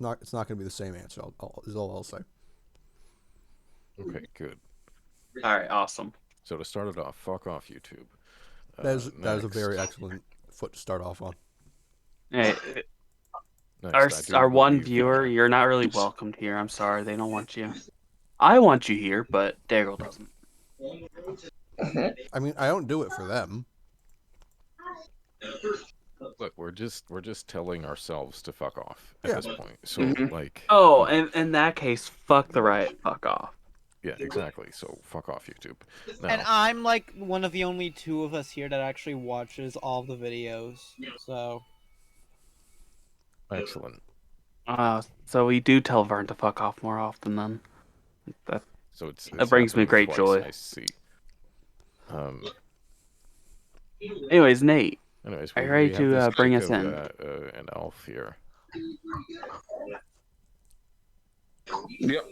It's not going to be the same answer. Is all I'll say. Okay, good. All right, awesome. So to start it off, fuck off YouTube. That is a Next. very excellent foot to start off on. Hey, Next, our one believe, viewer, you're not really welcomed here. I'm sorry, they don't want you. I want you here, but Daryl doesn't. I mean, I don't do it for them. Look, we're just telling ourselves to fuck off at Yeah. this point. So like. Oh, you know, in that case, fuck the riot, fuck off. yeah, exactly. So fuck off YouTube. And Now, I'm like one of the only two of us here that actually watches all the videos. So excellent. So we do tell Vern to fuck off more often then. That So it's that brings me happening great twice, joy. I see. Anyways, Nate, Anyways, are you we ready have to this bring chick us of in? an elf here. Yep.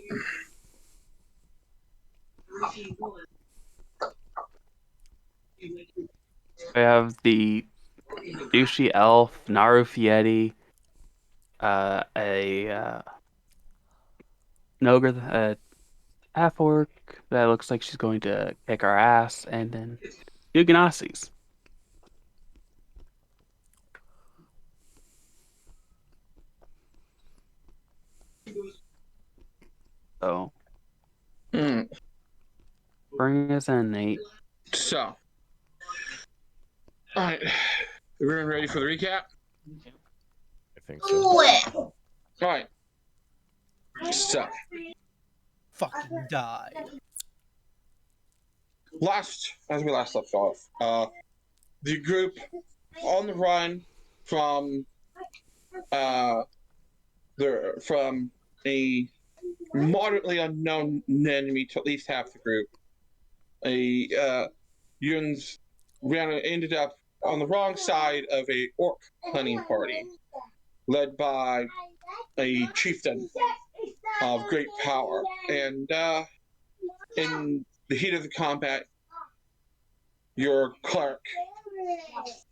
We have the douchey elf, Naru Fieri, an ogre, half orc that looks like she's going to kick our ass, and then Yuganasi's. So, bring us in, Nate. So, all right, everyone ready for the recap? I think so. All right. So, fucking die. as we last left off, the group on the run from from a moderately unknown enemy to at least half the group. Yuns ended up on the wrong side of a orc hunting party, led by a chieftain of great power. And in the heat of the combat, your clerk,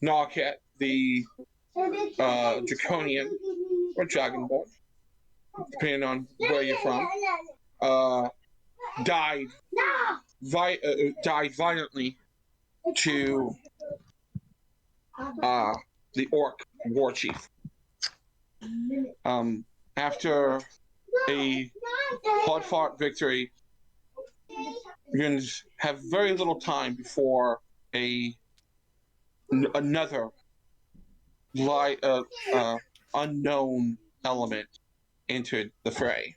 Knockett, the Draconian or Dragonborn, depending on where you're from, died violently to the orc war chief. After a hard-fought victory, you're going to have very little time before another unknown element entered the fray.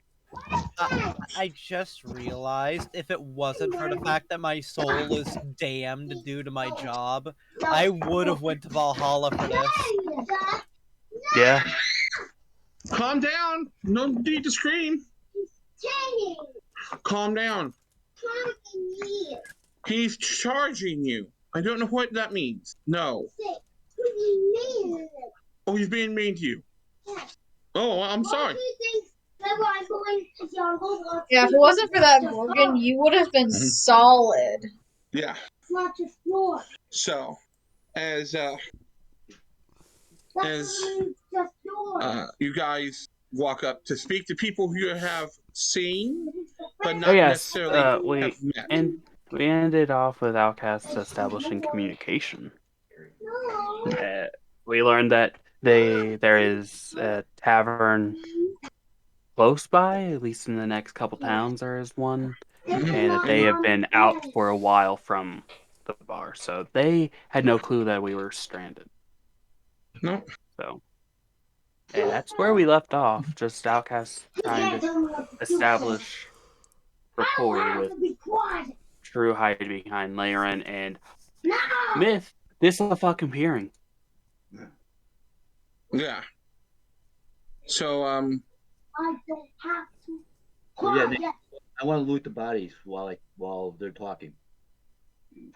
I just realized if it wasn't for the fact that my soul is damned due to my job, I would have went to Valhalla for this. Yeah. Calm down. No need to scream. Calm down. He's charging you. I don't know what that means. No. Oh, he's being mean to you. Oh, I'm sorry. Yeah, if it wasn't for that Morgan, you would have been solid. Yeah. So, as you guys walk up to speak to people who you have seen, but not necessarily have met. And we ended off with Outcasts establishing communication. We learned that there is a tavern close by, at least in the next couple towns there is one, and that they have been out for a while from the bar, so they had no clue that we were stranded. No. So, and that's where we left off, just Outcasts trying to establish rapport with True hide behind Laren and Myth. This is a fucking peering. Yeah. So, yeah, I want to loot the bodies while they're talking.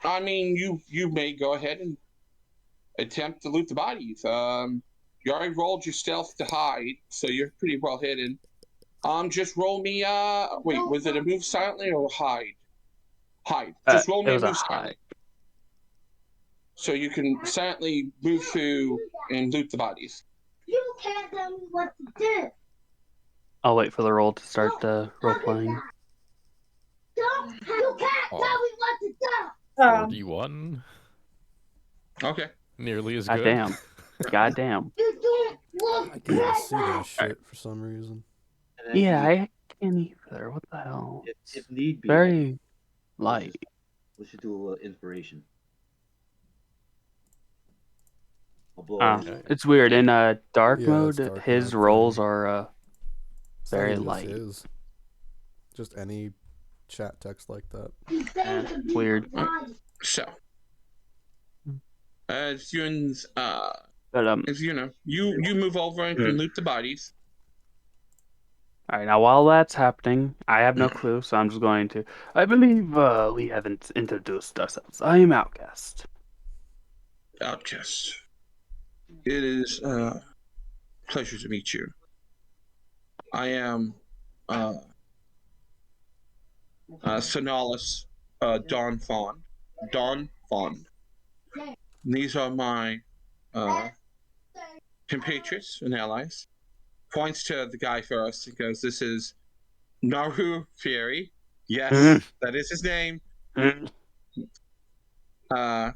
I mean, you may go ahead and attempt to loot the bodies. You already rolled your stealth to hide, so you're pretty well hidden. Just roll me. Wait, was it a move silently or hide? Hide. Just roll me a move silently. So you can silently move through and loot the bodies. You can't tell me what to do. I'll wait for the roll to start role playing. Oh, Um, 41. Okay. Nearly as God good. damn. God damn. I can't even see that shit for some reason. And then Yeah, I can't either. What the hell? if need be, Very light. we should do a little inspiration. I'll blow all this. Okay. It's weird. In dark Yeah, it's mode, dark his mode rolls thing. are It's not very even just light. his. Just any chat text like that. Weird. So, as you But as you know, you move over and can loot the bodies. all right. Now, while that's happening, I have no clue, so I'm just going to. I believe we haven't introduced ourselves. I am Outcast. Outcast. It is pleasure to meet you. I am Sonalis Dawn Fawn. Dawn Fawn. These are my compatriots and allies. Points to the guy first because this is Naru Fury. Yes, that is his name. And to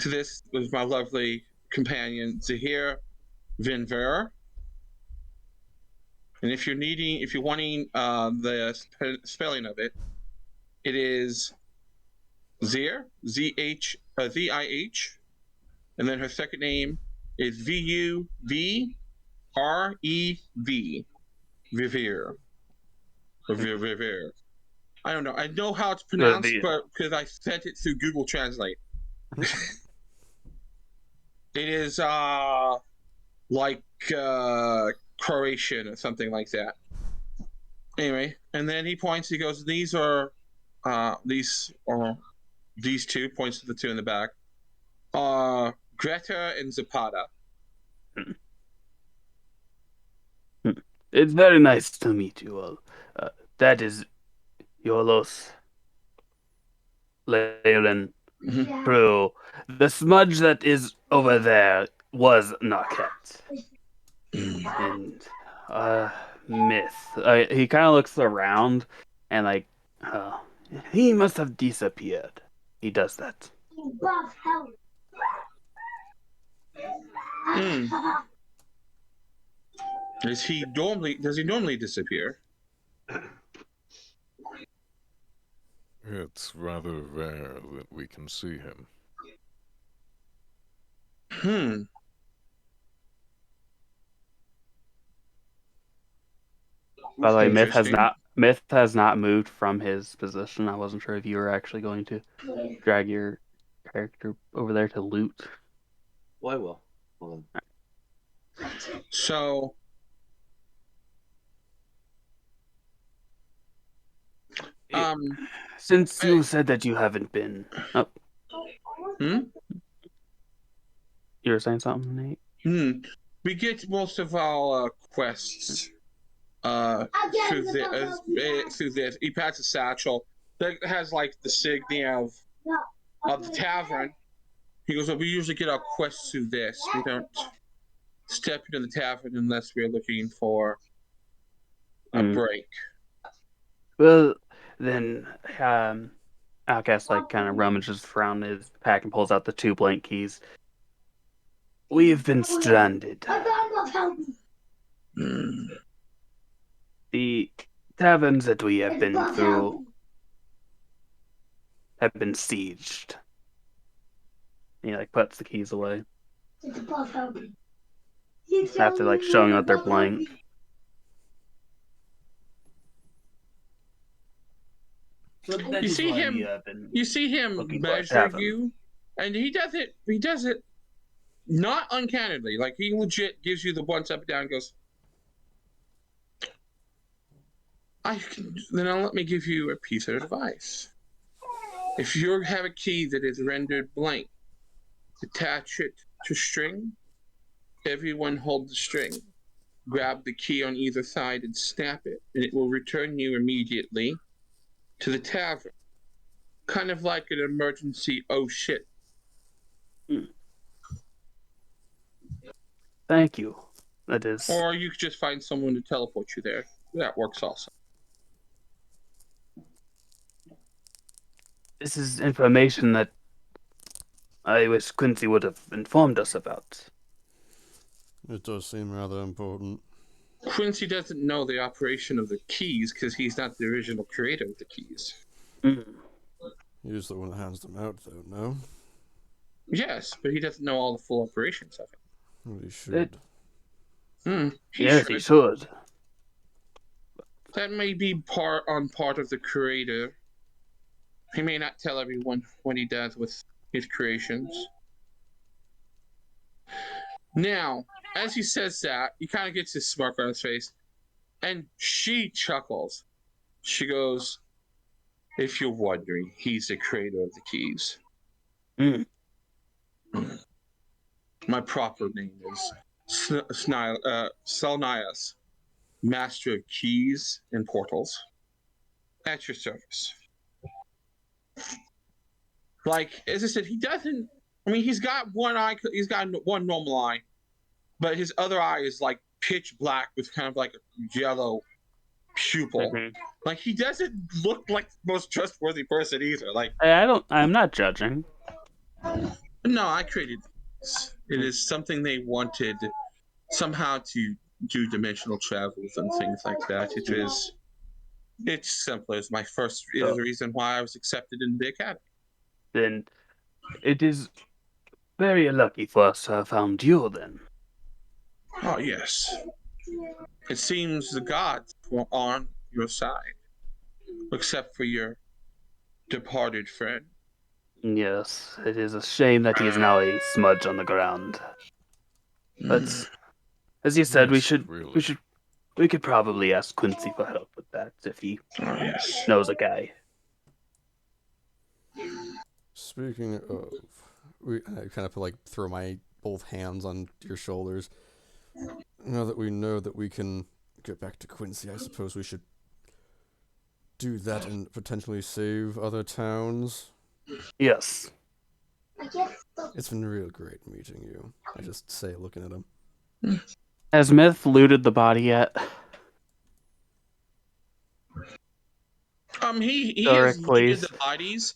this was my lovely companion Zahir Vinver. And if you're wanting the spelling of it, it is Zir, Z-I-H, and then her second name is V-U-V-R-E-V, Vivir. Vivir. I don't know. I know how it's pronounced, but because I sent it through Google Translate. It is like Croatian or something like that. Anyway, and then he points. He goes, "These are these two." Points to the two in the back. Greta and Zapata. It's very nice to meet you all. That is Yolos Leyland Crew. The smudge that is over there was Narket. And Myth. He kind of looks around and like, he must have disappeared. He does that. Does he normally disappear? It's rather rare that we can see him. By the way, Interesting. Myth has not moved from his position. I wasn't sure if you were actually going to drag your character over there to loot. Well, I will. Hold on. So, Since you said that you haven't been, you were saying something, Nate? We get most of our quests through this. He pats a satchel that has like the signia of the tavern. He goes, "Well, we usually get our quests through this. We don't step into the tavern unless we're looking for a break." Well, then, Outcast like kind of rummages around his pack and pulls out the 2 blank keys. We've been stranded. The taverns that we have been through have been sieged. And he like puts the keys away after like showing that they're blank. So You see him measure you, and he does it not uncannily. Like he legit gives you the once up and down and goes, now let me give you a piece of advice. If you have a key that is rendered blank, attach it to string. Everyone hold the string. Grab the key on either side and snap it, and it will return you immediately to the tavern. Kind of like an emergency oh shit. Thank you. That is. Or you could just find someone to teleport you there. that works also. This is information that I wish Quincy would have informed us about. It does seem rather important. Quincy doesn't know the operation of the keys because he's not the original creator of the keys. Mm. He's the one that hands them out, though, no? Yes, but he doesn't know all the full operations of it. Well, he should. He should. That may be part of the creator. He may not tell everyone what he does with his creations. Now, as he says that, he kind of gets his smirk on his face, and she chuckles. She goes, "If you're wondering, he's the creator of the keys. Mm. My proper name is Selnias, Master of Keys and Portals. At your service." Like, as I said, he doesn't. I mean, he's got one eye. He's got one normal eye, but his other eye is like pitch black with kind of like a yellow pupil. Mm-hmm. Like, he doesn't look like the most trustworthy person either. Like, I'm not judging. no, I created this. It is something they wanted somehow to do dimensional travels and things like that. It's simple. It's my first. It is the reason why I was accepted in the academy. Then it is very lucky for us to have found you, then. Oh, yes. It seems the gods were on your side, except for your departed friend. Yes, it is a shame that he is now a smudge on the ground. But as you said, Yes, really. we could probably ask Quincy for help with that if he Oh, yes. knows a guy. Speaking of, I kind of like throw my both hands on your shoulders. Now that we know that we can get back to Quincy, I suppose we should do that and potentially save other towns. Yes. It's been real great meeting you. I just say, looking at him. Has Myth looted the body yet? He Derek, has looted please. the bodies.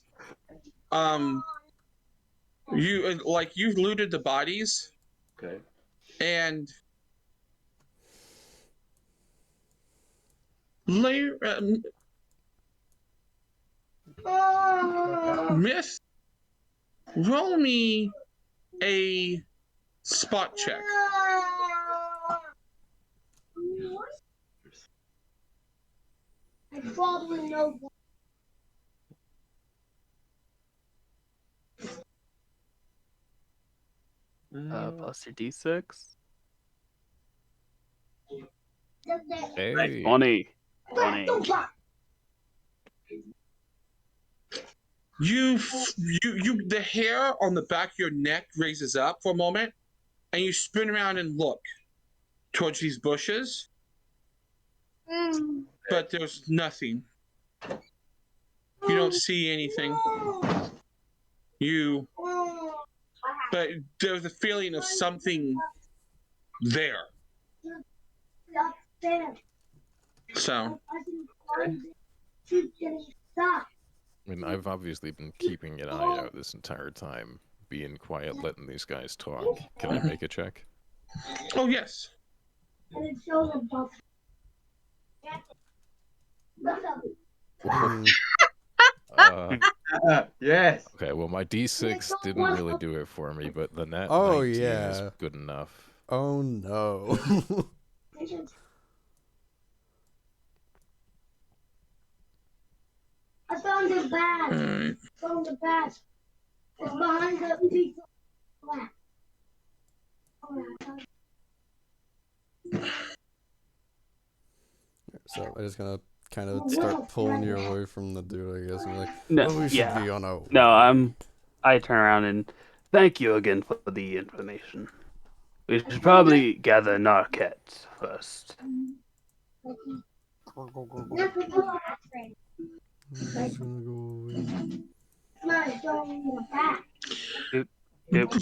You've looted the bodies, Okay. and later, Myth, roll me a spot check. I probably know. Plus your D6. Hey. 20. The hair on the back of your neck raises up for a moment, and you spin around and look towards these bushes, but there's nothing. You don't see anything. But there's a feeling of something there. So, I mean, I've obviously been keeping an eye out this entire time, being quiet, letting these guys talk. Can I make a check? oh yes. Yes. Okay, well, my D6 didn't really do it for me, but the net Oh, 19 yeah. is good enough. Oh no. I found the badge. Found the badge. It's behind the pizza. So I just gonna kind of start pulling you away from the dude, I guess, and be like, No, well, we should yeah. be on our way. No, I turn around and thank you again for the information. We should probably gather Narket first. Just gonna go away.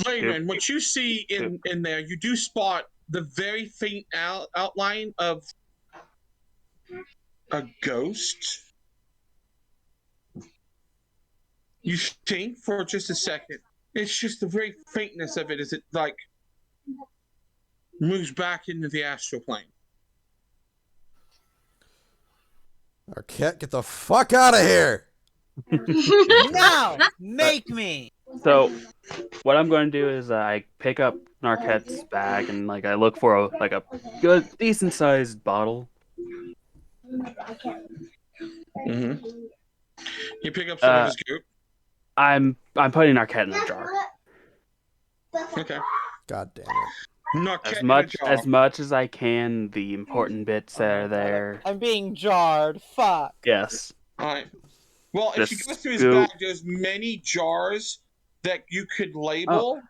Raymond, what you see in there, you do spot the very faint outline of a ghost. You think for just a second. It's just the very faintness of it as it like moves back into the astral plane. Arquette, get the fuck out of here! Now, make me. So, what I'm going to do is I pick up Narquette's bag and like I look for a good, decent sized bottle. Mm-hmm. You pick up some of his goop. I'm putting Narquette in a jar. Okay. God damn it. Narquette in a jar. As much as I can, the important bits that are there. I'm being jarred. Fuck. Yes. All right. Well, if you Just go through his scoop. bag, there's many jars that you could label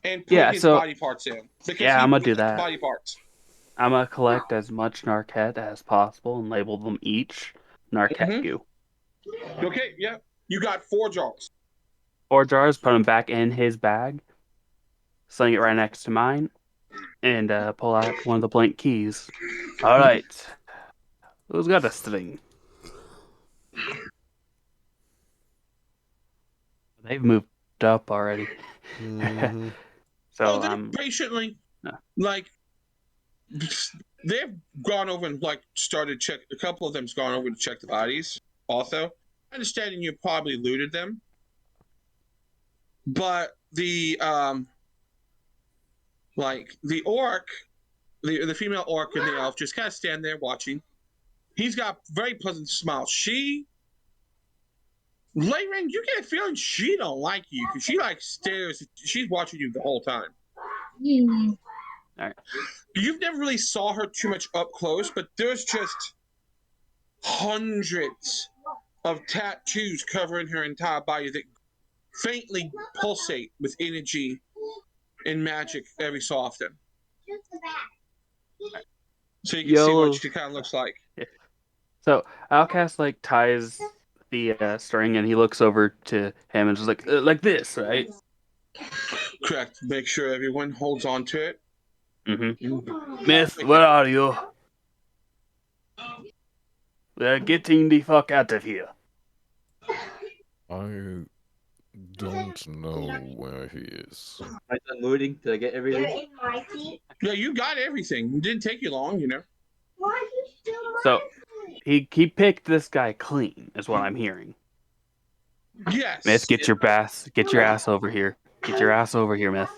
and put Yeah, his so- body parts in. Because Yeah, he I'm gonna do collects that. body parts. I'm gonna collect as much Narquette as possible and label them each Narquette Mhm. goo. Okay, yeah. You got 4 jars. 4 jars, put them back in his bag, sling it right next to mine, and pull out one of the blank keys. All right, who's got a string? They've moved up already. Mm-hmm. So they're patiently, no. like, they've gone over and, like, started check. A couple of them's gone over to check the bodies also. Understanding you probably looted them. But the, like, the orc, the female orc and the elf just kind of stand there watching. He's got very pleasant smile. Layren, you get a feeling she don't like you because she like stares. She's watching you the whole time. Hmm. All right. You've never really saw her too much up close, but there's just hundreds of tattoos covering her entire body that faintly pulsate with energy and magic every so often. So you can see what she kind of looks like. So Outcast like ties the string and he looks over to him and just like this, right? Correct. Make sure everyone holds on to it. Mm-hmm. Myth, where are you? We're getting the fuck out of here. I don't know where he is. Am I done looting? Did I get everything? Yeah, you got everything. It didn't take you long, you know. So he picked this guy clean, is what I'm hearing. Yes. Myth, get your ass over here. Get your ass over here, Myth.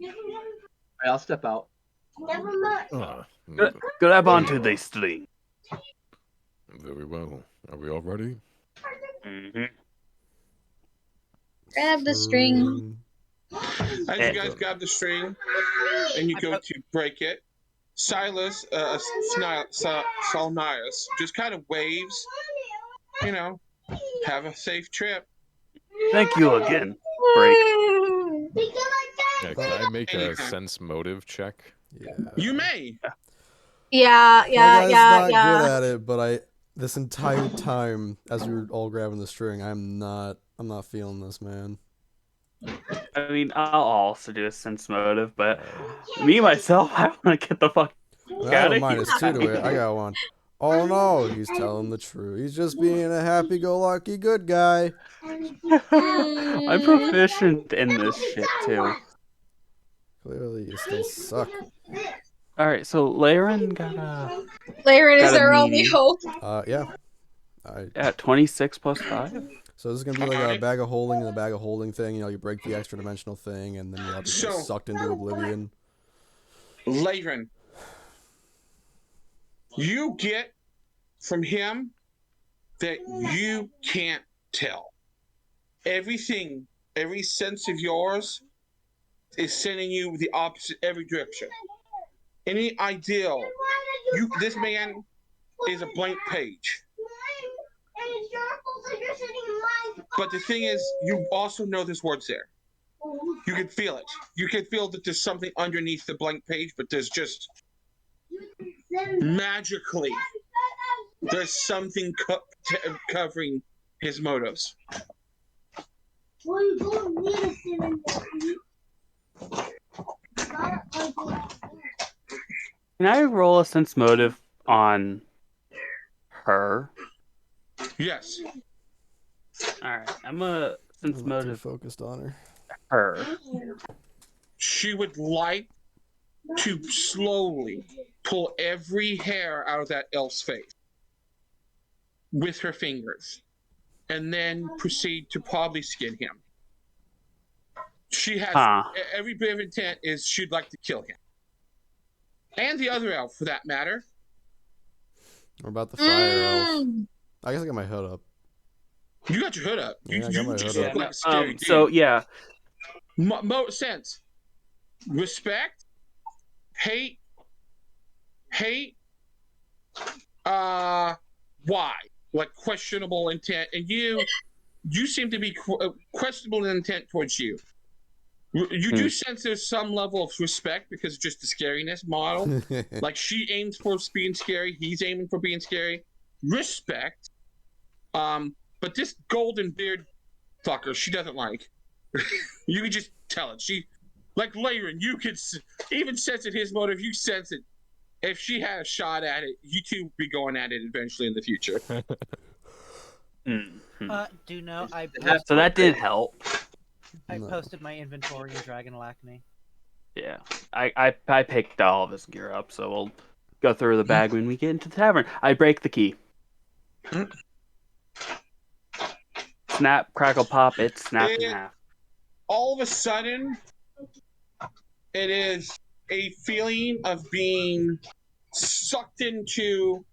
Alright, I'll step out. Grab onto the string. Very well. Are we all ready? Mm-hmm. Grab the string. As you guys grab the string and you go to break it, Silas, Salnias just kind of waves, you know, have a safe trip. Thank you again. Break. Yeah, can I make a sense motive check? Yeah. You may. Yeah, My guy's not good at it, but this entire time as we were all grabbing the string, I'm not feeling this, man. I mean, I'll also do a sense motive, but me myself, I want to get the fuck I have out a of here. -2 to it. I got one. Oh no, he's telling the truth. He's just being a happy-go-lucky good guy. I'm proficient in this shit too. Clearly, you still suck. All right, so Laren got a Laren is got a our only meaty. hope. Yeah. At 26 plus 5. So this is gonna be like a bag of holding and a bag of holding thing. You know, you break the extra dimensional thing, and then you all just get sucked into oblivion. Layren, you get from him that you can't tell. Everything, every sense of yours is sending you the opposite every direction. Any ideal, this man is a blank page. But the thing is, you also know there's words there. You can feel it. You can feel that there's something underneath the blank page, but there's just magically there's something covering his motives. Can I roll a sense motive On her. Yes. All right, I'm gonna sense Look, they're motive focused on her. her. She would like to slowly pull every hair out of that elf's face with her fingers, and then proceed to probably skin him. She has Huh. every bit of intent is she'd like to kill him, and the other elf for that matter. What about the fire elf? I guess I got my hood up. You got your hood up. Yeah, I got my just hood look up. like a scary dude. So yeah, Sense, respect, hate, why? Like questionable intent, and you seem to be questionable intent towards you. You do sense there's some level of respect because of just the scariness model. Like she aims for being scary, he's aiming for being scary. Respect. But this golden beard fucker, she doesn't like. You can just tell it. She, like Lyran, you could even sense it. His motive, you sense it. If she had a shot at it, you two would be going at it eventually in the future. Do you know I so that did help. I posted my inventory in Dragonlance. Yeah, I picked all of his gear up, so we'll go through the bag when we get into the tavern. I break the key. Snap, crackle, pop. It's snapped in half. All of a sudden, it is a feeling of being sucked into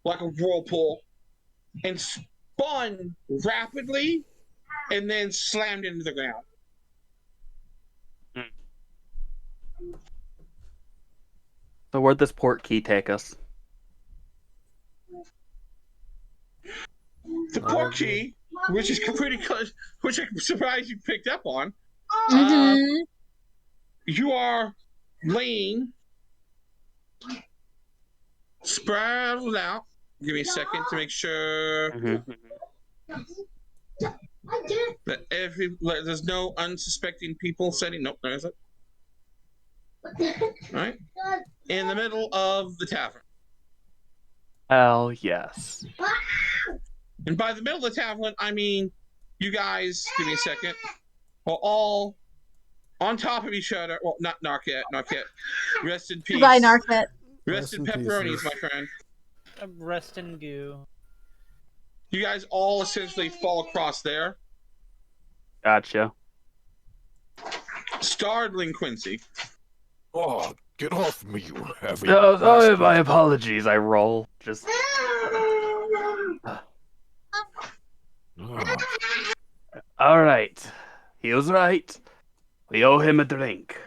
like a whirlpool and spun rapidly and then slammed into the ground. So where'd this port key take us? The port key, which is pretty close, which I'm surprised you picked up on. You are laying sprawled out. Give me a second to make sure that there's no unsuspecting people sitting. Nope, there isn't. All right, in the middle of the tavern. Hell yes. And by the middle of the tavern, I mean you guys. Give me a second. Are all on top of each other. Well, not Narket. Rest in peace. Goodbye, Narket. Rest in pepperonis, my friend. Rest in goo. You guys all essentially fall across there. Gotcha. Startling Quincy. Oh, get off me, you heavy. Oh, my apologies. I roll. Just. All right. He was right. We owe him a drink.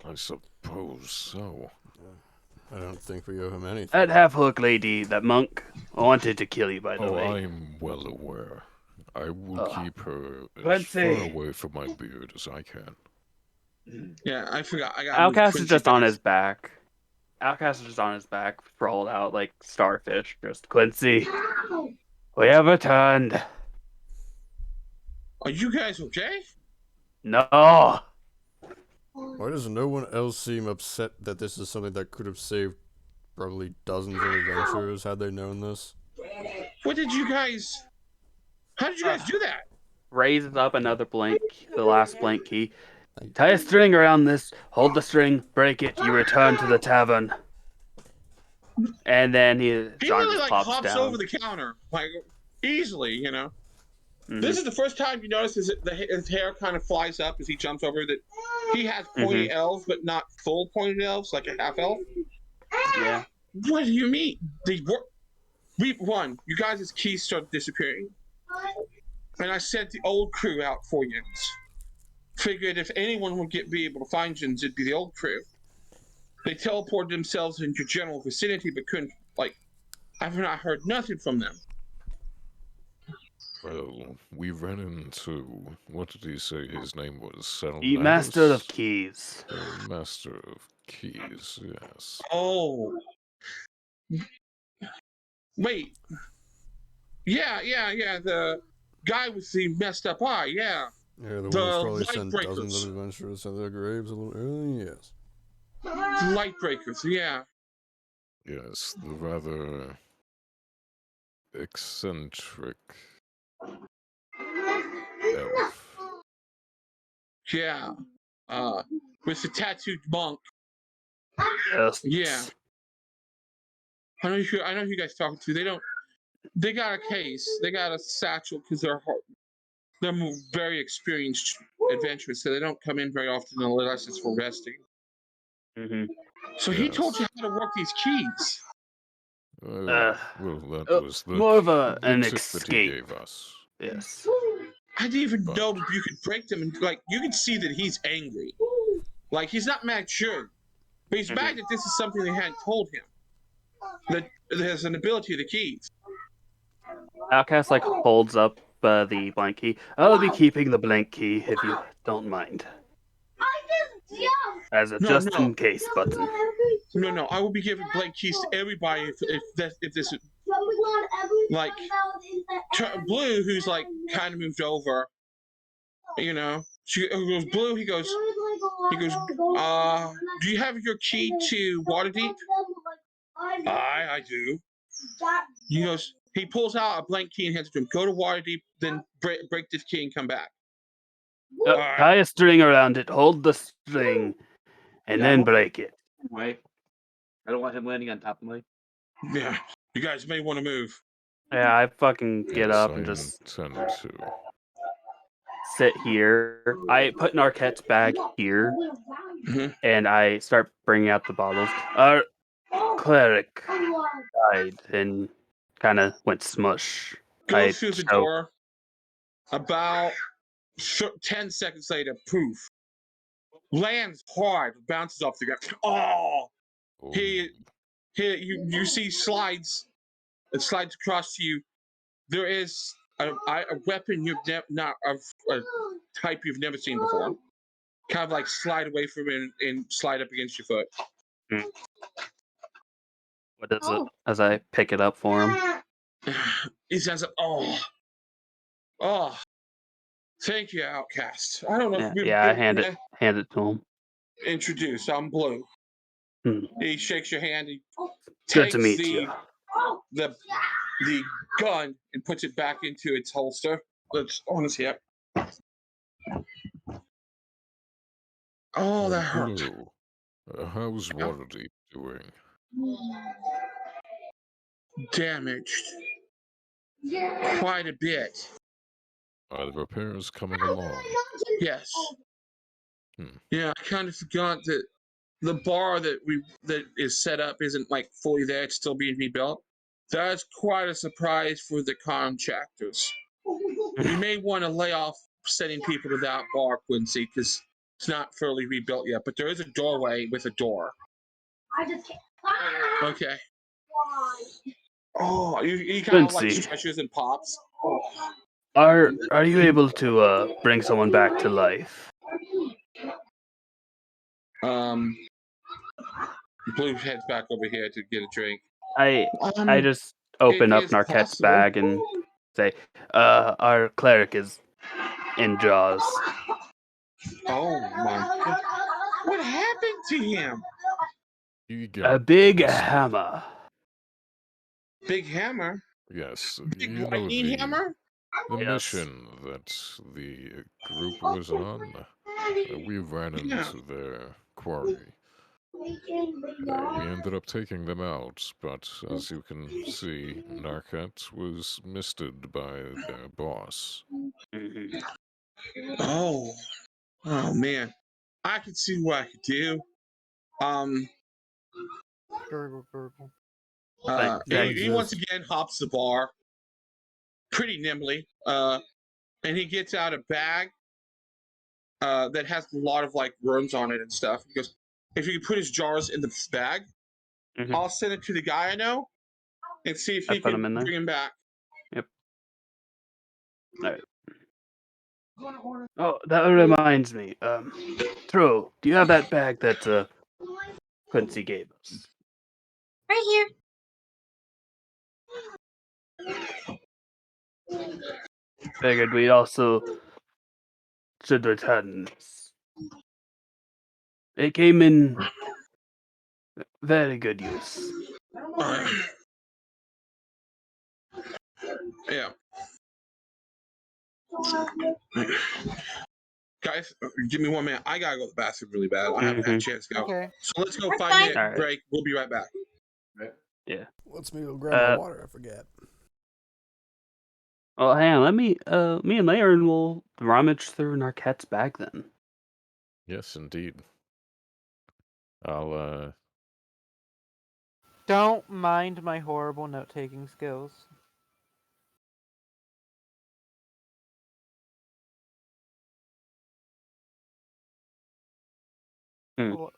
I suppose so. I don't think we owe him anything. That half-hook lady, that monk, wanted to kill you, by the way. I'm well aware. I will keep her as Quincy. far away from my beard as I can. Yeah, I forgot. I got Outcast is just on his back. Outcast is just on his back, sprawled out like starfish. Just Quincy. We have returned. Are you guys okay? No. Why does no one else seem upset that this is something that could have saved probably dozens of adventurers had they known this? What did you guys... How did you guys do that? Raises up another blank, the last blank key. Tie a string around this, hold the string, break it, you return to the tavern. And then He John really just like pops hops down. over the counter, like easily, you know. This is the first time you notice his hair kind of flies up as he jumps over. That he has pointy elves, but not full pointed elves, like a half elf. Yeah. What do you mean? You guys' keys started disappearing, and I sent the old crew out for you. Figured if anyone would be able to find you, it'd be the old crew. They teleported themselves into your general vicinity, but couldn't. I've not heard nothing from them. Well, we ran into, what did he say his name was? The Master of Keys. The Master of Keys, yes. Oh. Wait. Yeah, the guy with the messed up eye, yeah. Yeah, the one who's probably sent dozens of adventurers to their graves a little early, yes. Light breakers, yeah. Yes, the rather eccentric elf. Yeah. With the tattooed monk. Yes. Yeah. I know who you guys talking to. They got a case. They got a satchel because they're very experienced adventurers, so they don't come in very often unless it's for resting. Hmm. So he told Yes. you how to work these keys. Well, that was More of the an tip that he escape. gave us. Yes. I didn't even But know that you could break them, and like you can see that he's angry. Like he's not mad, sure, but he's mad that this is something they hadn't told him. That there's an ability of the keys. Outcast like holds up the blank key. I'll be keeping the blank key if you don't mind, as a No, just no, in case button. no. I will be giving blank keys to everybody if this like Blue, who's like kind of moved over. You know, she goes Blue. He goes. Do you have your key to Waterdeep? I do. He goes. He pulls out a blank key and hands it to him. Go to Waterdeep, then break this key and come back. All right. Tie a string around it, hold the string, and then break it. Right. I don't want him landing on top of me. Yeah, you guys may want to move. Yeah, I fucking get yes, up I and just intend to. sit here. I put Narquette's bag here, Mhm. and I start bringing out the bottles. Our cleric died and kind of went smush. Go through the So door. About 10 seconds later, poof. Lands hard, bounces off the ground. Oh! Oh, He you see slides. It slides across to you. There is a weapon you've not a type you've never seen before. Kind of like slide away from it and slide up against your foot. what is it? As I pick it up for him. He says, oh, thank you, Outcast. I don't know if we've Yeah, I been hand it to him. introduced. I'm Blue. Hmm. He shakes your hand. He Good to takes meet you. the gun and puts it back into its holster. Let's on his hip. Oh, that hurt. Blue. How's Waterdeep doing? Damaged. Quite a bit. Are the repairs coming along? Yes. Hmm. Yeah, I kind of forgot that the bar that is set up isn't like fully there. It's still being rebuilt. That's quite a surprise for the contractors. We may want to lay off sending people to that bar, Quincy, because it's not fully rebuilt yet. But there is a doorway with a door. Okay. Oh, he kind of like Quincy, stretches and pops. are you able to bring someone back to life? Blue heads back over here to get a drink. I Um, just open it up is Narquette's possible. bag and say, our cleric is in jaws. Oh my God. What happened to him? He A got big busted. hammer. Big hammer? Yes, Big you know lightning hammer? the Yes. mission that the group was on. We ran Yeah. into their quarry. We ended up taking them out, but as you can see, Narket was misted by their boss. Mhm. Oh. Oh man. I can see what I could do. Gurgle, gurgle. He once again hops the bar pretty nimbly. And he gets out a bag that has a lot of like worms on it and stuff. He goes, if you could put his jars in the bag, Mhm. I'll send it to the guy I know and see if I he put can him in there. bring him back. Yep. All right. Oh, that reminds me. Tro, do you have that bag that Quincy gave us? Right Figured we also should return this. It came in very good use. Yeah. Guys, give me 1 minute. I gotta go to the bathroom really bad. I haven't had a chance to go. Okay. So let's go That's 5-minute fine. All right. break. We'll be right back. Yeah. Let's me go grab my water. I forget. Well, hang on. Let me. Me and Laren will rummage through Narquette's bag then. Yes, indeed. I'll Don't mind my horrible note-taking skills. Hmm. Well,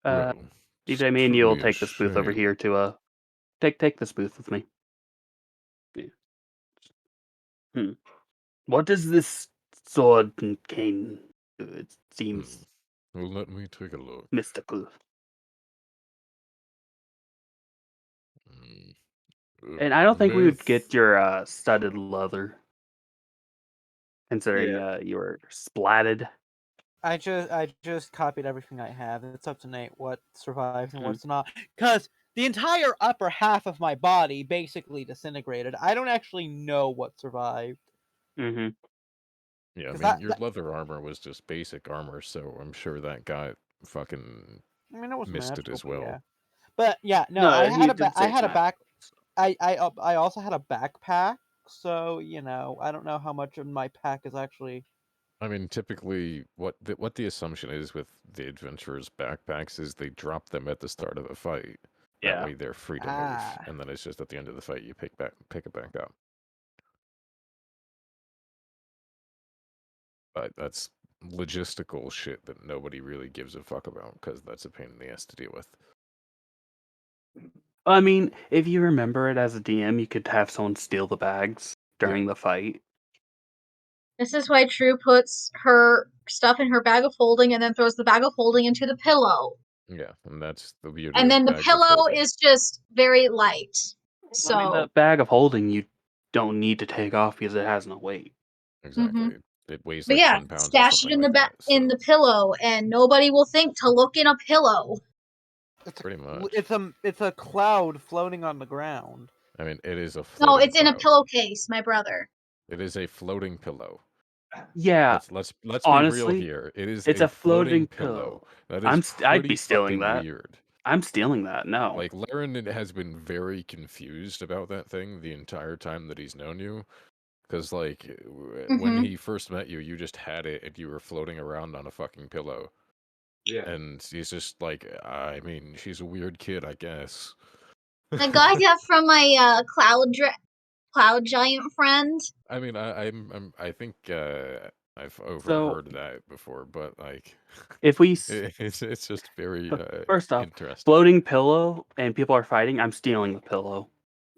well. DJ, me and you will truly a take this booth over shame. here to take this booth with me. Yeah. What does this sword and cane do? It seems Well, let me take a look. mystical. Mm, And I don't think we would myth. get your studded leather, considering Yeah. you were splatted. I just copied everything I have. It's up to Nate what survives and Hmm. what's not. Because the entire upper half of my body basically disintegrated. I don't actually know what survived. Mm-hmm. Yeah, I 'Cause mean, your leather armor was just basic armor, so I'm sure that got fucking I mean, it was misted magical, as but well. yeah. But yeah, no, No, he did say I it's had a back. magical. I also had a backpack, so I don't know how much of my pack is actually. I mean, typically, what the assumption is with the adventurers' backpacks is they drop them at the start of the fight. That Yeah. way, they're free to move, and then it's just at the end of the fight you pick it back up. But that's logistical shit that nobody really gives a fuck about because that's a pain in the ass to deal with. I mean, if you remember it as a DM, you could have someone steal the bags during the fight. This is why True puts her stuff in her bag of holding and then throws the bag of holding into the pillow. Yeah, and that's the beauty And of then the bags of pillow holding. is just very light. So, I mean, the bag of holding you don't need to take off because it has no weight. Exactly. It weighs but like yeah, 10 pounds or stash it something in like the that. So in the pillow, and nobody will think to look in a pillow. pretty much. It's a cloud floating on the ground. I mean, it is a No, floating it's in a cloud. pillowcase, my brother. It is a floating pillow. Yeah, Let's be real honestly, here. It is it's a a floating floating pillow. pillow. That is I'd be pretty stealing fucking that. weird. I'm stealing that. No. Like Laren has been very confused about that thing the entire time that he's known you. Because, like, when he first met you, you just had it and you were floating around on a fucking pillow. Yeah. And he's just like, I mean, she's a weird kid, I guess. I got that from my cloud giant friend. I mean, I think I've So, overheard that before, but like, if we it's just very first off, interesting. floating pillow and people are fighting, I'm stealing the pillow.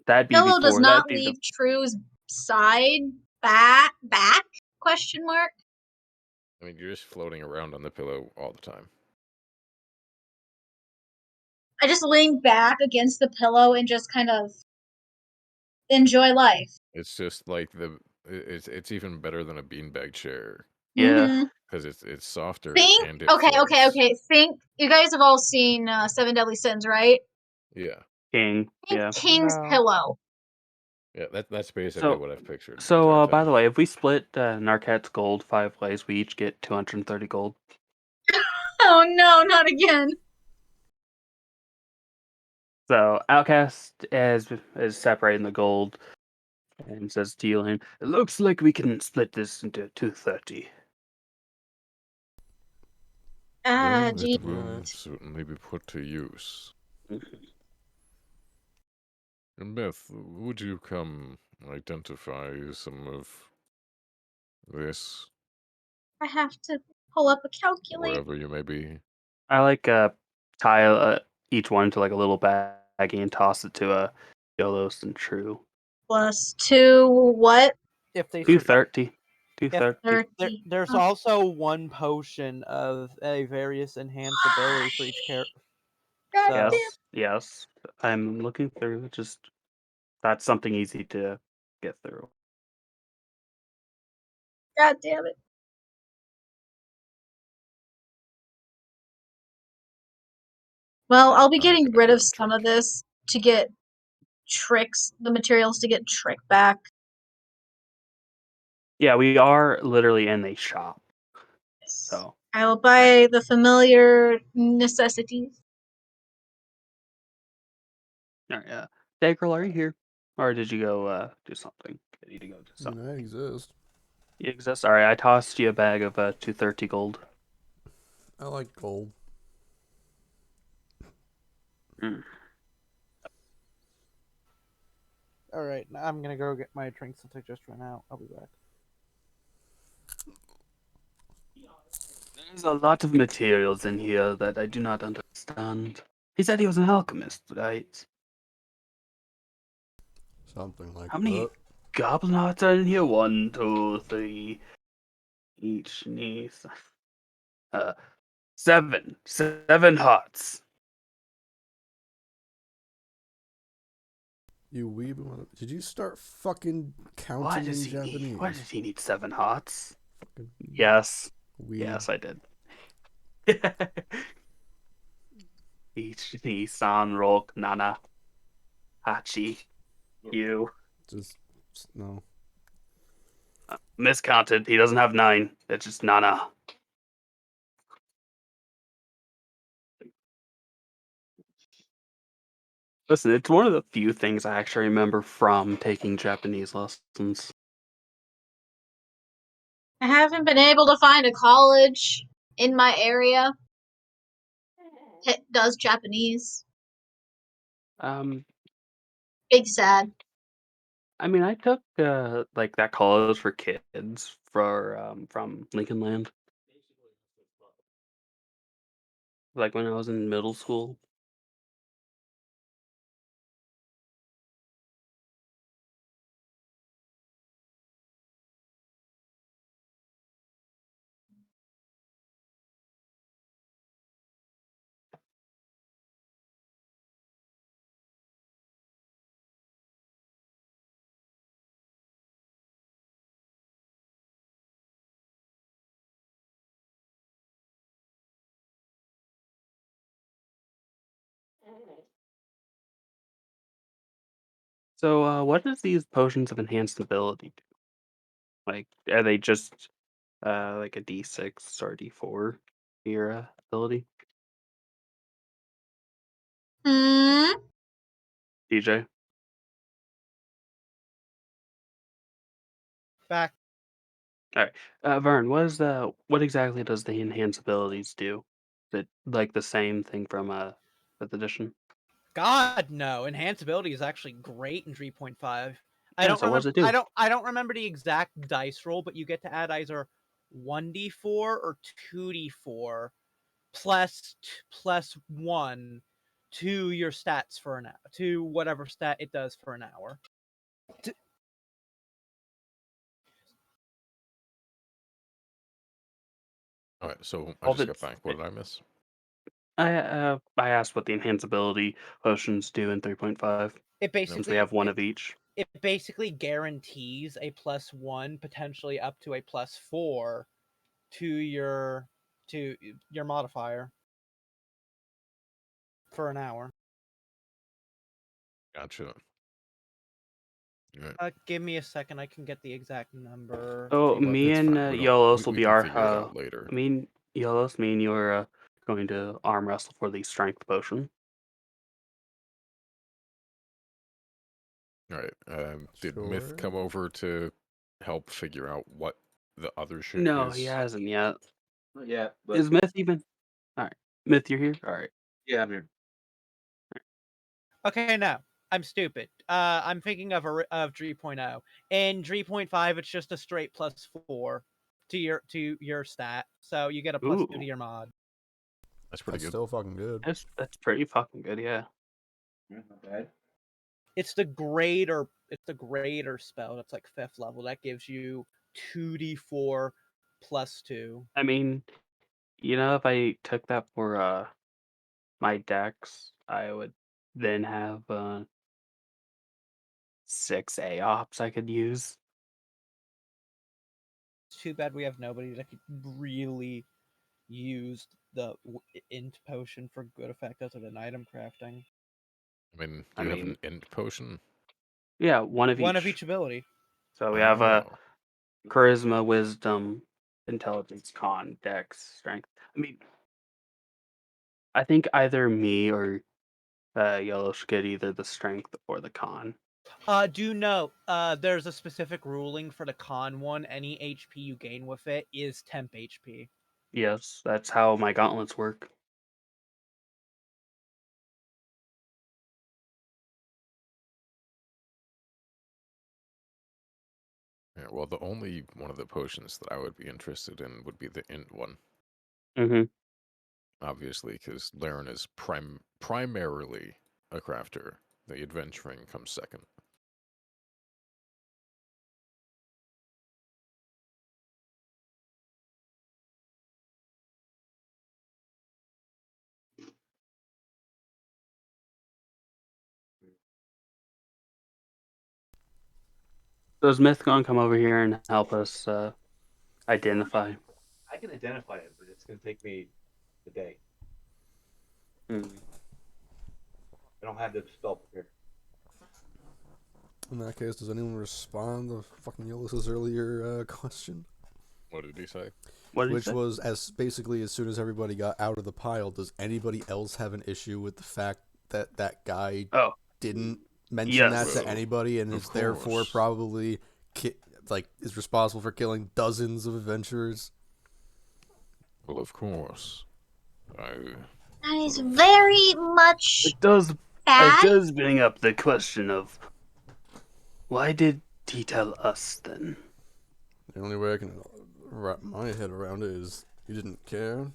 That'd be Pillow does before. not That'd be leave True's side back question mark. I mean, you're just floating around on the pillow all the time. I just lean back against the pillow and just kind of enjoy life. It's just like it's even better than a beanbag chair Yeah. because it's softer Think. and it Okay. floats. Think. You guys have all seen Seven Deadly Sins, right? Yeah, King. Think Yeah. King's No. pillow. yeah. That's basically So, what I've pictured. The entire by time. the way, if we split Narquette's gold 5 ways, we each get 230 gold. Oh no, not again. So Outcast is separating the gold and says to Julian, "It looks like we can split this into 230." Ah, Well, gee. it will certainly be put to use. And Beth, would you come identify some of this I have to pull up a calculator. wherever you may be? I like tie each one to like a little baggie and toss it to Yolos and True. Plus 2, what? If they 230. If 230. there's Oh. also one potion of a various enhanced ability for each character. God So damn. Yes. I'm looking through. Just that's something easy to get through. God damn it. Well, I'll be I'm getting gonna rid go of some check. of this to get the materials to get trick back. Yeah, we are literally in a shop. So I will buy the familiar necessities. all right, Dacryl, are you here? Or did you go do something? Did you need to go do I mean, something? I exist. You exist? Alright, I tossed you a bag of 230 gold. I like gold. Mm. All right, now I'm gonna go get my drink since I just ran out. I'll be back. There's a lot of materials in here that I do not understand. He said he was an alchemist, right? Something like How that. many goblin hearts are in here? 1, 2, 3. Each needs 7. 7 hearts. You weeb. Did you start fucking Why counting does in he need? Why does Japanese? he need 7 hearts? Fucking Yes. weeb. Yes, I did. Each Nissan Rock Nana Hachi. You. Just no. Miscounted. He doesn't have 9. It's just Nana. Listen, it's one of the few things I actually remember from taking Japanese lessons. I haven't been able to find a college in my area that does Japanese. Um, Big sad. I mean, I took like that college for kids from Lincoln Land, like when I was in middle school. So, what does these potions of enhanced ability do? Like, are they just like a D6 or D4 for your ability, Hmm. DJ? Back. All right, Vern, what exactly does the enhanced abilities do? Is it like the same thing from 5th edition? God no. Enhanceability is actually great in 3.5. I Yeah, don't so what does remember it do? I don't remember the exact dice roll, but you get to add either 1d4 or 2d4 plus 1 to your stats for an hour, to whatever stat it does for an hour. All right, so I All just of got back. What did I miss? I asked what the enhanced ability potions do in 3.5, It since we basically have one of each. it basically guarantees a +1, potentially up to a +4 to your modifier for an hour. Gotcha. All right. Give me a second. I can get the exact number. So Well, me it's and fine. We don't. Yolos will We be can our. figure it out later. Yolos, me and you are going to arm wrestle for the strength potion. All right. Did Myth Sure. come over to help figure out what the other shit No, he is? hasn't yet. Not yet, but Is Myth even? All right, Myth, you're here. All right. yeah, I'm here. Okay, no, I'm stupid. I'm thinking of 3.0. In 3.5, it's just a straight +4 to your stat, so you get a +2 to Ooh, your mod. That's pretty That's good. still fucking good. that's pretty fucking good. Yeah. Yeah, not bad. It's the greater spell that's like 5th level that gives you 2d4 +2. I mean, if I took that for my dex, I would then have 6 AOPs I could use. It's too bad we have nobody that could really used the int potion for good effect as an item crafting. I mean, I do you have mean- an int potion? Yeah, one of One each. of each ability. So we have a Oh, charisma, wisdom, intelligence, con, dex, strength. I mean, I think either me or Yellow should get either the strength or the con. Do note, there's a specific ruling for the con one. Any HP you gain with it is temp HP. Yes, that's how my gauntlets work. yeah, well, the only one of the potions that I would be interested in would be the int one, Mm-hmm. obviously, because Laren is primarily a crafter. The adventuring comes second. So is Myth gonna come over here and help us identify? I can identify it, but it's gonna take me a day. Hmm. I don't have the spell prepared. In that case, does anyone respond to fucking Yolis's earlier question? What did he say? What did he Which say? was, as basically as soon as everybody got out of the pile, does anybody else have an issue with the fact that that guy Oh, didn't mention yes. that to Well, anybody and of is therefore course. probably is responsible for killing dozens of adventurers? Well, of course. That is very much It does. It bad. does bring up the question of why did he tell us then? The only way I can wrap my head around it is he didn't care.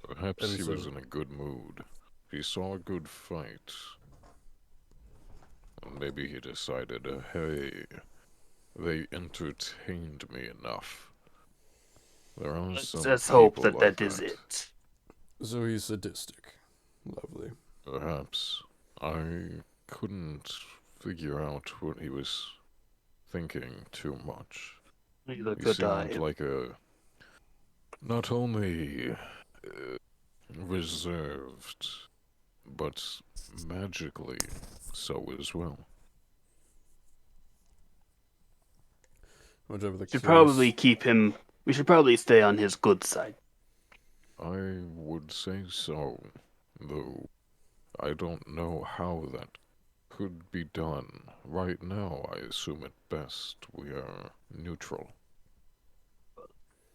Perhaps And he was so- in a good mood. He saw a good fight. And maybe he decided, hey, they entertained me enough. There are Let's some just hope people that like that is it. So he's sadistic. Lovely. Perhaps. I couldn't figure out what he was thinking too much. Neither He could I. seemed like a not only reserved, but magically so as well. Whatever the Should case. probably keep him. We should probably stay on his good side. I would say so, though I don't know how that could be done. Right now, I assume at best we are neutral.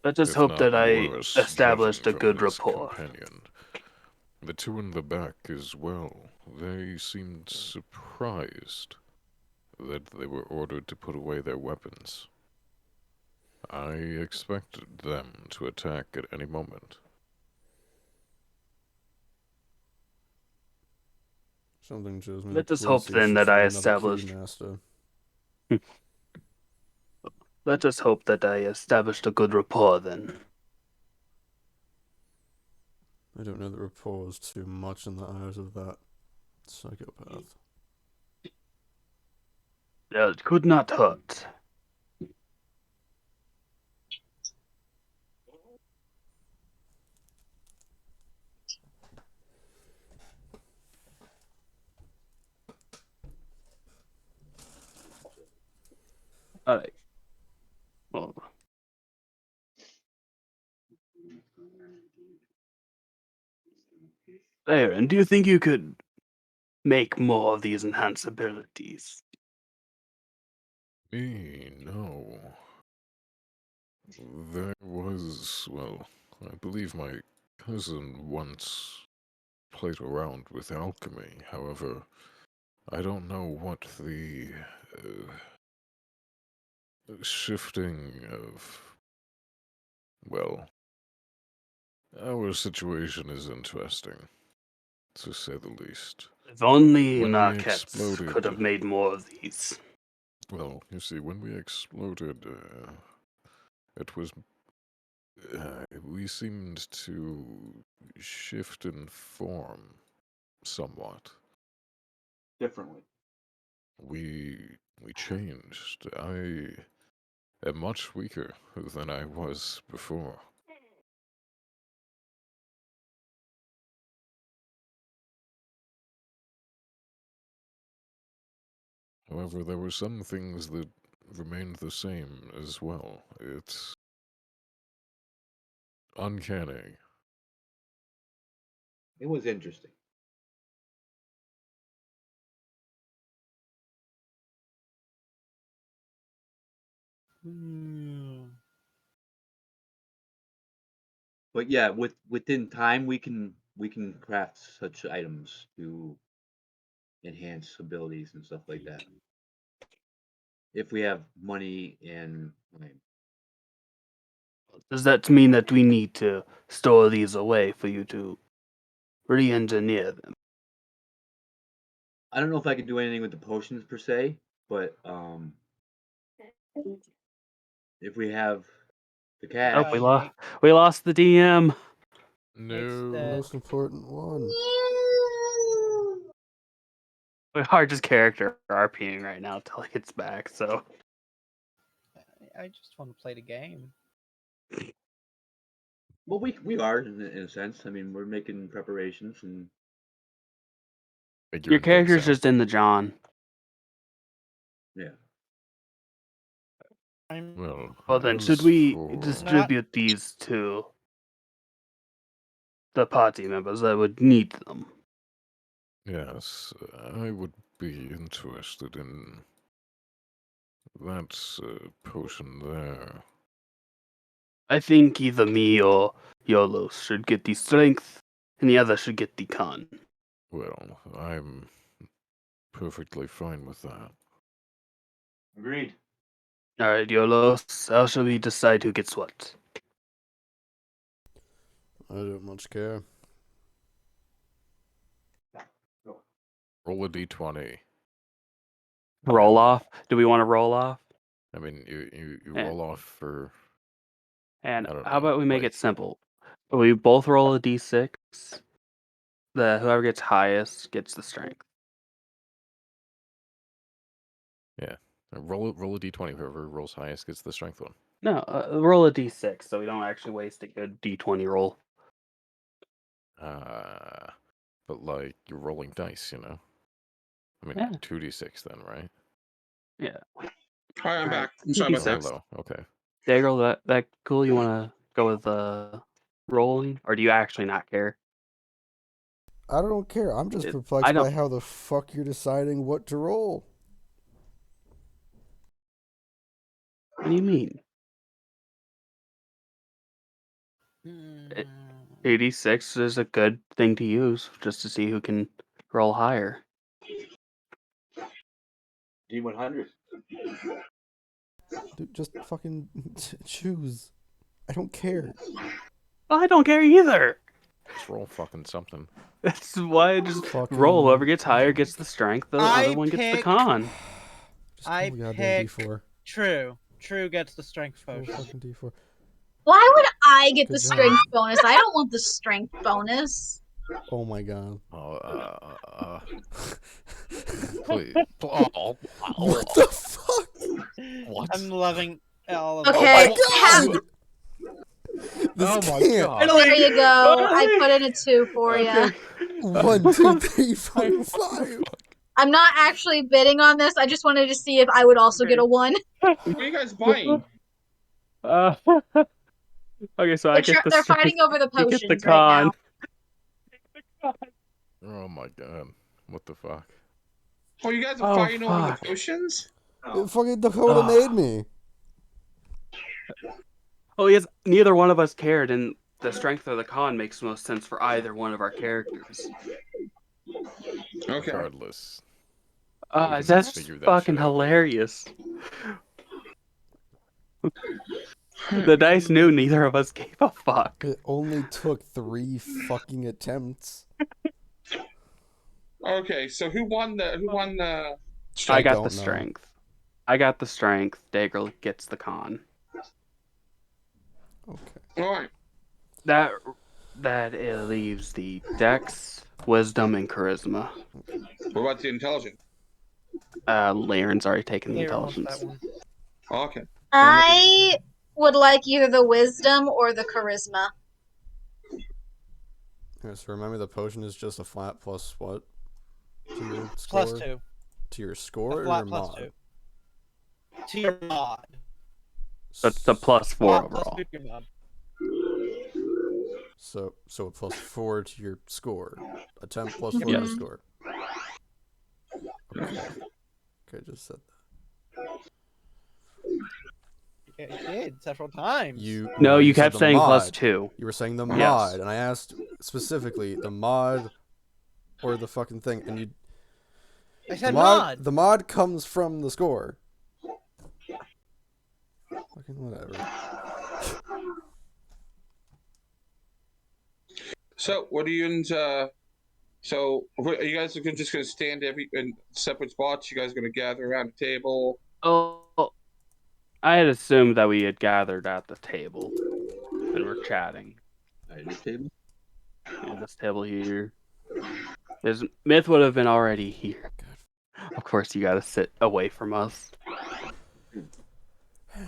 Let's just If hope not that I worse, established a judging good from his rapport. companion. The two in the back as well, they seemed surprised that they were ordered to put away their weapons. I expected them to attack at any moment. Something shows me Let's that just hope Quincy then should that I find another established. keymaster. Let's just hope that I established a good rapport then. I don't know that rapport is too much in the eyes of that psychopath. It could not hurt. Alright. Well. Aaron, do you think you could make more of these enhanced abilities? Me, no. There was, well, I believe my cousin once played around with alchemy. However, I don't know what the shifting of, well, our situation is interesting, to say the least. If only When we Narkets could have exploded, made more of these. well, you see, when we exploded, it was, we seemed to shift in form somewhat. Differently. We changed. I am much weaker than I was before. However, there were some things that remained the same as well. It's uncanny. It was interesting. But yeah, within time we can craft such items to enhance abilities and stuff like that. If we have money and time. Does that mean that we need to store these away for you to re-engineer them? I don't know if I can do anything with the potions per se, but if we have the Oh, cash, we lost the DM. The No. most important one. We are just character RPing right now until he gets back. So I just want to play the game. well, we are in a sense. I mean, we're making preparations and your Figuring things character's out. just in the John. yeah. Well, Well, then, as should we for- distribute these to the party members that would need them? Yes, I would be interested in that potion there. I think either me or Yolos should get the strength, and the other should get the con. Well, I'm perfectly fine with that. Agreed. All right, Yolos, how shall we decide who gets what? I don't much care. Roll a d20. Roll off? Do we want to roll off? I mean, you Yeah. roll off for. And I don't how know, about we make like- it simple? We both roll a d6. Whoever gets highest gets the strength. Roll a d20. Whoever rolls highest gets the strength one. No, roll a d6 so we don't actually waste a good d20 roll. But like you're rolling dice, you know. I mean, Yeah. 2d6 then, right? Yeah. Hi, I'm back. I'm sorry about that. 2d6. Hello. Okay. Daggerl, that cool? You want to go with rolling, or do you actually not care? I don't care. I'm just I perplexed don't- by how the fuck you're deciding what to roll. What do you mean? 86 is a good thing to use just to see who can roll higher. D100. Dude, just fucking choose. I don't care. Well, I don't care either. Just roll fucking something. That's why I just Fucking roll. Whoever gets higher gets the strength. The I other one gets the pick- con. Just I roll the goddamn pick D4. True. True gets the strength Roll potion. fucking D4. Why would I get Good the job. strength bonus? I don't want the strength bonus. Oh my god. Oh, please. Oh, What the fuck? What? I'm loving all of Okay, Oh my have- god! This Oh my can't. god. there you go. I put in a 2 for you. 1, 2, 3, 4, 5. I'm not actually bidding on this. I just wanted to see if I would also get a 1. What are you guys buying? Okay, so I get the They're strength. fighting over the You get the potions right now. con. Oh my god. What the fuck? Oh, you guys are Oh, fighting over the fuck. potions? Fucking Dakota Oh. made me. Oh, yes. Neither one of us cared, and the strength or the con makes most sense for either one of our characters. Okay. Regardless. We can That's figure that fucking shit out later. hilarious. The dice knew neither of us gave a fuck. It only took 3 fucking attempts. Okay, so who won the I I got don't the know. strength. I got the strength. Daggerl gets the con. Okay. Alright. That leaves the dex, wisdom, and charisma. What about the intelligence? Laren's already taken the Later wants intelligence. that one. Okay. I would like either the wisdom or the charisma. Yeah, so remember the potion is just a flat plus what? To your Plus score? 2. To your score A or flat your plus mod? 2. To your mod. That's a +4 Flat plus overall. 2 to your mod. So a +4 to your score. A 10 plus Yep. 4 to your Yes. score. Okay. Okay, just said that. It did several times. No, you said kept the saying mod. +2. You were saying the Yes. mod, and I asked specifically the mod or the fucking thing, and you. I said mod. The mod comes from the score. Fucking whatever. So, what are you into? So, are you guys just going to stand in separate spots? You guys going to gather around a table? Oh, I had assumed that we had gathered at the table and were chatting. This table? Yeah, this table here. Myth would have been already here. Of course, you gotta sit away from us. And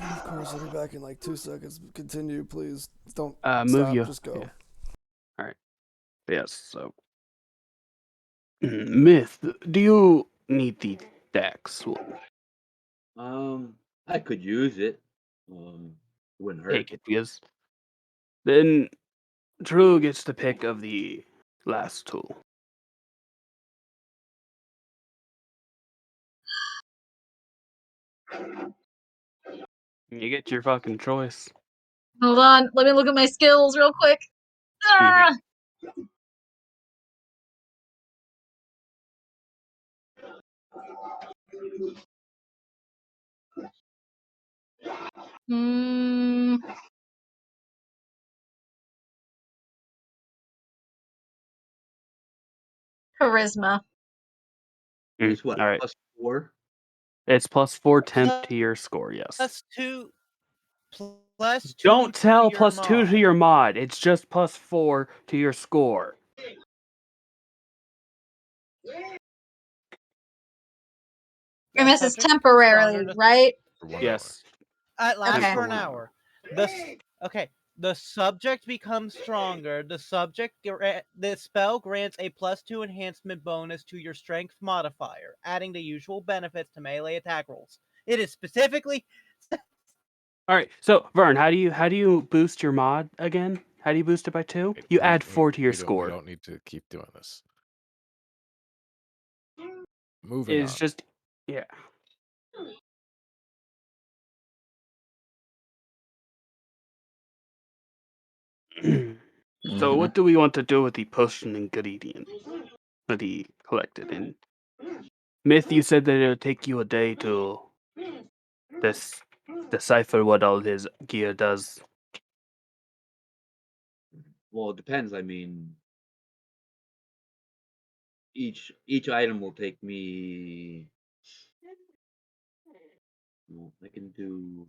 of course, I'll be back in like 2 seconds. Continue, please. Don't Move stop. you. Just go. Yeah. All right. Yes. So, Myth, do you need the dex? I could use it. It wouldn't hurt. Take it, because then Drew gets to pick of the last tool. You get your fucking choice. Hold on, let me look at my skills real quick. Ah! Hmm. Charisma. It's what? All right. +4? It's +4 temp to your score. Yes. +2. +2. Don't tell to your +2 to mod. your mod. It's just +4 to your score. And this is subject temporarily, stronger to- right? For 1 Yes. It lasts Okay. for an hour. The subject becomes stronger. The spell grants a +2 enhancement bonus to your strength modifier, adding the usual benefits to melee attack rolls. It is specifically. All right. So Vern, how do you boost your mod again? How do you boost it by 2? You add 4 to your score. We don't need to keep doing this. Moving It's on. just yeah. So what do we want to do with the potion ingredient that he collected? And Myth, you said that it'll take you a day to decipher what all his gear does. Well, it depends. I mean, each item will take me. Well, I can do.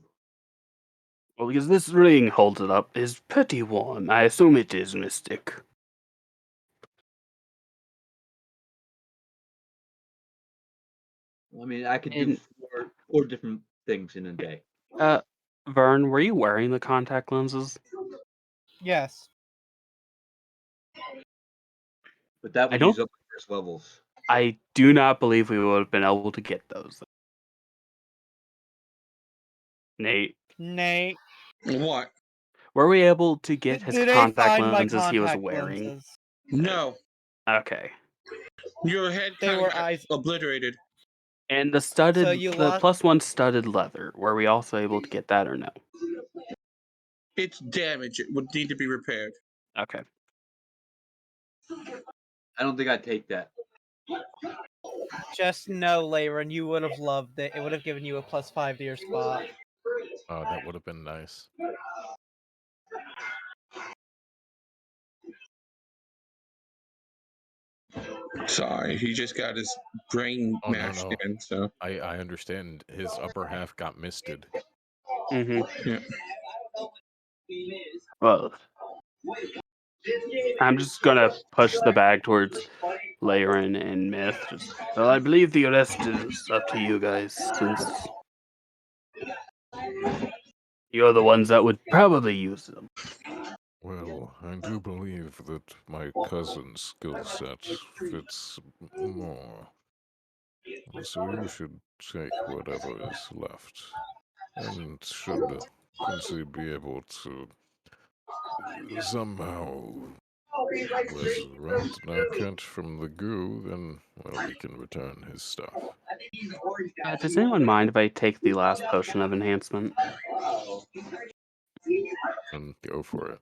Well, because this ring holds it up is pretty warm. I assume it is mystic. I mean, I could do four different things in a day. Vern, were you wearing the contact lenses? Yes. But that would use up my first levels. I do not believe we would have been able to get those. Nate. What? Were we able to get his Did they contact find my lenses he was contact wearing? lenses? No. Okay. Your head They kind were of got eyes. obliterated. And the studded, So you the lost- +1 studded leather, were we also able to get that or no? It's damaged. It would need to be repaired. Okay. I don't think I'd take that. Just know, Layron, you would have loved it. It would have given you a +5 to your spot. Oh, that would have been nice. Sorry, he just got his brain mashed in. So I understand. His upper half got misted. Mm-hmm. yeah. Well, I'm just gonna push the bag towards Layron and Myth. Well, I believe the rest is up to you guys, since you're the ones that would probably use them. Well, I do believe that my cousin's skill set fits more. So you should take whatever is left. And should Quincy be able to somehow resurrect Narket from the goo, then, well, he can return his stuff. Does anyone mind if I take the last potion of enhancement? And go for it.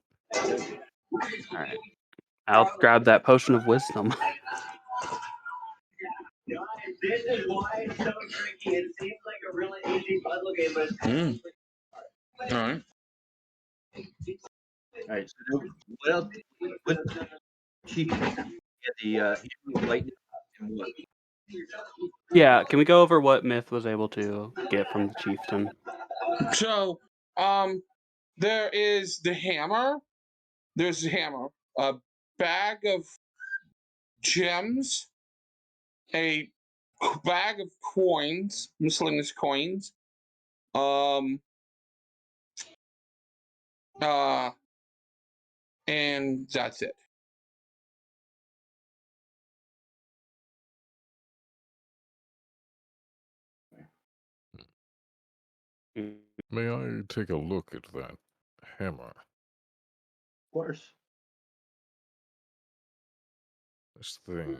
Alright. I'll grab that potion of wisdom. All right. Alright, so what else? What chief the lightning and what? Yeah, can we go over what Myth was able to get from the chieftain? So, there is the hammer. There's the hammer. A bag of gems. A bag of coins, miscellaneous coins. And that's it. May I take a look at that hammer? Of course. This thing.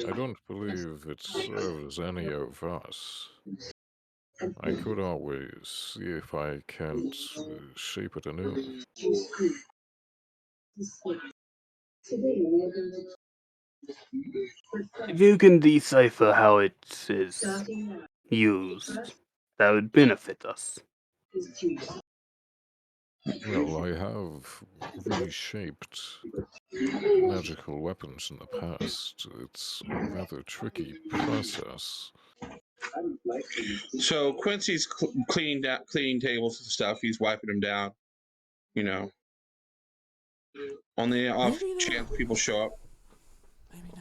I don't believe it serves any of us. I could always see if I can't shape it anew. If you can decipher how it is used, that would benefit us. Well, I have reshaped magical weapons in the past. It's a rather tricky process. So Quincy's cleaning tables and stuff. He's wiping them down. You know, on the off Maybe chance now. people show up.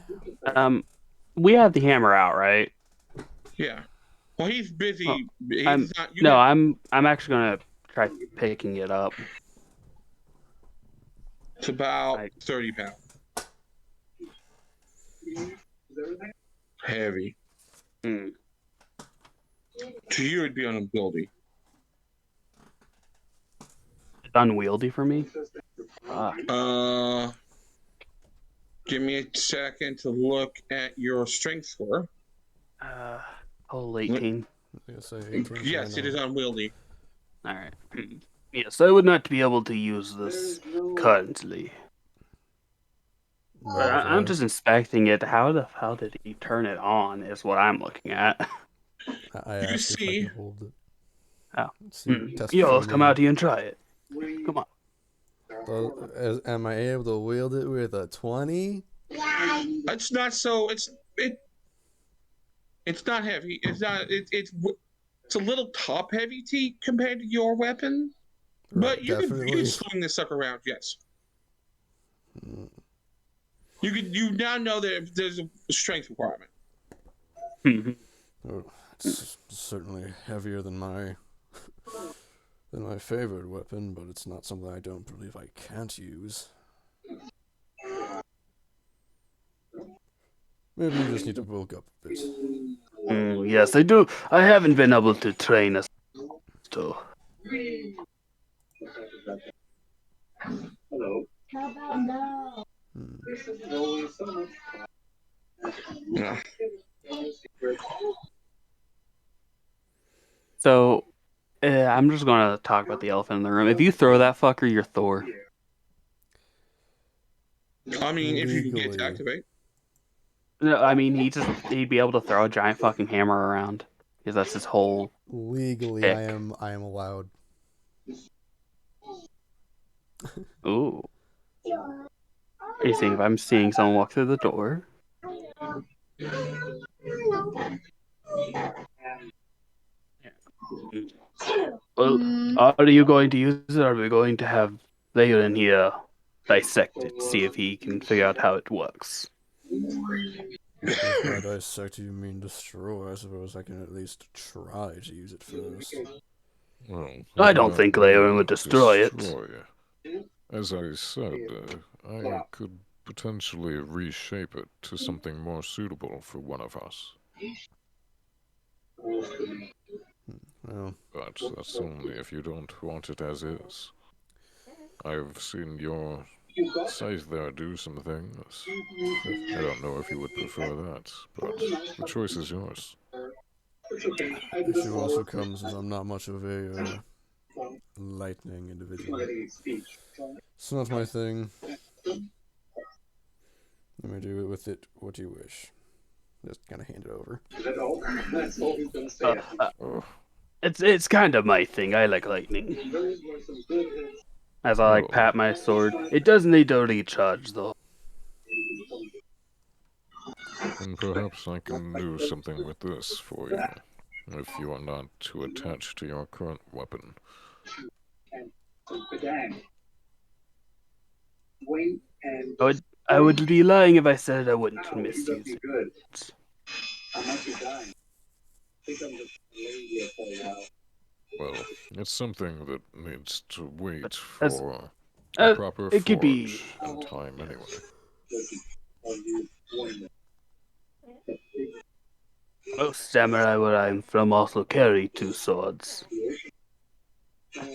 Maybe now. We have the hammer out, right? Yeah. Well, he's busy. He's I'm not. no, I'm actually gonna try picking it up. It's about 30 pounds. Heavy. Hmm. To you, it'd be unwieldy. It's unwieldy for me. Give me a second to look at your strength score. Whole 18. I was gonna say 18, Yes, it is unwieldy. All right. Yes, I would not be able to use this currently. But I'm just inspecting it. How did he turn it on? Is what I'm looking at. I You asked if I see- could hold it. Oh. See, test Yo, for let's come me. out here and try it. Come on. Am I able to wield it with a 20? It's not so. It's not heavy. It's not. It's a little top heavy compared to your weapon. Right, But you definitely. can swing this sucker around. Yes. You now know that there's a strength requirement. Oh, it's certainly heavier than my favorite weapon, but it's not something I don't believe I can't use. Maybe you just need to bulk up a bit. Yes, I do. I haven't been able to train us. So. Hello. How about now? Yeah. So, I'm just gonna talk about the elephant in the room. If you throw that fucker, you're Thor. I mean, if you can get to Legally. activate. No, I mean he'd be able to throw a giant fucking hammer around because that's his whole. Legally, Ick. I am allowed. Ooh. Are you saying if I'm seeing someone walk through the door? Well, are you going to use it? Or are we going to have Layer in here dissect it, see if he can figure out how it works? If by dissect you mean destroy, I suppose I can at least try to use it first. Well, I don't think Leon would destroy it. As I said, I could potentially reshape it to something more suitable for one of us. Well, But that's only if you don't want it as is. I've seen your scythe there do some things. I don't know if you would prefer that, but the choice is yours. issue also comes as I'm not much of a lightning individual. It's not my thing. You may do it with it what you wish. Just kind of hand it over. Oh, It's kind of my thing. I like lightning. As I like well, pat my sword. It does need to recharge though. and perhaps I can do something with this for you, if you are not too attached to your current weapon. I would be lying if I said I wouldn't misuse it. Well, it's something that needs to wait As for a uh, proper it could be. forge and time anyway. Most samurai where I'm from also carry two swords. So,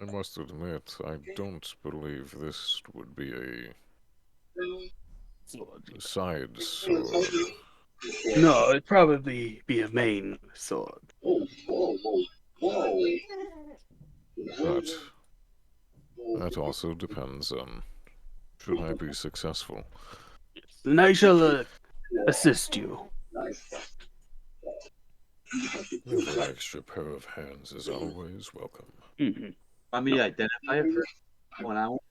I must admit, I don't believe this would be a side sword. no, it'd probably be a main sword. But that also depends on should I be successful. And I shall assist you. An extra pair of hands is always welcome. Mm-hmm. Want me to identify it first? When I Well,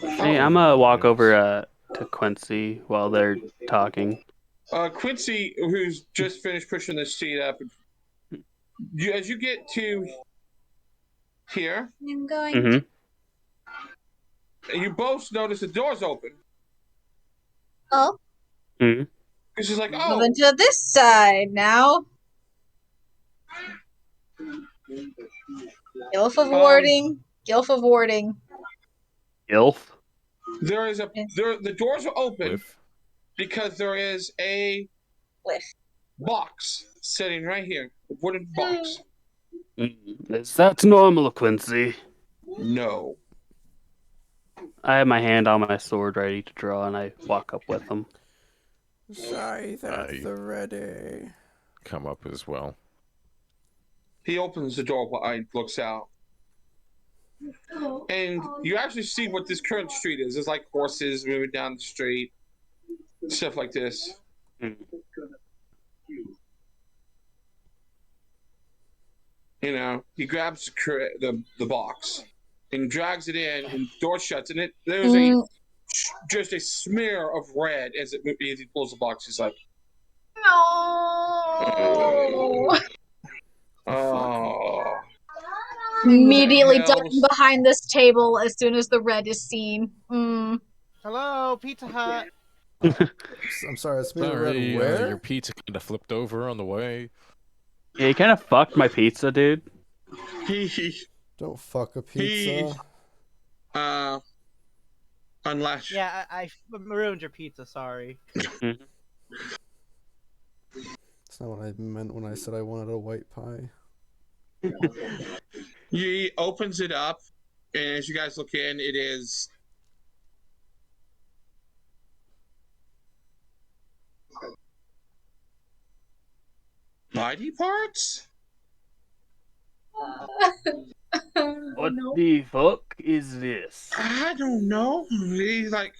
if Hey, you I'm do, gonna walk yes. over to Quincy while they're talking. Quincy, who's just finished pushing the seat up, as you get to here, I'm going. Mm-hmm. you both notice the door's open. Oh, Mm-hmm. Because she's like, moving to this side now. Gilf of warding. Gilf of warding. Ilf. The doors are open With because there is a With. box sitting right here, a wooden box. Is that normal, Quincy? No. I have my hand on my sword ready to draw, and I walk up with them. Scythe at I the ready. come up as well. He opens the door and looks out. And you actually see what this current street is. There's like horses moving down the street, stuff like this. You know, he grabs the box and drags it in, and the door shuts, and there's just a smear of red as he pulls the box. He's like, No. oh. Immediately Hell. ducking behind this table as soon as the red is seen. Hello, Pizza Hut. I'm sorry, it's me the red Sorry, where? your pizza kind of flipped over on the way. Yeah, you kind of fucked my pizza, dude. Don't fuck a pizza. Unless. Yeah, I ruined your pizza. Sorry. That's not what I meant when I said I wanted a white pie. He opens it up, and as you guys look in, it is body parts. What the fuck is this? I don't know. He's like,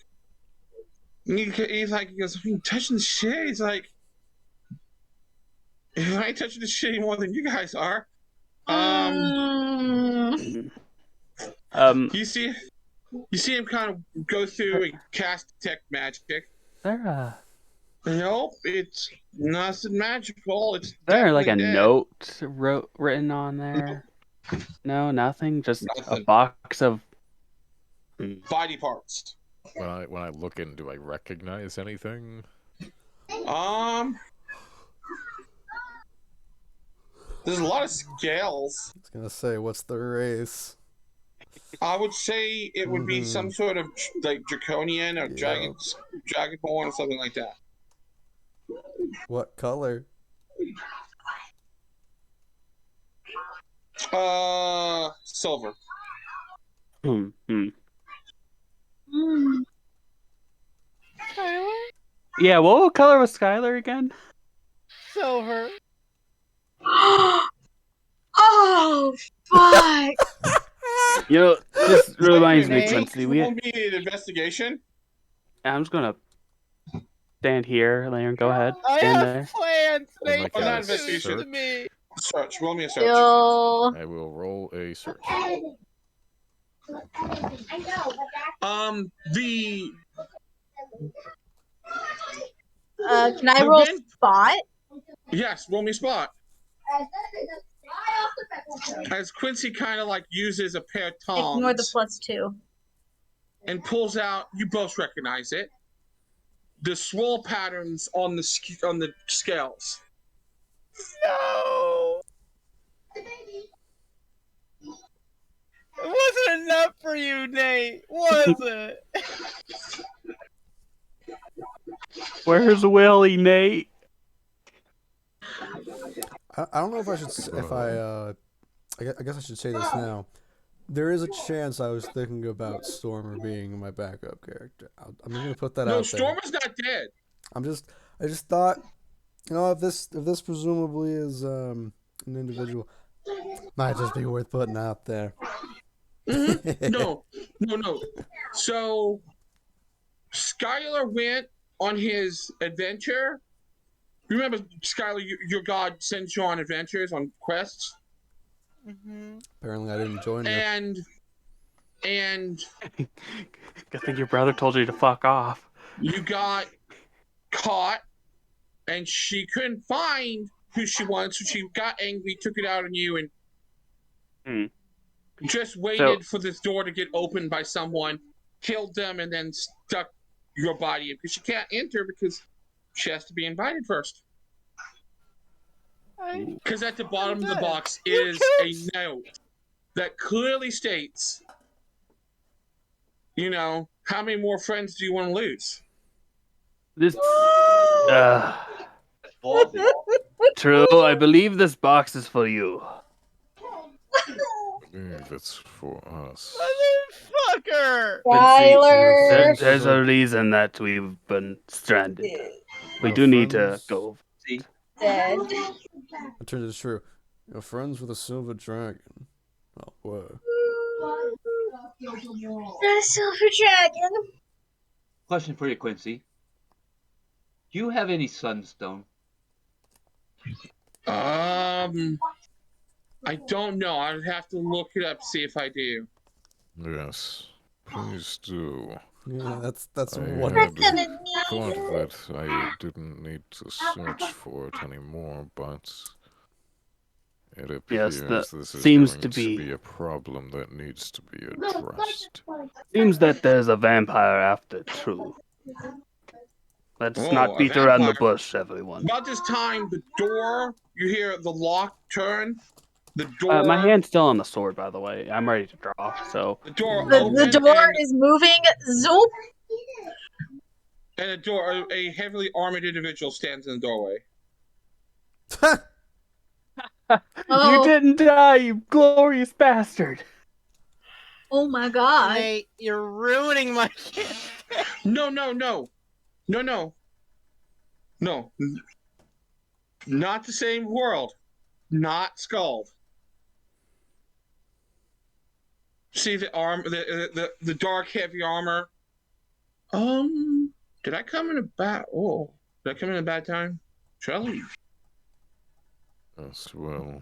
he goes, I'm touching the shit. He's like, I ain't touching the shit any more than you guys are. You see him kind of go through and cast detect magic. Nope, it's nothing magical. It's there like a dead. note written on there? No, nothing. Just Nothing. a box of Body parts. When I look in, do I recognize anything? There's a lot of scales. I was gonna say, what's the race? I would say it would be some sort of like draconian or Yeah. dragonborn or something like that. What color? Silver. Hmm. Mm. Yeah, what color was Skylar again? Silver. Oh, fuck. You know, this reminds me, Nate? Quincy. You want me an investigation? I'm just gonna stand here. Laren, go ahead. I Stand have there. plans. I'd Nate, like Oh, not a investigation. to me. Search. Roll me a search. Yo. I will roll a search. The Can I The roll wind- spot? yes, roll me spot. As Quincy kind of like uses a pair of Ignore the tongs +2. and pulls out, you both recognize it. The swirl patterns on the scales. No. It wasn't enough for you, Nate. Was it? Where's Willie, Nate? I don't know if I should I guess I should say this now. There is a chance I was thinking about Stormer being my backup character. I'm just gonna put that No, out there. Stormer's not dead. I just thought, if this presumably is an individual, might just be worth putting out there. No. So Skylar went on his adventure. Remember, Skylar, your god sends you on adventures, on quests, Apparently, I didn't join you. and Good thing your brother told you to fuck off. you got caught, and she couldn't find who she was, so she got angry, took it out on you, and just waited for this door to get opened by someone, killed them, and then stuck your body in, because she can't enter because she has to be invited first. Because at the bottom of the box is a note that clearly states, how many more friends do you want to lose? This. True, I believe this box is for you. I believe it's for us. Motherfucker! Skylar. There's a reason that we've been stranded. We Our do need to friends- go. Dead. It turns out true. Your friends with a silver dragon. Oh, whoa. A silver dragon. Question for you, Quincy. Do you have any sunstone? I don't know. I would have to look it up, see if I do. Yes, please do. Yeah, that's I one. had thought that I didn't need to search for it anymore, but it appears that this is seems going to to be- be a problem that needs to be addressed. Seems that there's a vampire after True. Let's Oh, not a beat around the vampire. bush, everyone. About this time, the door, you hear the lock turn. The door. My hand's still on the sword, by the way. I'm ready to draw, so. The door The opens, door is moving. Zoop. and a heavily armored individual stands in the doorway. Oh. You didn't die, you glorious bastard! Oh my god. Nate, you're ruining my No. Not the same world. Not Skull. See the arm, the dark, heavy armor. Did I come in a bad? Oh, did I come in a bad time? Should I leave? Yes, well,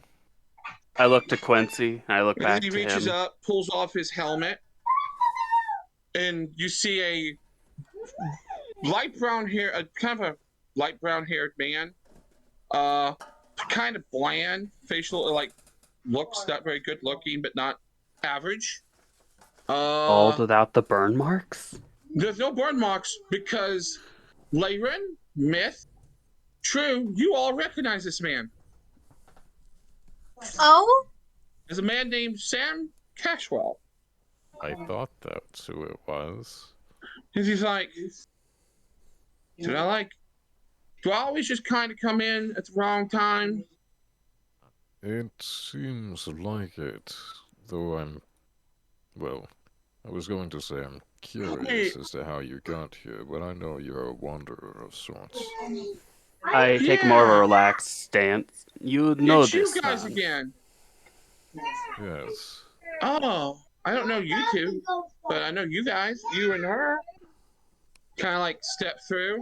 I look to Quincy. I look back He to reaches him. up, pulls off his helmet, and you see a kind of a light brown haired man. Kind of bland facial, looks not very good looking, but not average. Bald without the burn marks? There's no burn marks because Laren, Myth, True, you all recognize this man. Oh? There's a man named Sam Cashwell. I thought that's who it was. And he's like, do I always just kind of come in at the wrong time? It seems like it, though well, I was going to say I'm curious as to how you got here, but I know you're a wanderer of sorts. I take more of a Yeah. relaxed stance. You know It's you this guys man. again. Yes. Oh, I don't know you two, but I know you guys. You and her. Kind of like step through.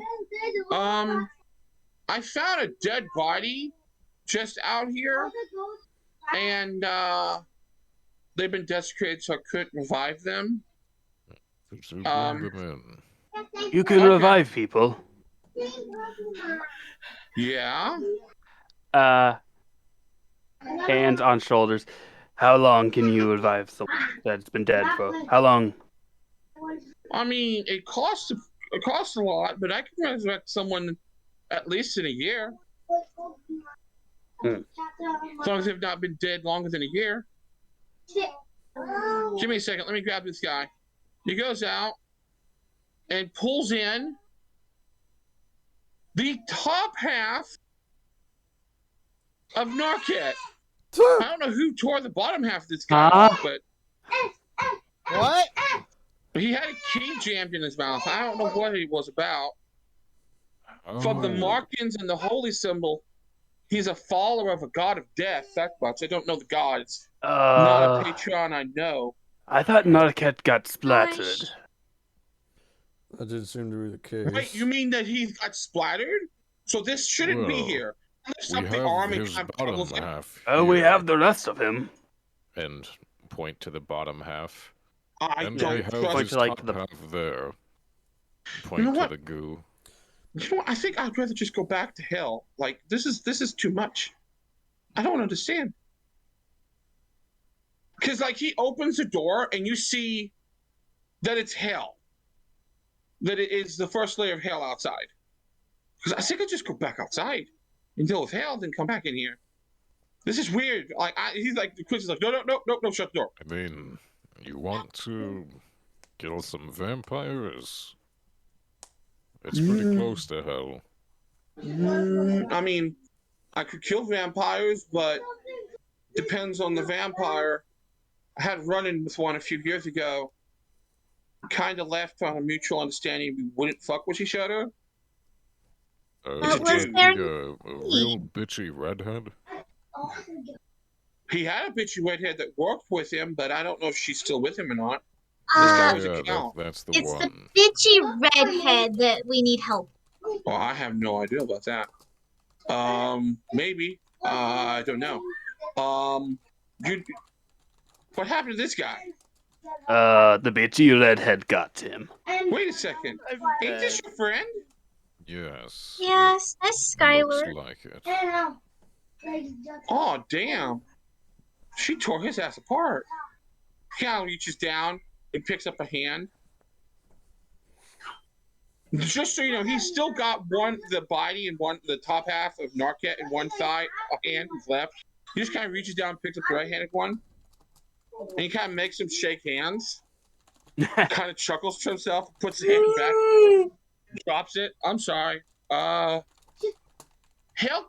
I found a dead body just out here, and they've been desecrated, so I couldn't revive them. So bring them in. You can Okay. revive people. Yeah. Hands on shoulders. How long can you revive someone that's been dead for? How long? I mean, it costs a lot, but I can resurrect someone at least in a year. Hmm. As long as they've not been dead longer than a year. Give me a second. Let me grab this guy. He goes out and pulls in the top half of Narket. I don't know who tore the bottom half of this guy off, but What? he had a key jammed in his mouth. I don't know what it was about. From the Oh, markings and the holy symbol, he's a follower of a god of death. That much. I don't know the gods. Not a patron I know. I thought Narket got splattered. That did seem to be the case. Wait, you mean that he got splattered? So this shouldn't be Well, here. Lift we up the have arm and his kind of bottom toggles it. half Oh, we here, have the rest of him. and point to the bottom half. I And we don't have trust. Point his to, like, top the- half there. Point You know to what? the goo. You know what? I think I'd rather just go back to hell. Like this is too much. I don't understand. Because like he opens the door and you see that it's hell. That it is the first layer of hell outside. Because I think I'd just go back outside and deal with hell, then come back in here. This is weird. Like he's like the Chris is like, no, shut the door. I mean, you want to kill some vampires? It's pretty close to hell. I mean, I could kill vampires, but depends on the vampire. I had a run-in with one a few years ago. Kind of left on a mutual understanding we wouldn't fuck with each other. What was Like there a real bitchy redhead? He had a bitchy redhead that worked with him, but I don't know if she's still with him or not. This guy was a count. That's the It's the one. bitchy redhead that we need help. Well, I have no idea about that. Maybe. I don't know. What happened to this guy? The bitchy redhead got him. Wait a second. Ain't this your friend? Yes. Yes, that's Looks Skyward. like it. Oh, damn. She tore his ass apart. Cal reaches down and picks up a hand. Just so you know, he's still got the body and the top half of Narket in one side, a hand is left. He just kind of reaches down and picks up the right-handed one. And he kind of makes him shake hands. Kind of chuckles to himself, puts his hand back, drops it. I'm sorry. Hell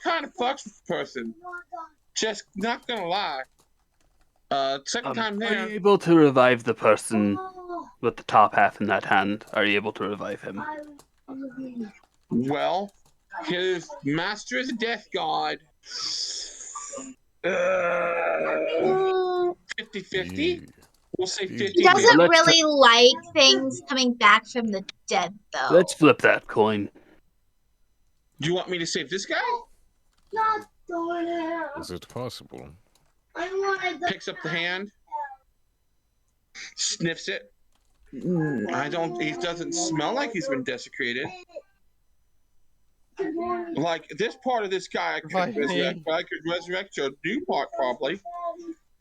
kind of fucks with the person. Just not gonna lie. Second time Are you there. able to revive the person with the top half in that hand? Are you able to revive him? Well, his master is a death god. 50-50. We'll say 50. He doesn't Let's- really like things coming back from the dead, though. Let's flip that coin. Do you want me to save this guy? Is it possible? Picks up the hand, sniffs it. He doesn't smell like he's been desecrated. Like this part of this guy I could resurrect, but I could resurrect your new part probably.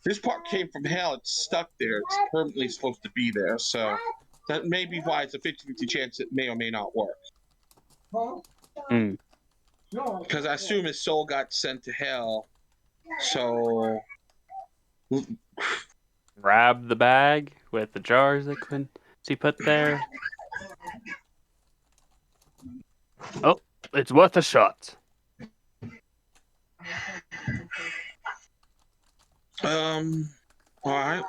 This part came from hell, it's stuck there, it's permanently supposed to be there, so that may be why it's a 50-50 chance it may or may not work. Hmm. Because I assume his soul got sent to hell So Grab the bag with the jars that Quincy put there. Oh, it's worth a shot. all right.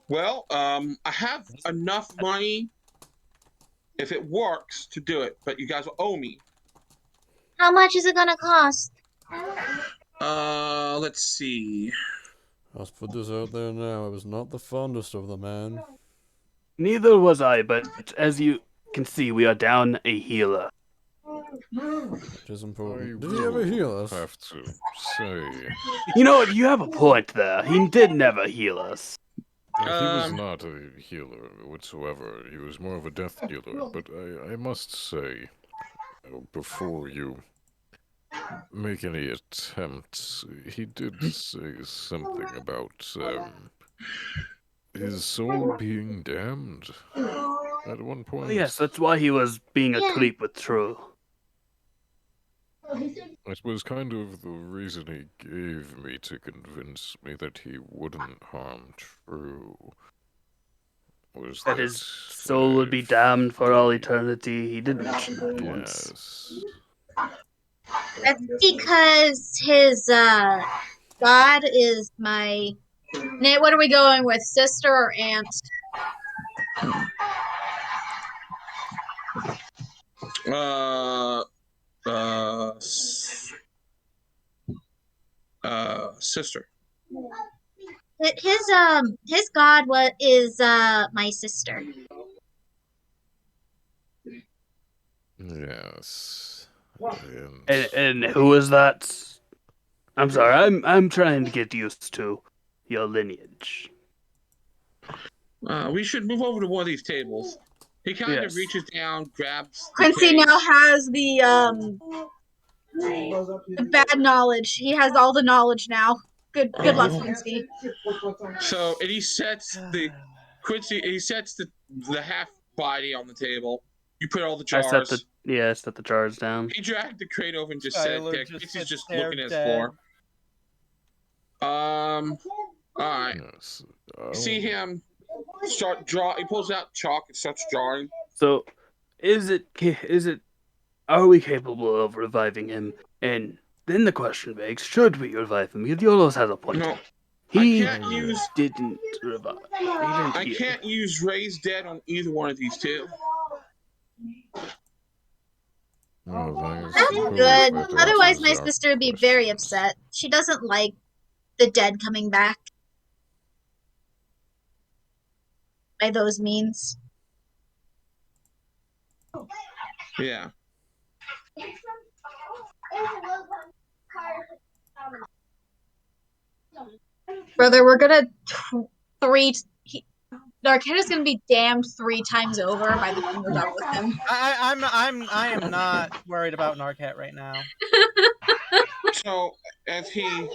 Well, I have enough money if it works to do it, but you guys will owe me. How much is it gonna cost? Let's see. Let's put this out there now. I was not the fondest of the man. Neither was I, but as you can see, we are down a healer. It is I important. Did he ever heal will us? have to say, You know what? You have a point there. He did never heal us. he was not a healer whatsoever. He was more of a death dealer. But I must say, before you make any attempts, he did say something about his soul being damned at one point. Oh, yes, that's why he was being a creep with True. It was kind of the reason he gave me to convince me that he wouldn't harm True. Was That his soul would be damned for all eternity. He did mention that once. Yes. That's because his god is my. Nate, what are we going with, sister or aunt? Sister. His god is my sister. Yes. And who is that? I'm sorry. I'm trying to get used to your lineage. We should move over to one of these tables. He kind of Yes. reaches down, grabs. Quincy now has the bad knowledge. He has all the knowledge now. Good luck, Quincy. So, and he sets the Quincy. He sets the half body on the table. You put all the I jars. set the jars down. He dragged the crate over and just set it Skylar there. just Quincy's sits just there looking at his dead. floor. All right. Yes. See him start draw. He pulls out chalk and starts drawing. So, is it? Are we capable of reviving him? And then the question begs: should we revive him? Yolos has a point. No, He I can't use. didn't revive. He didn't I heal. can't use raise dead on either one of these two. That's good. Otherwise, my sister would be very upset. She doesn't like the dead coming back. By those means. Yeah. Brother, we're gonna Narketta's gonna be damned 3 times over by the time we're done with him. I am not worried about Narcat right now. So as he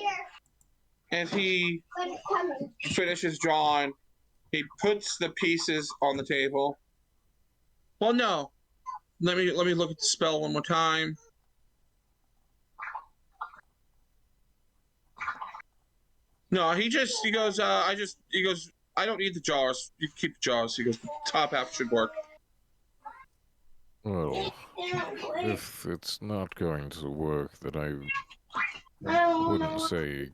finishes drawing, he puts the pieces on the table. Well, no. Let me look at the spell one more time. No, he goes, I don't need the jars. You keep the jars. He goes, the top half should work. Well, if it's not going to work, then I wouldn't say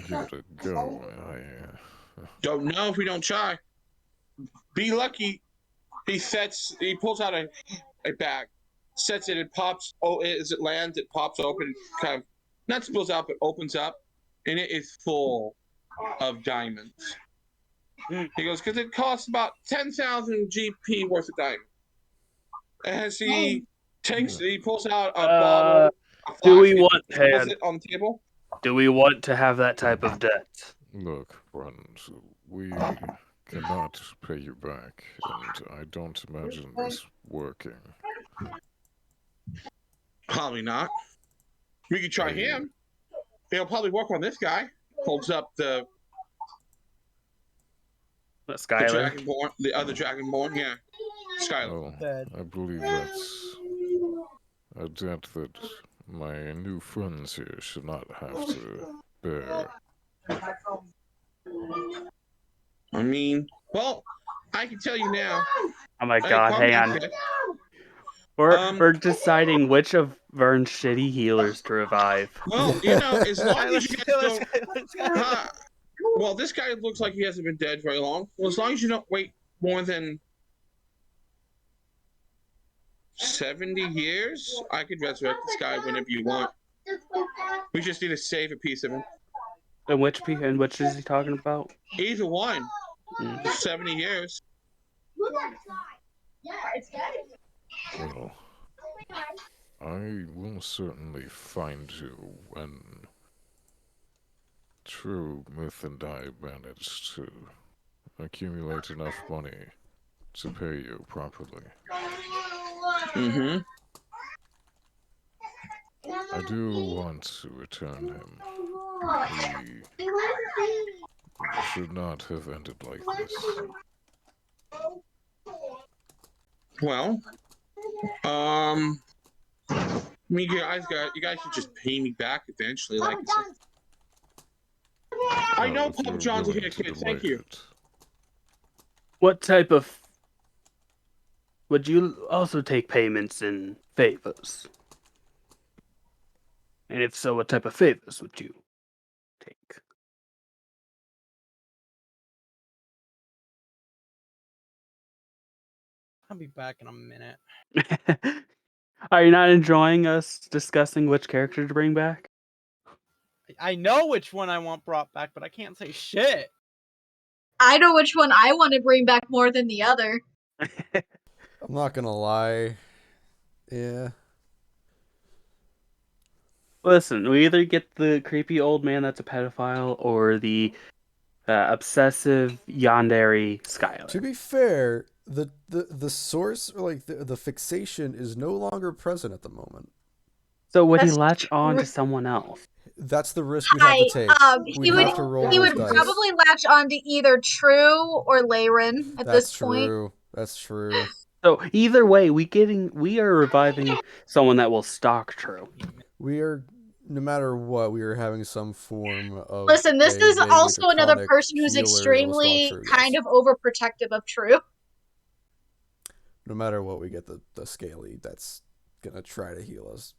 give it a go. Don't know if we don't try. Be lucky. He pulls out a bag, sets it, pops. Oh, as it lands, it pops open, kind of not spills out, but opens up, and it is full of diamonds. He goes, because it costs about 10,000 GP worth of diamonds. As he pulls out a bottle. Do we want it on the table? Do we want to have that type of debt? Look, friends, we cannot pay you back, and I don't imagine this working. Probably not. We could try him. He'll probably work on this guy. Holds up the Skylar. the other Dragonborn, yeah. Skylar. Well, I believe that's a debt that My new friends here should not have to bear. I mean, well, I can tell you now. Oh my Hey, god, calm hang down, on. kid. We're deciding which of Vern's shitty healers to revive. Well, you know, as long Alright, as let's you go. guys Let's go. don't. Well, this guy looks like he hasn't been dead very long. Well, as long as you don't wait more than 70 years, I could resurrect this guy whenever you want. We just need to save a piece of him. And which is he talking about? Either one. Mm. 70 years. Well, I will certainly find you when True Myth and I manage to accumulate enough money to pay you properly. Mm-hmm. I do want to return him. He should not have ended like this. Well, you guys should just pay me back eventually. Like, I know If you're Papa John's willing here, to kid. delay Thank you. it. What type of... Would you also take payments in favors? And if so, what type of favors would you take? I'll be back in a minute. Are you not enjoying us discussing which character to bring back? I know which one I want brought back, but I can't say shit. I know which one I want to bring back more than the other. I'm not gonna lie. Yeah. Listen, we either get the creepy old man that's a pedophile or the obsessive yandere Skylar. To be fair, the source, or like the fixation, is no longer present at the moment. So would he That's latch on to true. someone else? That's the risk we'd have to take. He We'd have to roll would those dice. probably latch on to either True or Leyren at That's this point. true. That's true. So either way, we are reviving someone that will stalk True. We are, no matter what, we are having some form of. Listen, this a is vaguely also another draconic person who's healer that will stalk extremely True, kind yes. of overprotective of True. No matter what, we get the scaly that's gonna try to heal us,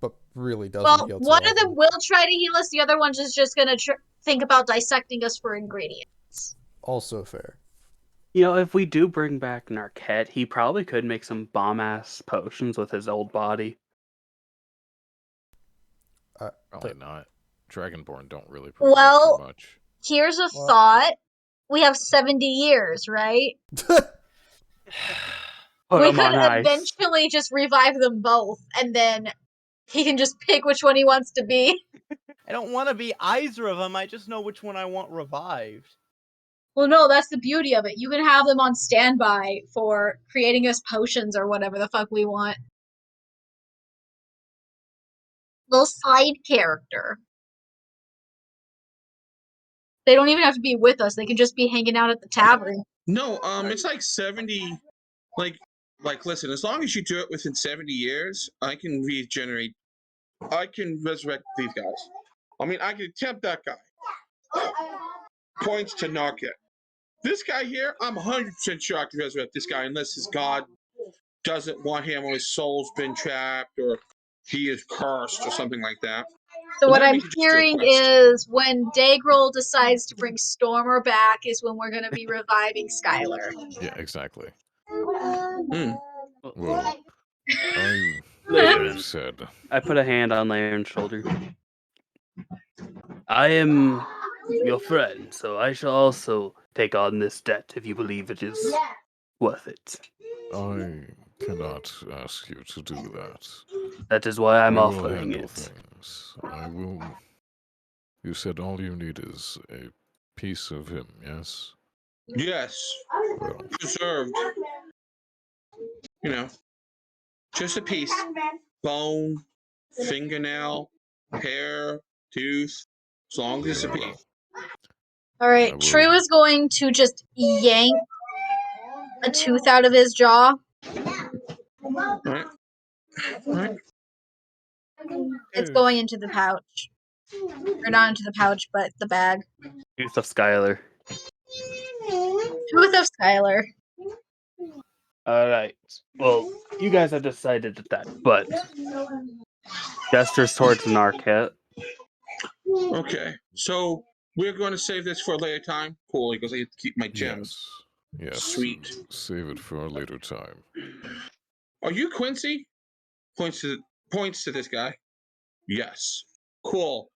but really doesn't Well, heal too one of them often. will try to heal us. The other one's just gonna think about dissecting us for ingredients. Also fair. You know, if we do bring back Narquette, he probably could make some bomb-ass potions with his old body. Probably not. Dragonborn don't really provide Well, too much. here's a thought. We have 70 years, right? Put We him could on ice. eventually just revive them both, and then he can just pick which one he wants to be. I don't want to be either of them. I just know which one I want revived. Well, no, that's the beauty of it. You can have them on standby for creating us potions or whatever the fuck we want. Little side character. They don't even have to be with us. They can just be hanging out at the tavern. No, it's like 70. Listen, as long as you do it within 70 years, I can regenerate. I can resurrect these guys. I mean, I can attempt that guy. Points to Narket. This guy here, I'm 100% sure I can resurrect this guy unless his god doesn't want him or his soul's been trapped or he is cursed or something like that. So But what then I'm we can just do a hearing quest. is when Daggerel decides to bring Stormer back is when we're going to be reviving Skylar. Yeah, exactly. Hmm. Well, I Leyren. said, I put a hand on Leyren's shoulder. I am your friend, so I shall also take on this debt if you believe it is worth it. I cannot ask you to do that. That is why I'm We will offering handle it. things. I will. You said all you need is a piece of him, yes? Yes. Well, Preserved. You know, just a piece. Bone, fingernail, hair, tooth. As long as it's a very piece. well. All right, I will- True is going to just yank a tooth out of his jaw. All right. All right. It's going into the pouch. Or not into the pouch, but the bag. Youth of Skylar. Tooth of Skylar. Alright. Well, you guys have decided that, but gestures towards Narket. Okay, so we're going to save this for a later time. Cool, because I have to keep my gems. Yes. Sweet. Save it for a later time. Are you Quincy? Points to this guy. Yes. Cool.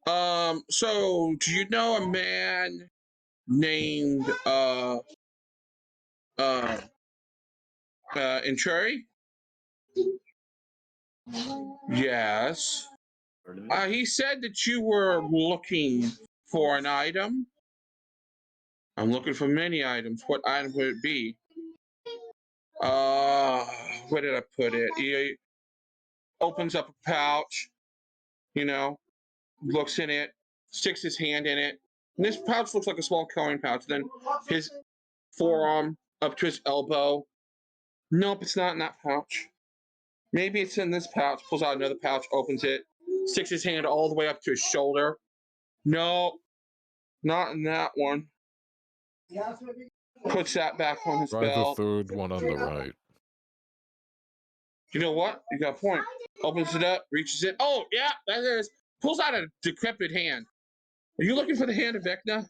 So do you know a man named Interi? Yes. He said that you were looking for an item. I'm looking for many items. What item would it be? Where did I put it? He opens up a pouch, looks in it, sticks his hand in it. And this pouch looks like a small coin pouch. Then his forearm up to his elbow. Nope, it's not in that pouch. Maybe it's in this pouch. Pulls out another pouch, opens it, sticks his hand all the way up to his shoulder. No, not in that one. Puts that back on his Try the belt. third one on the right. You know what? You got a point. Opens it up, reaches it. Oh, yeah, that is. Pulls out a decrepit hand. Are you looking for the hand of Vecna?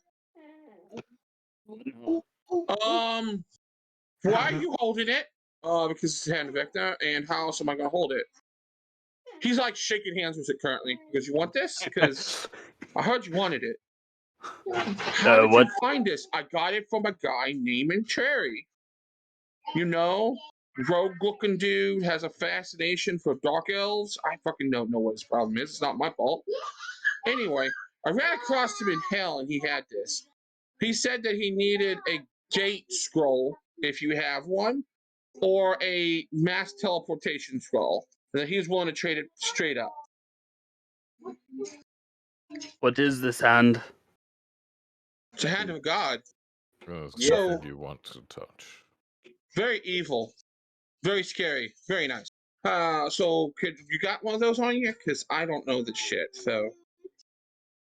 Why are you holding it? Because it's the hand of Vecna, and how else am I going to hold it? He's like shaking hands with it currently. Because you want this? Because I heard you wanted it. How did you find this? I got it from a guy named Cherry. Rogue-looking dude, has a fascination for dark elves. I fucking don't know what his problem is. It's not my fault. Anyway, I ran across him in hell, and he had this. He said that he needed a gate scroll, if you have one, or a mass teleportation scroll. And that he was willing to trade it straight up. What is this hand? It's a hand of a god. Something you want to touch. Very evil. Very scary. Very nice. So you got one of those on you? Because I don't know this shit. So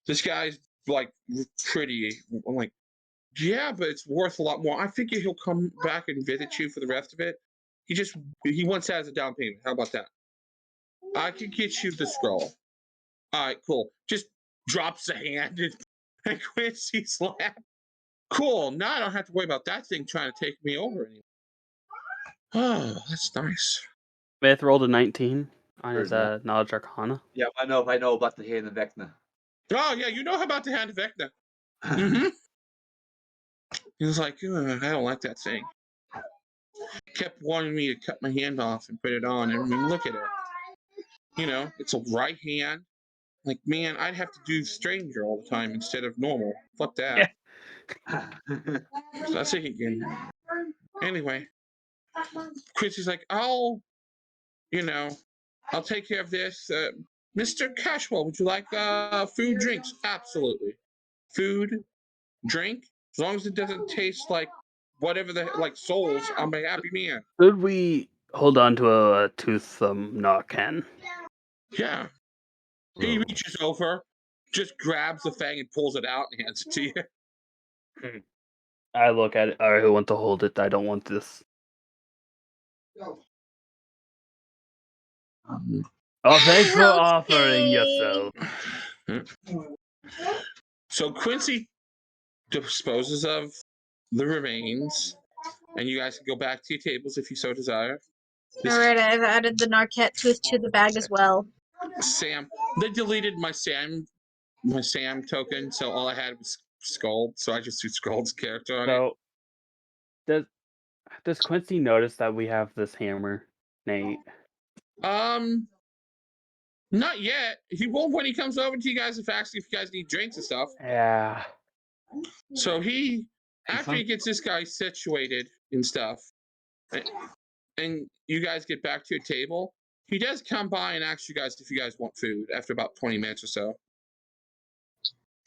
this guy's like pretty. I'm like, yeah, but it's worth a lot more. I figure he'll come back and visit you for the rest of it. He wants that as a down payment. How about that? I could get you the scroll. All right, cool. Just drops the hand and Quincy's lap. Cool. Now I don't have to worry about that thing trying to take me over anymore. Oh, that's nice. Myth rolled a 19 on his knowledge arcana. Yeah, I know about the hand of Vecna. Oh yeah, you know about the hand of Vecna. Mm-hmm. He was like, I don't like that thing. Kept wanting me to cut my hand off and put it on. And I mean, look at it. It's a right hand. Like, man, I'd have to do stranger all the time instead of normal. Fuck that. So that's it again. Anyway, Quincy's like, I'll take care of this. Mr. Cashwell, would you like food, drinks? Absolutely. Food, drink, as long as it doesn't taste like whatever like souls, I'm a happy man. Could we hold on to a tooth Narcan? Yeah. He reaches over, just grabs the fang and pulls it out and hands it to you. I look at it. I want to hold it. I don't want this. Oh, thanks for offering yourself. So Quincy disposes of the remains, and you guys can go back to your tables if you so desire. Alright, I've added the Narket tooth to the bag as well. Sam, they deleted my Sam token, so all I had was Scald, so I just threw Scald's character on it. Does Quincy notice that we have this hammer, Nate? Not yet. He won't when he comes over to you guys if asking if you guys need drinks and stuff. Yeah. So after he gets this guy situated and stuff, and you guys get back to your table, he does come by and ask you guys if you guys want food after about 20 minutes or so.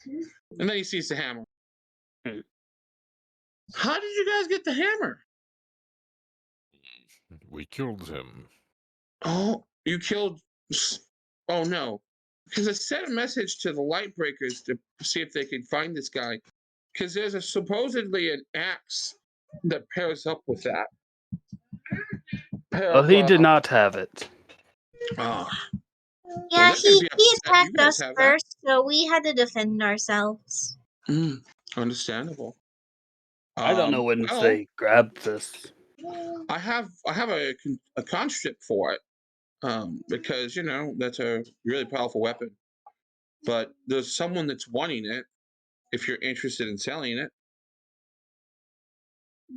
And then he sees the hammer. How did you guys get the hammer? We killed him. Oh, you killed Oh no, because I sent a message to the light breakers to see if they could find this guy. Because there's supposedly an axe that pairs up with that. Well, he did not have it. Oh, Yeah, they're gonna he be upset. You attacked guys us have that. first, so we had to defend ourselves. Understandable. I don't know when Well, they grabbed this. I have a conscript for it, because that's a really powerful weapon. But there's someone that's wanting it. If you're interested in selling it,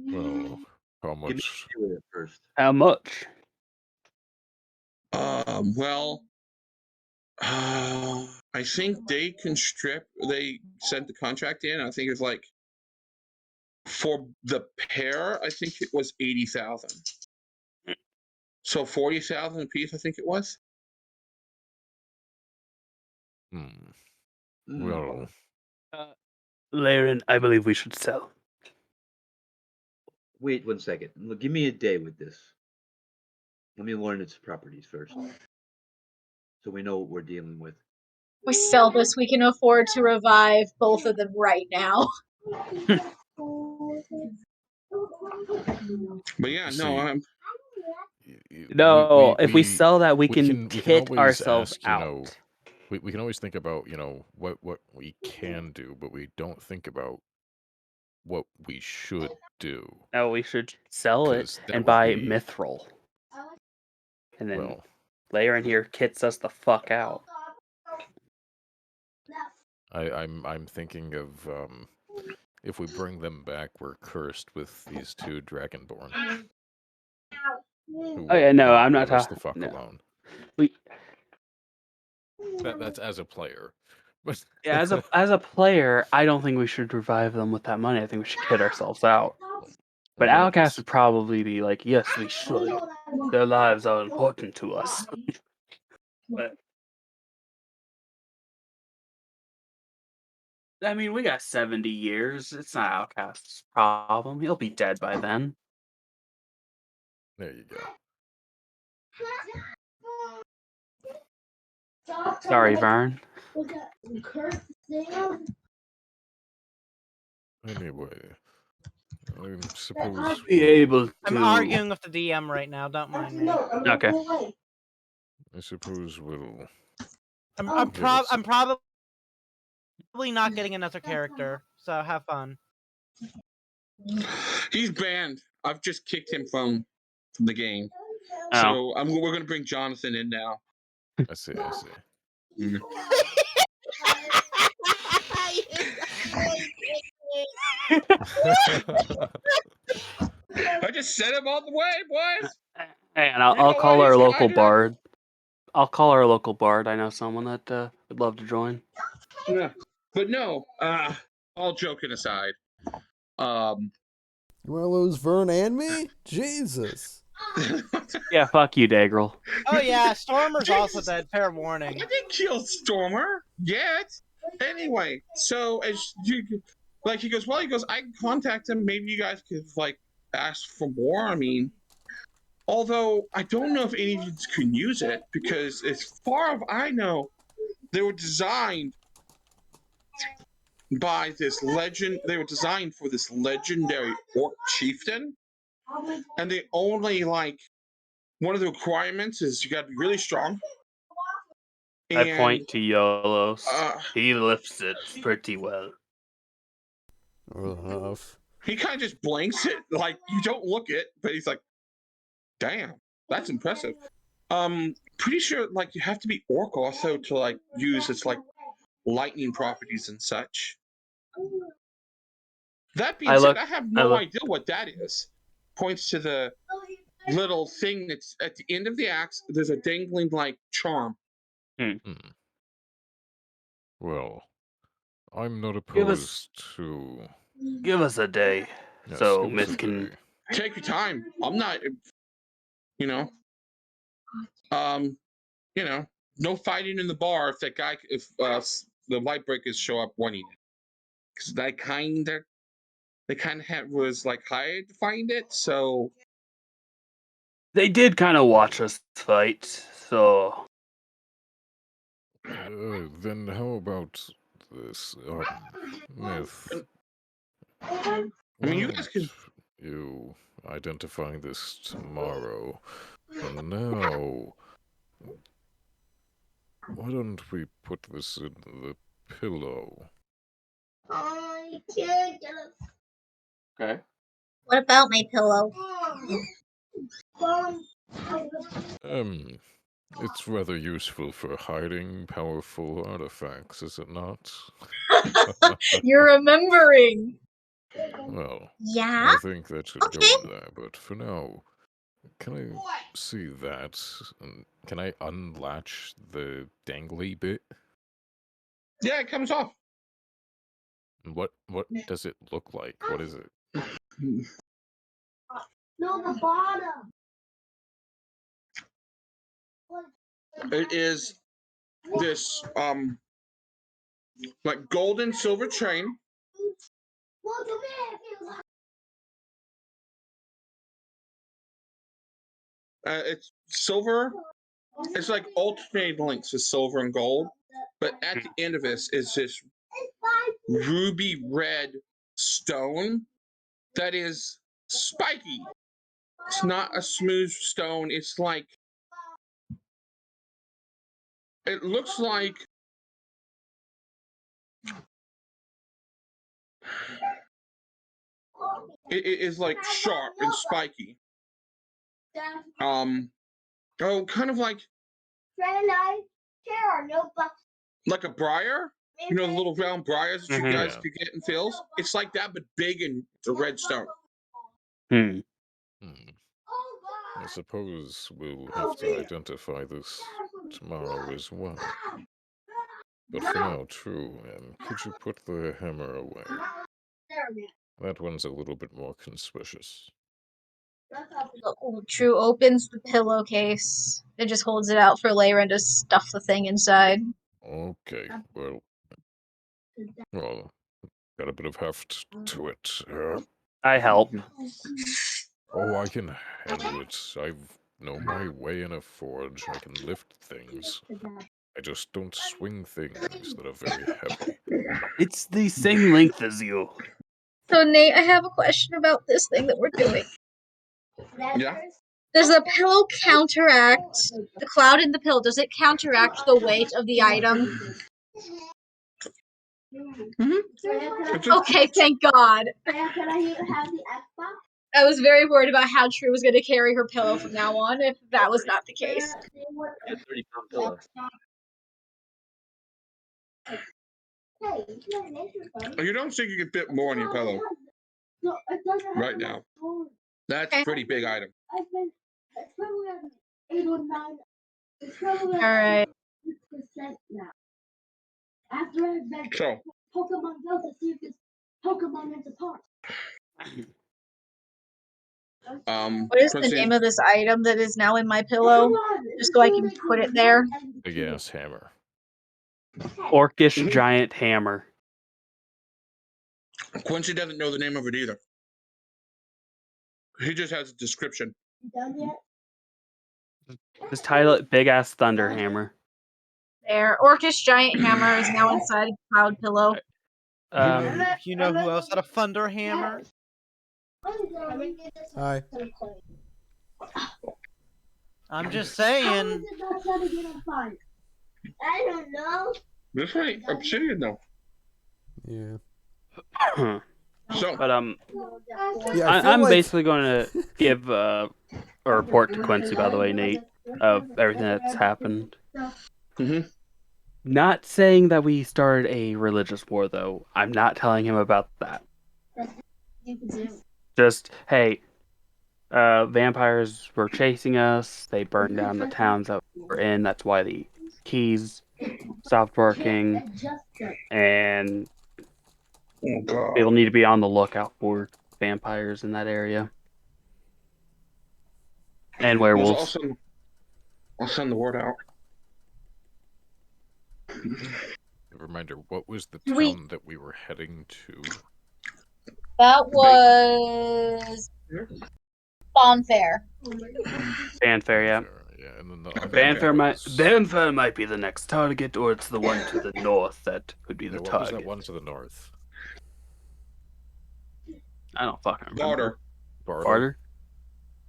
Well, how Give me much? a deal with it first. How much? well, I think they constrict. They sent the contract in. I think it's like for the pair. I think it was 80,000. So 40,000 a piece. I think it was. Hmm. Mm. Well, Laren, I believe we should sell. Wait 1 second. Look, give me a day with this. Let me learn its properties first, so we know what we're dealing with. We sell this, we can afford to revive both of them right now. But yeah, you no, see, I'm. No, if we sell that, we can we can kit always ourselves ask, out. we can always think about, what we can do, but we don't think about what we should do. No, we should sell it 'Cause that and would buy be- mithril. And then Well, Laren here kits us the fuck out. I'm thinking of if we bring them back, we're cursed with these two Dragonborn. Who Oh yeah, won't- no, won't I'm not leave us the talking. fuck No. alone. We That's as a player. But yeah, as a player, I don't think we should revive them with that money. I think we should kit ourselves out. But well, Outcast would probably be like, yes, we should. Their lives are important to us. But I mean, we got 70 years. It's not Outcast's problem. He'll be dead by then. there you go. Sorry, Vern. Anyway, I suppose Be able to. I'm arguing with the DM right now. Don't mind me. Okay. I suppose we'll. I'm give it some- probably not getting another character, so have fun. He's banned. I've just kicked him from the game. Oh. So we're gonna bring Jonathan in now. I see. I see. I just sent him all the way, boys. Hey, and You I'll know call what? our He's local hiding. bard. I'll call our local bard. I know someone that would love to join. Yeah. But no, all joking aside, You want to lose Vern and me? Jesus. Yeah, fuck you, Dagrel. Oh yeah, Stormer's also Jesus. dead. Fair I warning. didn't kill Stormer yet. Anyway, so as you like, he goes, I can contact him. Maybe you guys could like ask for more. I mean, although I don't know if any of you can use it because, as far as I know, they were designed by this legend. They were designed for this legendary orc chieftain, and they only like one of the requirements is you got to be really strong. I point to Yolos. He lifts it pretty well. Well enough. He kind of just blanks it, like you don't look it, but he's like, "Damn, that's impressive." Pretty sure like you have to be orc also to like use its like lightning properties and such. That being said, I have no idea what that is. Points to the little thing that's at the end of the axe. There's a dangling like charm. Well, I'm not Give us- opposed to. Give us a day, Yes, so give us a Myth can. day. Take your time. I'm not, no fighting in the bar if the light breakers show up wanting it, because they kind of was like hired to find it. So They did kind of watch us fight, so Then how about this, myth? I Why mean, you guys don't can. you identify this tomorrow? And now, why don't we put this in the pillow? Okay. What about my pillow? It's rather useful for hiding powerful artifacts, is it not? You're remembering. Well, Yeah? I think that should go Okay. in there, but for now, can I see that? And can I unlatch the dangly bit? Yeah, it comes off. And what does it look like? What is it? It is this like gold and silver chain. It's silver. It's like alternating links of silver and gold, but at the end of this is this ruby red stone that is spiky. It's not a smooth stone. It's like it looks like it is like sharp and spiky. Kind of like a briar. You know the little round briars that you Mhm. guys Yeah. could get in fields? It's like that, but big and the red stone. Hmm. I suppose we'll have to identify this tomorrow as well. But for now, true, could you put the hammer away? That one's a little bit more conspicuous. True opens the pillowcase and just holds it out for Layron to stuff the thing inside. Okay, well, got a bit of heft to it. I help. Oh, I can handle it. I know my way in a forge. I can lift things. I just don't swing things that are very heavy. It's the same length as you. So, Nate, I have a question about this thing that we're doing. Yeah. Does the pillow counteract the cloud in the pillow? Does it counteract the weight of the item? Okay, thank God. I was very worried about how True was going to carry her pillow from now on if that was not the case. A 30-pound pillow. You don't think you can fit more on your pillow right now. That's a pretty big item. Alright. So, What is the Quincy, name of this item that is now in my pillow? Just so I can put it there. A gas hammer. Orcish giant hammer. Quincy doesn't know the name of it either. He just has a description. Just title it Big Ass Thunder Hammer. There. Orcish giant hammer is now inside a cloud pillow. You know who else had a thunder hammer? Hi. I'm just saying. This way, obsidian though. Yeah. So, But Yeah, I feel I'm like basically going to give a report to Quincy, by the way, Nate, of everything that's happened. Mhm. Not saying that we started a religious war, though. I'm not telling him about that. Just, hey, vampires were chasing us. They burned down the towns that we're in. That's why the keys stopped working. And oh god. people need to be on the lookout for vampires in that area. And werewolves. I'll send the word out. A reminder, what was the We- town that we were heading to? That was Bonfair. Fanfare, yeah. Yeah, and then the Banfair might be the next target, or it's the one to the north that could be the What was target. that one to the north? I don't fucking remember. Barter. Barter?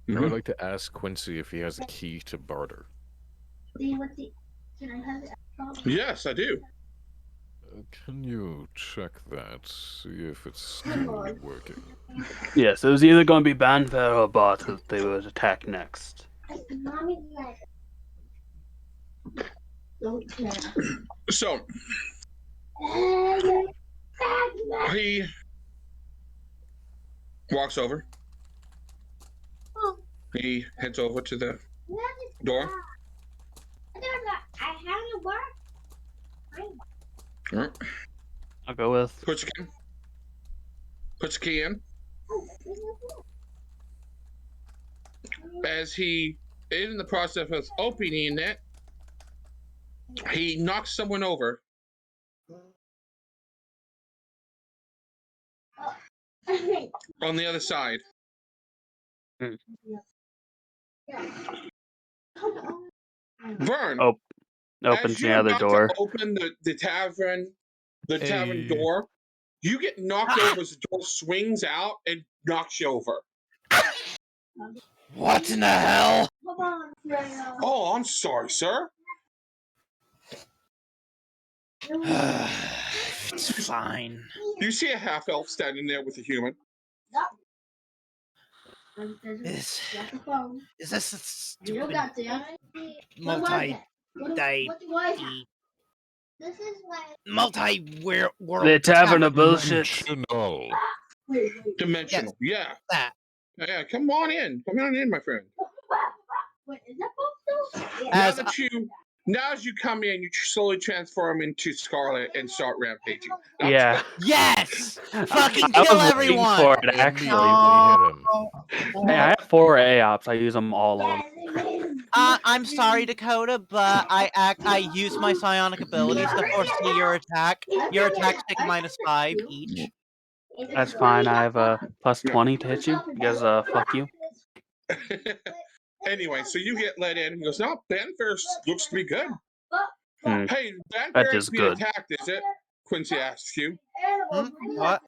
I would like to ask Quincy if he has a key to barter. Yes, I do. Can you check that? See if it's still working. Yes, it was either going to be Banfair or Barter that they would attack next. So he walks over. He heads over to the door. Alright. I'll go with. Puts the key in. As he is in the process of opening it, he knocks someone over. On the other side. Vern, Opens as the you're other about door. to open the tavern door, you get knocked over as the door swings out and knocks you over. What in the hell? Oh, I'm sorry, sir. It's fine. You see a half elf standing there with a human. Is this a stupid multi-world The tavern of bullshit. Dimensional. Yes, that. Yeah, come on in. Come on in, my friend. Now as you come in, you slowly transform into Scarlet and start rampaging. Yeah. Yes! Fucking I kill was waiting everyone! for it, actually. Hey, I have 4 AOPs. I use them all on. I'm sorry, Dakota, but I use my psionic abilities to foresee your attack. Your attacks take -5 each. That's fine. I have a +20 to hit you. Because, fuck you. Anyway, so you get let in. He goes, no, Banfair looks to be good. Hey, That Banfair is is being good. attacked, is it? Quincy asks you. What?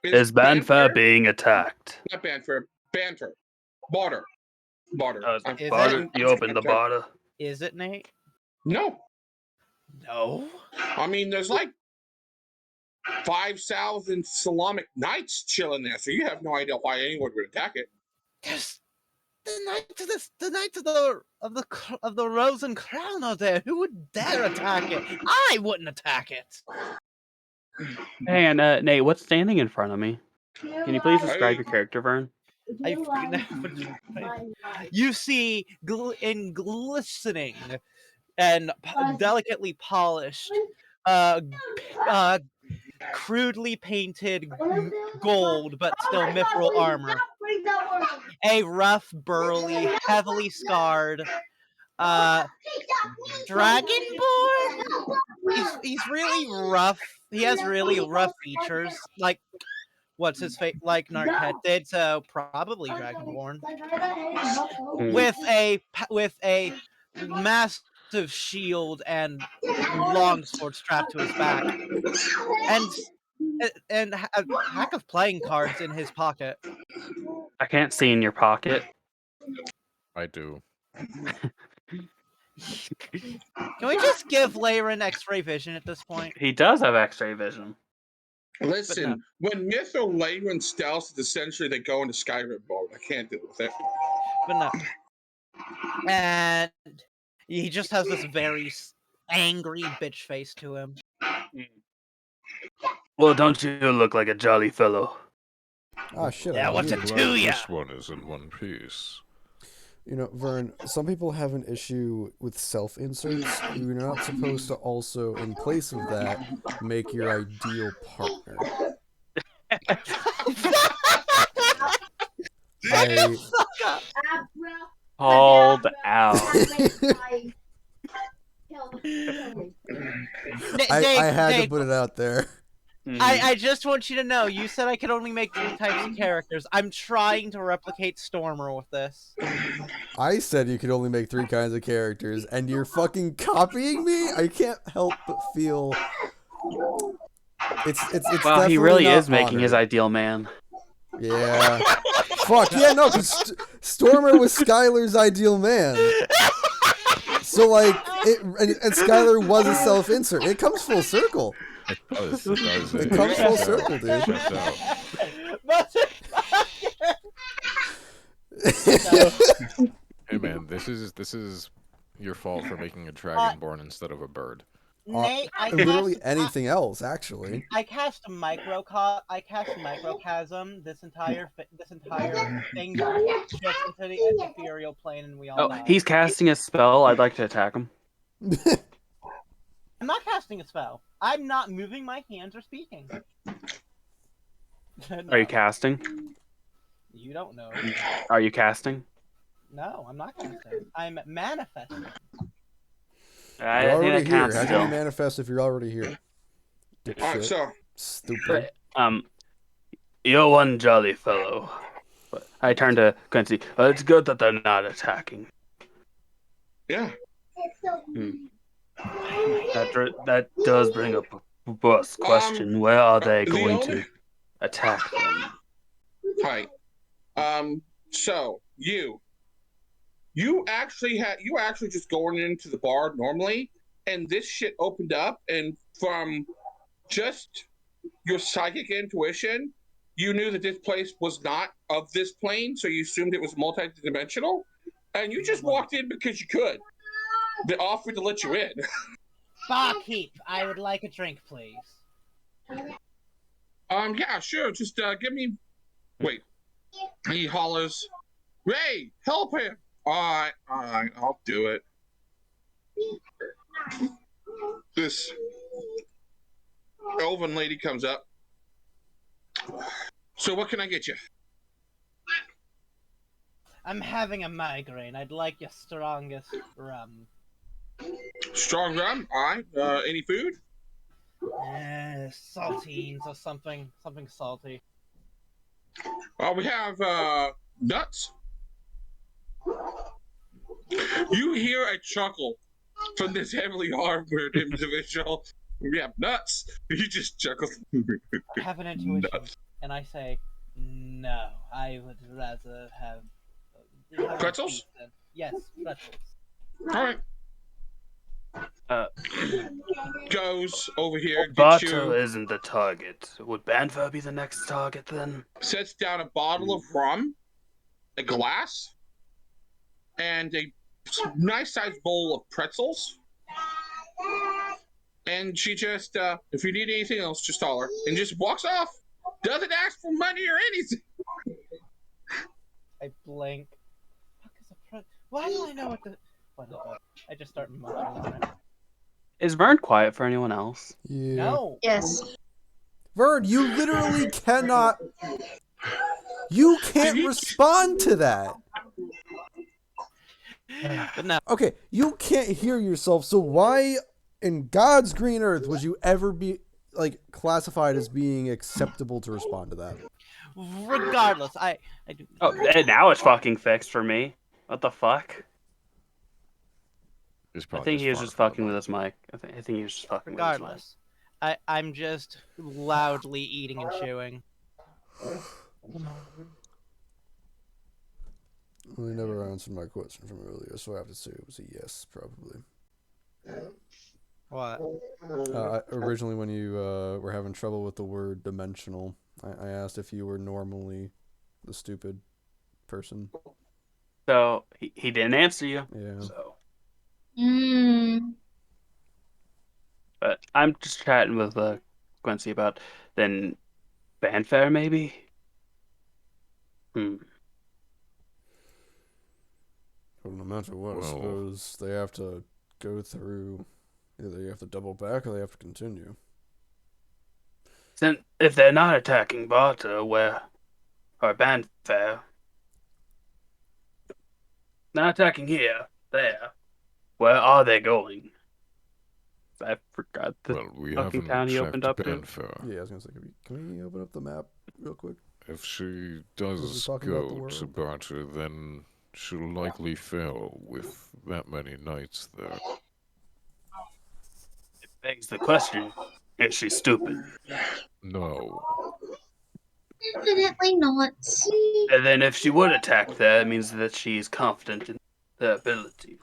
Is Banfair being attacked? Not Banfair. Banter. Barter. Barter? You opened the barter. Is it, Nate? No. No? I mean, there's like 5,000 Salamic Knights chilling there, so you have no idea why anyone would attack it. There's the Knights of the Rose and Crown are there. Who would dare attack it? I wouldn't attack it. Hey, and Nate, what's standing in front of me? Can you please describe your character, Vern? You see, in glistening and delicately polished, crudely painted gold, but still mithril armor. A rough, burly, heavily scarred dragonborn. He's really rough. He has really rough features, like what's his face, like Narket did. So probably dragonborn, with a massive shield and longsword strapped to his back, and a pack of playing cards in his pocket. I can't see in your pocket. I do. Can we just give Leyren X-ray vision at this point? He does have X-ray vision. Listen, when Myth or Leyren stealth, essentially they go into Skyrim mode. I can't deal with it. But no. And he just has this very angry bitch face to him. Well, don't you look like a jolly fellow? Ah, shit. Yeah, what's it to ya? This one is in one piece. You know, Vern, some people have an issue with self-inserts. You're not supposed to also, in place of that, make your ideal partner. Called out. I had to put it out there. I just want you to know, you said I could only make 3 types of characters. I'm trying to replicate Stormer with this. I said you could only make 3 kinds of characters, and you're fucking copying me? I can't help but feel it's Wow, definitely he really not is making his honored. ideal man. Yeah. Fuck, yeah, no, because Stormer was Skylar's ideal man. So, like, and Skylar was a self-insert. It comes full circle. It does. It does. It comes full checks out. circle, dude. Checks out. Hey man, this is your fault for making a dragonborn instead of a bird. Nate, Literally anything else, actually. I cast a microcosm. This entire thing shifts into the ethereal plane, and we all Oh, die. he's casting a spell. I'd like to attack him. I'm not casting a spell. I'm not moving my hands or speaking. No. Are you casting? You don't know. Are you casting? No, I'm not casting. I'm manifesting. I You're think already that here. counts How can still. you manifest if you're already here? Alright, Dipshit. so Stupid. You're one jolly fellow. But I turn to Quincy. It's good that they're not attacking. yeah. That does bring up a bus question. Where are they the going only- to attack them? Hi. So you actually just going into the bar normally, and this shit opened up, and from just your psychic intuition, you knew that this place was not of this plane, so you assumed it was multi-dimensional, and you just walked in because you could. They offered to let you in. Barkeep, I would like a drink, please. Yeah, sure. Just give me. Wait. He hollers, "Ray, help him!" All right, I'll do it. This elven lady comes up. So what can I get you? I'm having a migraine. I'd like your strongest rum. Strong rum. All right. Any food? Saltines or something salty. We have nuts. You hear a chuckle from this heavily armored individual. We have nuts. He just chuckles. I have an intuition, Nuts. and I say, no, I would rather have Pretzels? pizza. Yes, pretzels. All right. Goes over here, gets Barto you, isn't the target. Would Banfer be the next target then? sets down a bottle of rum, a glass, and a nice sized bowl of pretzels. And she just, if you need anything else, just holler. And just walks off. Doesn't ask for money or anything. I blink. Why do I know what the... Whatever. I just start munching on it. Is Vern quiet for anyone else? Yeah. No! Yes. Vern, you literally cannot. You can't respond to that. But no. Okay, you can't hear yourself, so why in God's green earth would you ever be like classified as being acceptable to respond to that? Regardless, I do... Oh, and now it's fucking fixed for me. What the fuck? I think he was just fucking with his mic. I think he was just fucking with his mic. Regardless, I'm just loudly eating and chewing. Well, you never answered my question from earlier, so I have to say it was a yes, probably. What? Originally, when you were having trouble with the word dimensional, I asked if you were normally the stupid person. So he didn't answer you. Yeah. So, Mm. but I'm just chatting with Quincy about then fanfare maybe. Well, no matter what, I Well- suppose they have to go through. Either you have to double back or they have to continue. Then if they're not attacking Barter, where or Banfair, not attacking here, there, where are they going? I forgot the Well, we fucking haven't town he checked opened up to. Banfair. Yeah, I was gonna say, can we open up the map real quick? If she As we're does talking about the go to world. barter, then she'll likely fail with that many knights there. It begs the question: is she stupid? No. Definitely not. And then, if she would attack there, it means that she is confident in her abilities.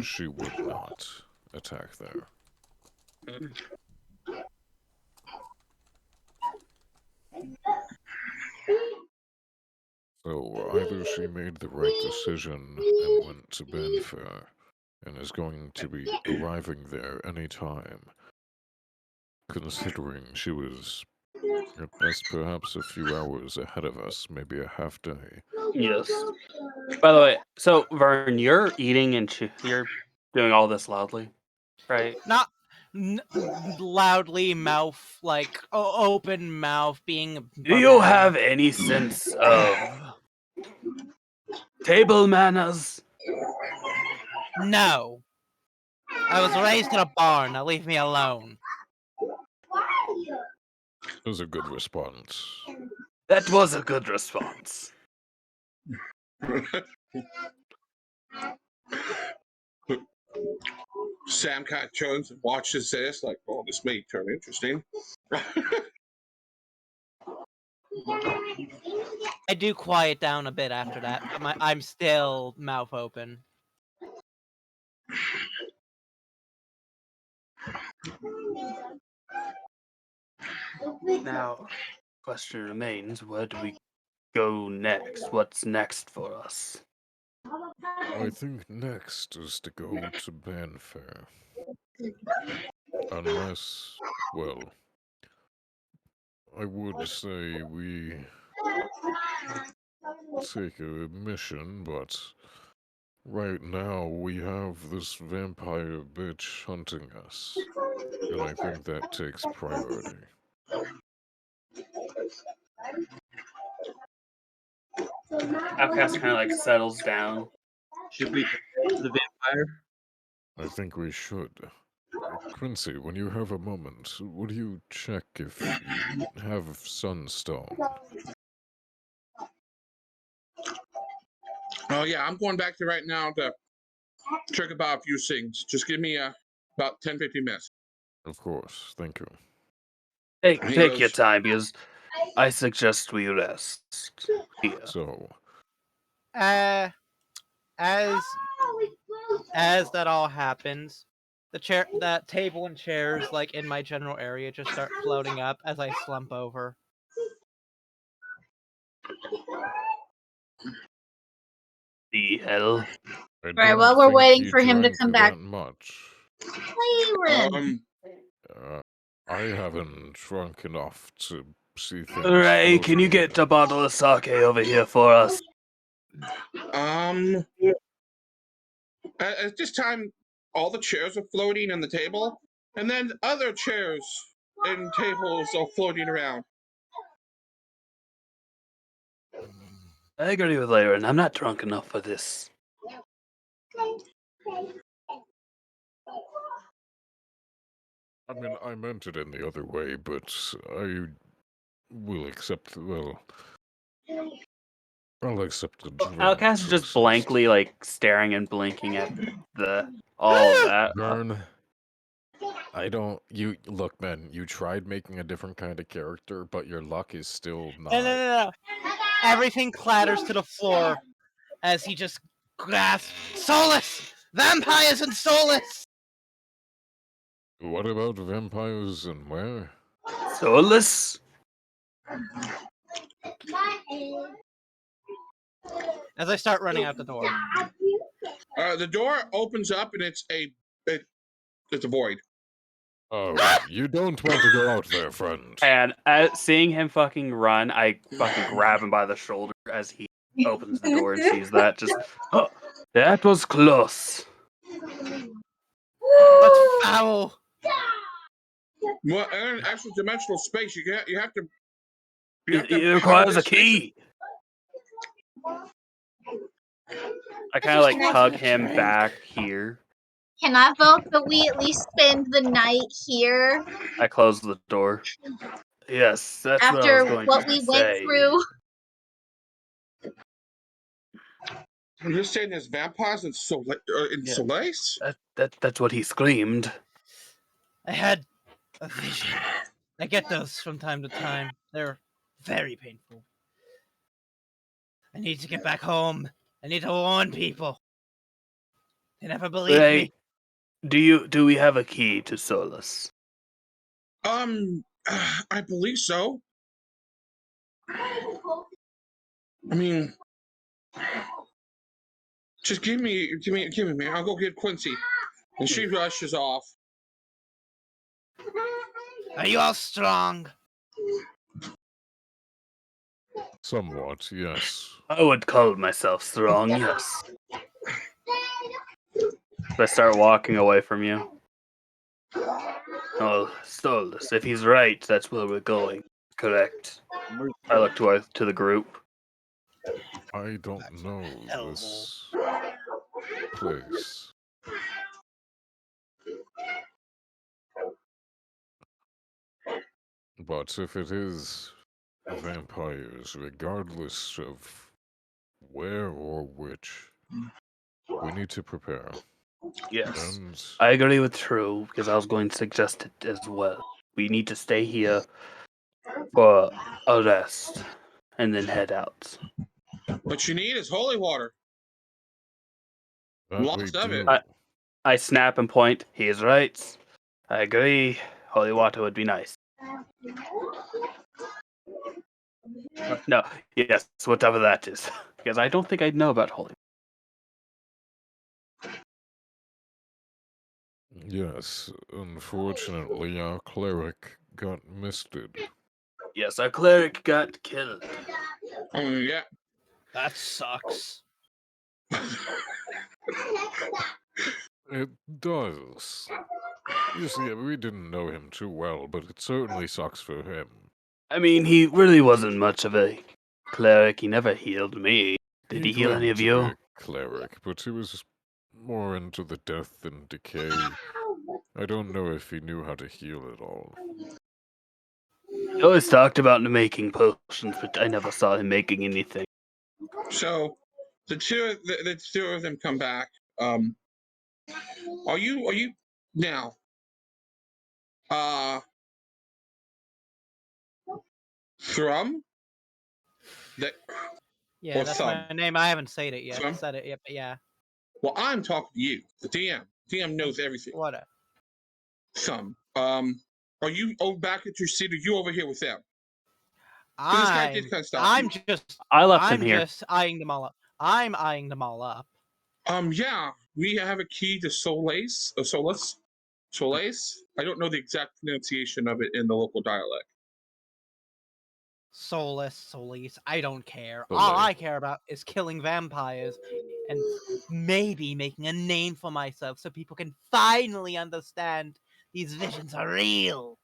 She would not attack there. So either she made the right decision and went to Banfair, and is going to be arriving there any time, considering she was at best perhaps a few hours ahead of us, maybe a half day. Yes. By the way, so Vern, you're eating and you're doing all this loudly, right? Not loudly, mouth like open mouth, being. Do you have any sense of table manners? No. I was raised in a barn. Now leave me alone. It was a good response. That was a good response. Sam kind of turns and watches this, like, oh, this may turn interesting. I do quiet down a bit after that, but I'm still mouth open. Now, question remains: where do we go next? What's next for us? I think next is to go to Banfair. Unless, well, I would say we take a mission, but right now we have this vampire bitch hunting us, and I think that takes priority. Outcast kind of like settles down. Should we go to the vampire? I think we should. Quincy, when you have a moment, would you check if you have Sunstone? Oh yeah, I'm going back to right now to check about a few things. Just give me about 10-15 minutes. Of course, thank you. Take your time, because I suggest we rest here. So, As that all happens, that table and chairs like in my general area just start floating up as I slump over. The hell? Right, while we're waiting for him to come back. That much. Playroom. I haven't drunk enough to see things. Ray, can you closely. get a bottle of sake over here for us? At this time, all the chairs are floating on the table, and then other chairs and tables are floating around. I agree with Laren. I'm not drunk enough for this. I mean, I meant it in the other way, but I will accept, well, I'll accept the drink. Outcast is just blankly, like, staring and blinking at all of that. Vern, I don't, look, man, you tried making a different kind of character, but your luck is still not. No. Everything clatters to the floor as he just grasps Solus! Vampires and Solus! What about vampires and where? Solus? As I start running out the door. The door opens up and it's a void. Oh, you don't want to go out there, friend. And seeing him fucking run, I fucking grab him by the shoulder as he opens the door and sees that. Just, oh, that was close. That's foul. Well, in an extra dimensional space, you have to. It requires a key. I kind of like tug him back here. Can I vote that we at least spend the night here I close the door. Yes, that's what I was after going what to we went say. through? You're saying there's vampires in Yeah. Solis? That's what he screamed. I had a vision. I get those from time to time. They're very painful. I need to get back home. I need to warn people. They never believe me. Do we have a key to Solus? I believe so. I mean, just give me, man. I'll go get Quincy. And she rushes off. Are you all strong? Somewhat, yes. I would call myself strong, yes. I start walking away from you. Oh, Solus, if he's right, that's where we're going. Correct. I look to the group. I don't know Hellhole. this place. But if it is vampires, regardless of where or which, we need to prepare. Yes. And I agree with True, because I was going to suggest it as well. We need to stay here for a rest, and then head out. What you need is holy water. that we Lots of it. do. I snap and point. He is right. I agree. Holy water would be nice. No, yes, whatever that is. Because I don't think I'd know about holy. Yes, unfortunately, our cleric got misted. Yes, our cleric got killed. Yeah. That sucks. It does. You see, we didn't know him too well, but it certainly sucks for him. I mean, he really wasn't much of a cleric. He never healed me. Did he heal claimed any of to be you? a cleric, but he was more into the death and decay. I don't know if he knew how to heal at all. He always talked about making potions, but I never saw him making anything. So the two of them come back. Are you now? Thrum? That Yeah, or that's Thumb? my name. I haven't said it yet. Thumb? Said it yet, but yeah. Well, I'm talking to you, the DM. DM knows everything. What? Thumb. Are you over back at your seat? Or you over here with them? This guy did kind of stop I'm you. just. I left him I'm here. just eyeing them all up. I'm eyeing them all up. Yeah, we have a key to Solace. Solace. I don't know the exact pronunciation of it in the local dialect. Solis. I don't care. Solay. All I care about is killing vampires and maybe making a name for myself so people can finally understand these visions are real.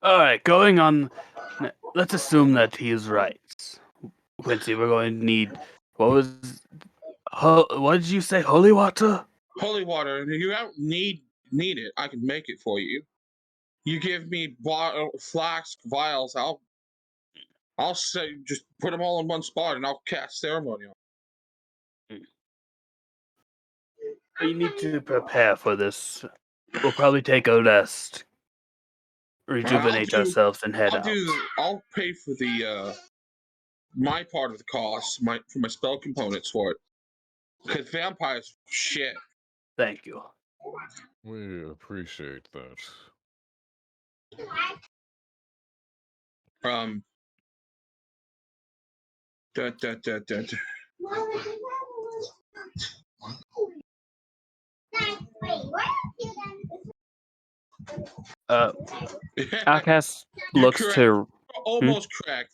Alright, going on. Let's assume that he is right. Quincy, we're going to need. What did you say? Holy water? Holy water. If you don't need it, I can make it for you. You give me flask vials. I'll say just put them all in one spot, and I'll cast ceremonial. We need to prepare for this. We'll probably take a rest, rejuvenate ourselves, and head out. I'll pay for the my part of the cost, for my spell components for it. Because vampires, shit. Thank you. We appreciate that. Da, da, da, da, da. Outcast You're looks correct. to. Almost correct.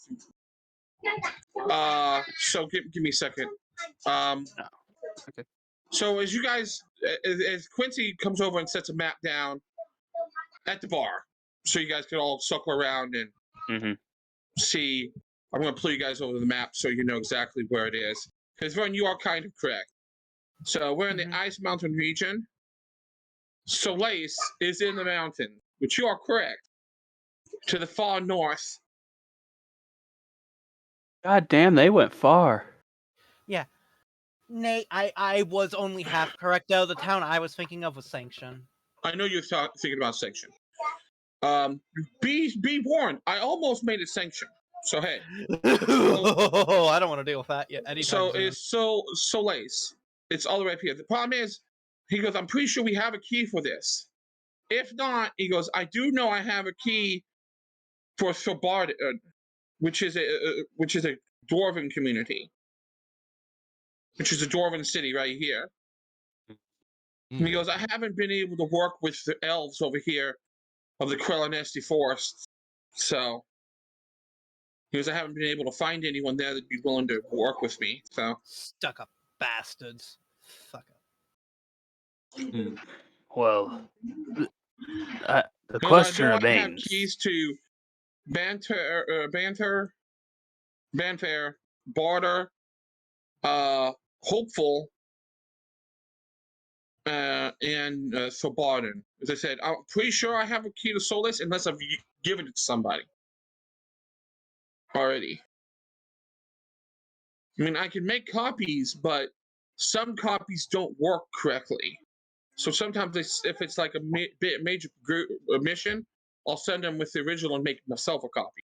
So give me a second. Okay. So as you guys, as Quincy comes over and sets a map down at the bar, so you guys can all circle around and see. I'm going to pull you guys over the map so you know exactly where it is. Because Vern, you are kind of correct. So we're in the Ice Mountain region. Solace is in the mountain, which you are correct. To the far north. God damn, they went far. Yeah. Nate, I was only half correct though. The town I was thinking of was Sanction. I know you're thinking about Sanction. Be warned. I almost made it Sanction. So hey. I don't want to deal with that yet. Anytime soon. It's Solace. It's all the way up here. The problem is, he goes, I'm pretty sure we have a key for this. If not, he goes, I do know I have a key for Sobard, which is a dwarven community, which is a dwarven city right here. And he goes, I haven't been able to work with the elves over here of the Quellanesti Forest, so he goes, I haven't been able to find anyone there that'd be willing to work with me. So Stuck up bastards. Fuck up. Well, the he goes, question I have remains. keys to Banter, Barter, Hopeful, and Sobarden. As I said, I'm pretty sure I have a key to Solace unless I've given it to somebody already. I mean, I can make copies, but some copies don't work correctly. So sometimes if it's like a major mission, I'll send them with the original and make myself a copy.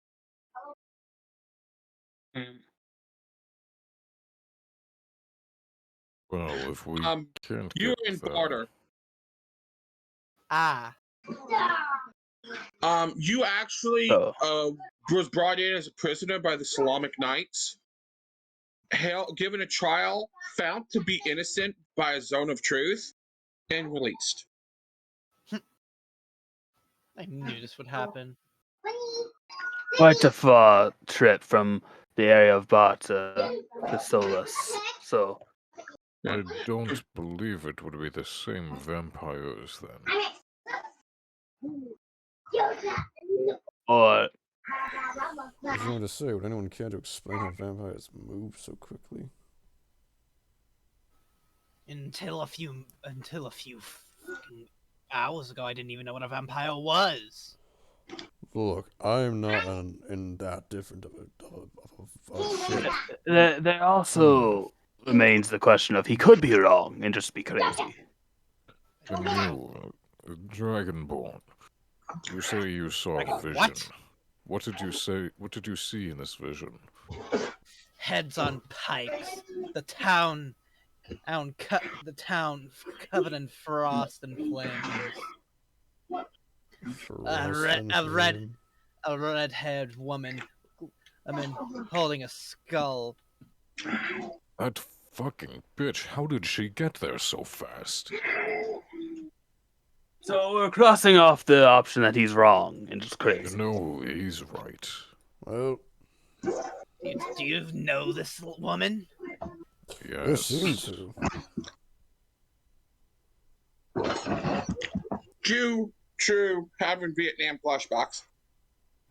Well, if we can't You're get in that, Barter. You actually was brought in as a prisoner by the Salamic Knights, given a trial, found to be innocent by a zone of truth, and released. I knew this would happen. Quite a far trip from the area of Barta to Solus. So I don't believe it would be the same vampires then. Or I was going to say, would anyone care to explain how vampires move so quickly? Until a few fucking hours ago, I didn't even know what a vampire was. Look, I'm not in that different of a shit. there also remains the question of he could be wrong and just be crazy. And you, Dragonborn, you say you saw a vision. What? What did you say? What did you see in this vision? Heads on pikes. The town covered in frost and flames. A red-haired woman, holding a skull. That fucking bitch, how did she get there so fast? So we're crossing off the option that he's wrong and just crazy. No, he's right. Well, Do you know this woman? it seems to. True, having Vietnam flashbacks.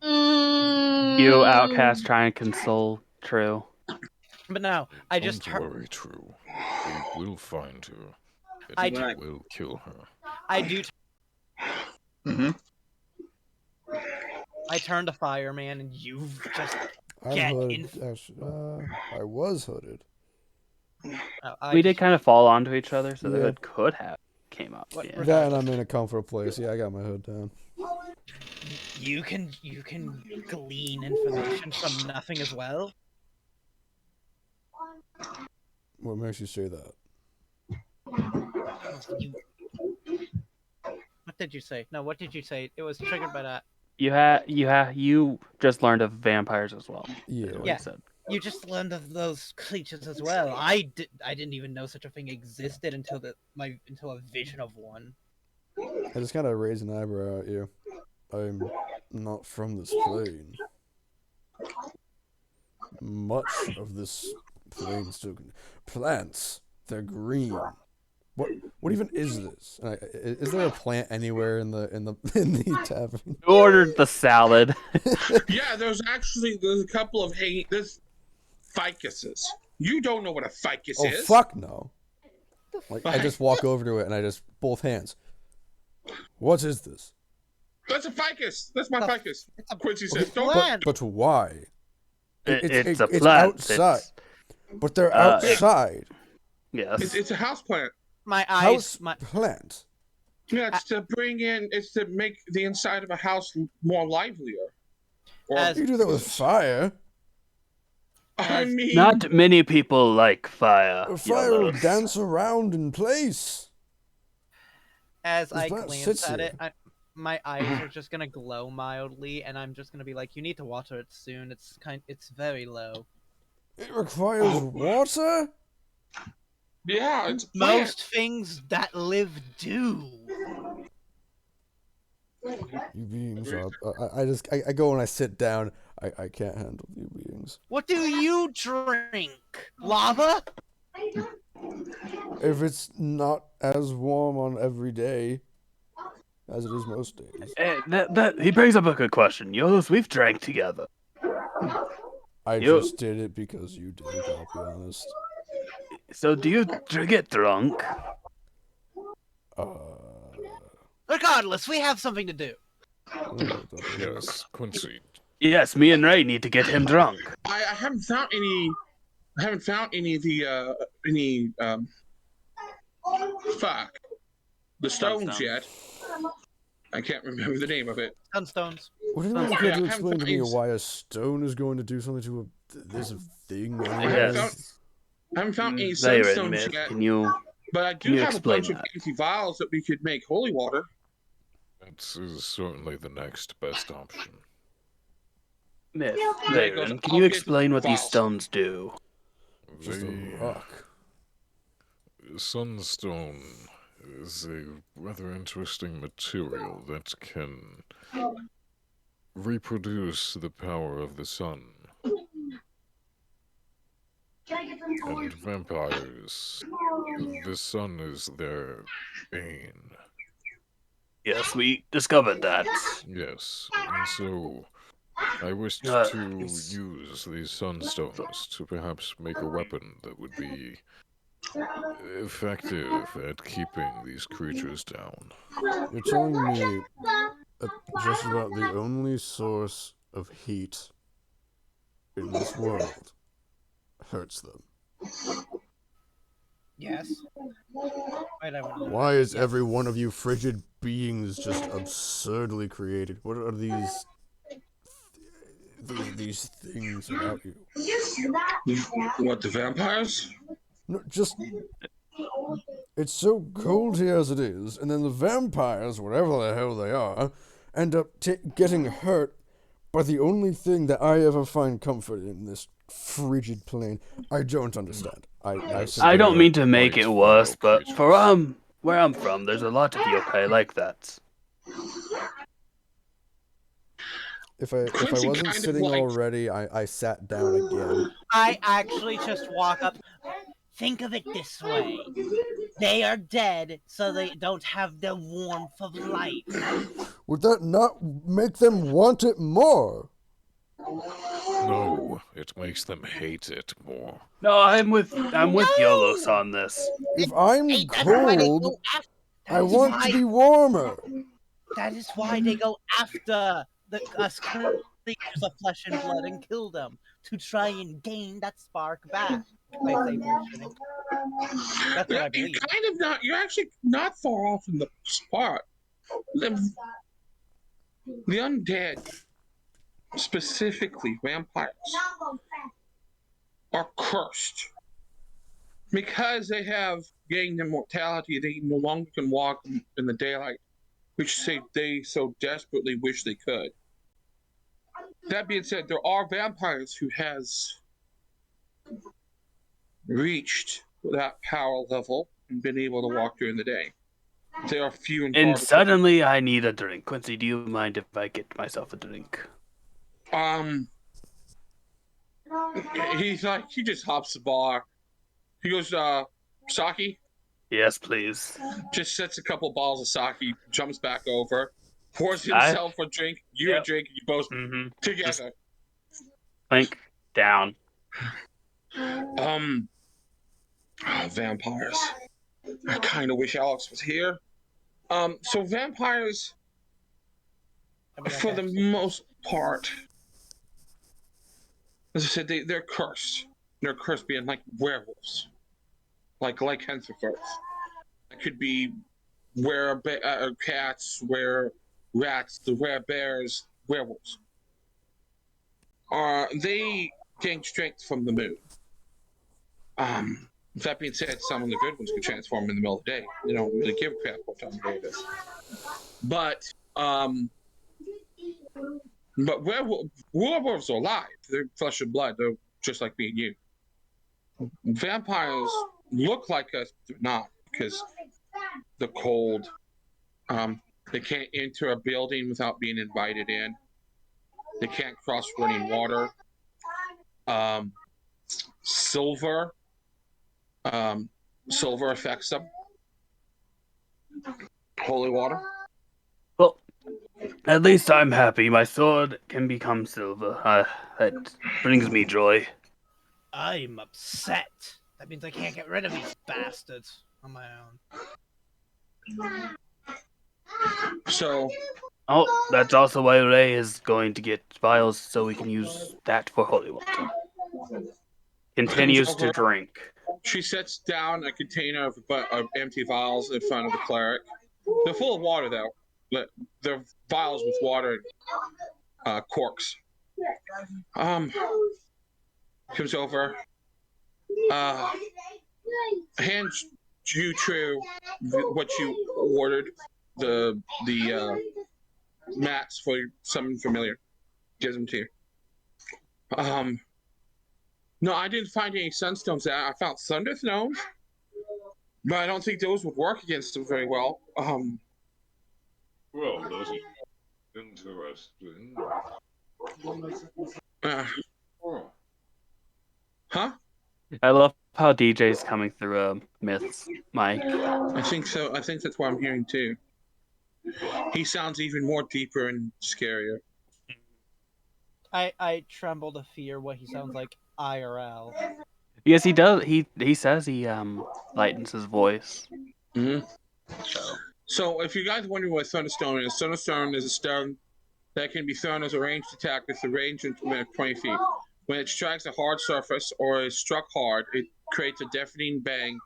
You outcast try and console True. But no, I just Don't worry, True. We will find her. And we will kill her. I do. I turned a fireman, and you've just I was hooded. We did kind of fall onto each other, so the hood could have came up. Yeah. That and I'm in a comfortable place. Yeah, I got my hood down. You can glean information from nothing as well. What makes you say that? What did you say? No, what did you say? It was triggered by that. You just learned of vampires as well. Yeah. You just learned of those creatures as well. I didn't even know such a thing existed until a vision of one. I just kind of raised an eyebrow at you. I'm not from this plane. Much of this plane still plants. They're green. What even is this? Is there a plant anywhere in the tavern? You ordered the salad. Yeah, there's a couple of there's ficuses. You don't know what a ficus is. Oh fuck no. Like, I just walk over to it and I just both hands. What is this? That's a ficus. That's my ficus. It's a Quincy Okay, says, "Don't." plant. but why? It's a It's plant. outside. But they're Uh, outside. Yes. It's a house plant. My House eyes. plant. Yeah, it's to bring in. It's to make the inside of a house more livelier. Or, As- You do that with fire. I as- mean, Not many people like fire. Fire will Yolos. dance around in place. As This I plant glance sits at here. it, my eyes are just gonna glow mildly, and I'm just gonna be like, "You need to water it soon. It's very low." It requires water? yeah, it's a plant. Most things that live do. You beings are. I go and I sit down. I can't handle you beings. What do you drink? Lava? If it's not as warm on every day as it is most days. He brings up a good question. Yolos, we've drank together. I You- just did it because you did, I'll be honest. So do you get drunk? Regardless, we have something to do. Yes, Quincy. Yes, me and Ray need to get him drunk. I haven't found any. I haven't found any of the fuck the stones Sunstones. yet. I can't remember the name of it. Sunstones. Would anyone Yeah, care I to haven't explain to me found- why a stone is going to do something to this thing? I anyways? haven't found any Lyra and sunstones Myth, yet, can you? but I can do you have a explain bunch of that? empty vials that we could make holy water. That is certainly the next best option. Myth, Yeah, it goes, Lyran, can "I'll you get explain what these files." stones do? Just a The rock. sunstone is a rather interesting material that can reproduce the power of the sun. And vampires, the sun is their bane. Yes, we discovered that. Yes, and so I wished Uh, to use these sunstones to perhaps make a weapon that would be effective at keeping these creatures down. You're telling me that just about the only source of heat in this world hurts them. Yes. Wait, I wouldn't- Why is Yes. every one of you frigid beings just absurdly created? What are these things about you? What, the vampires? No, just it's so cold here as it is, and then the vampires, whatever the hell they are, end up getting hurt by the only thing that I ever find comfort in this frigid plane. I don't understand. I I don't mean to make Quite it worse, fellow but for where I'm from, there's a lot of yokai like that. If I Quincy wasn't kind of sitting liked- already, I sat down again. I actually just walk up. Think of it this way. They are dead, so they don't have the warmth of life. Would that not make them want it more? No, it makes them hate it more. No, I'm with Yolos on this. If I'm Hey, that's why they cold, go after. I want to be warmer. That is why they go after us creatures of flesh and blood and kill them to try and gain that spark back. If I say bullshitting. That's what I believe. You're kind of not. You're actually not far off in the spot. The undead, specifically vampires, are cursed because they have gained immortality. They no longer can walk in the daylight, which they so desperately wish they could. That being said, there are vampires who has reached that power level and been able to walk during the day. They are few and far And between. suddenly I need a drink. Quincy, do you mind if I get myself a drink? He just hops the bar. He goes, sake? Yes, please. Just sets a couple bottles of sake, jumps back over, pours I- himself a drink, you a Yep. drink, you both Mm-hmm. together. Clink down. Vampires. I kind of wish Alex was here. So vampires, I mean, for the most part, as I said, they're cursed. They're cursed being like werewolves, like lycanthropes. It could be cats, were rats, the bears, werewolves. They gain strength from the moon. That being said, some of the good ones can transform in the middle of the day. They don't really give a crap what time of day it is. But werewolves are alive. They're flesh and blood. They're just like me and you. Vampires look like us, but they're not, because the cold. They can't enter a building without being invited in. They can't cross running water. Silver. Silver affects them. Holy water. Well, at least I'm happy. My sword can become silver. That brings me joy. I'm upset. That means I can't get rid of these bastards on my own. So. Oh, that's also why Ray is going to get vials so we can use that for holy water. Continues to drink. She sets down a container of empty vials in front of the cleric. They're full of water, though. They're vials with water and corks. Comes over. Hands you true what you ordered. The mats for something familiar. Gives them to you. No, I didn't find any sunstones. I found thunderstones, but I don't think those would work against them very well. Well, those are interesting. Huh? I love how DJ's coming through Myth's mic. I think so. I think that's what I'm hearing too. He sounds even more deeper and scarier. I tremble to fear what he sounds like IRL. Yes, he does. He says he lightens his voice. Mm-hmm. So if you guys are wondering what Thunderstone is a stone that can be thrown as a ranged attack with a range of 20 feet. When it strikes a hard surface or is struck hard, it creates a deafening bang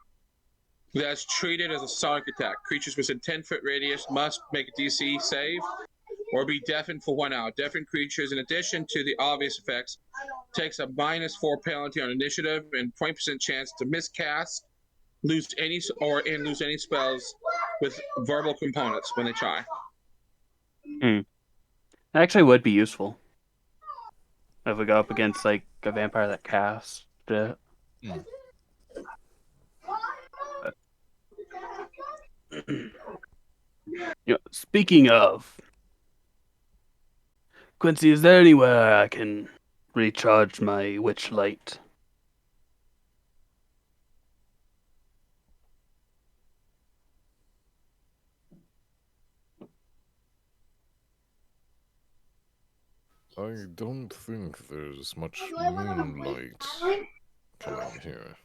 that's treated as a sonic attack. Creatures within 10-foot radius must make a DC save or be deafened for 1 hour. Deafened creatures, in addition to the obvious effects, takes a -4 penalty on initiative and 20% chance to miscast, lose any spells with verbal components when they try. That actually would be useful if we go up against like a vampire that casts it. Speaking of, Quincy, is there anywhere I can recharge my witch light? I don't think there's much moonlight coming here.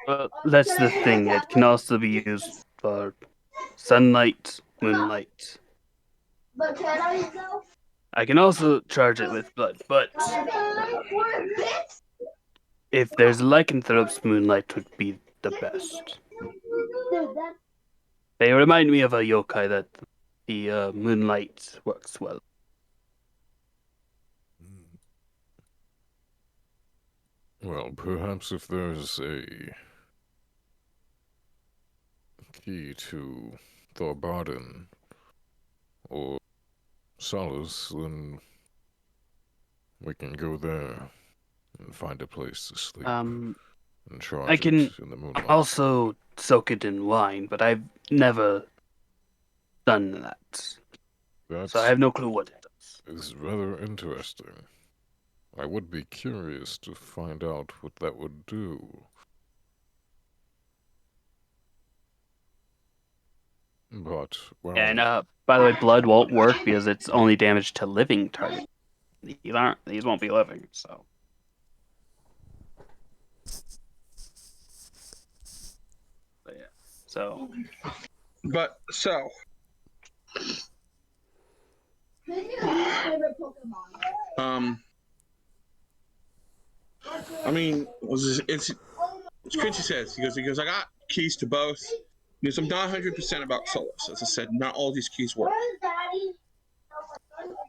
Well, that's the thing. It can also be used for sunlight, moonlight. I can also charge it with blood, but if there's lycanthropes, moonlight would be the best. They remind me of a yokai that the moonlight works well. Well, perhaps if there's a key to Thorbarden or Solace, then we can go there and find a place to sleep and charge I can it in the moonlight. also soak it in wine, but I've never done that. So I have no clue what it does. It's rather interesting. I would be curious to find out what that would do. But, well... And by the way, blood won't work because it's only damage to living targets. These won't be living, so. But yeah. So But so, I mean, it's Quincy says he goes. I got keys to both. He goes, I'm not 100% about Solus. As I said, not all these keys work.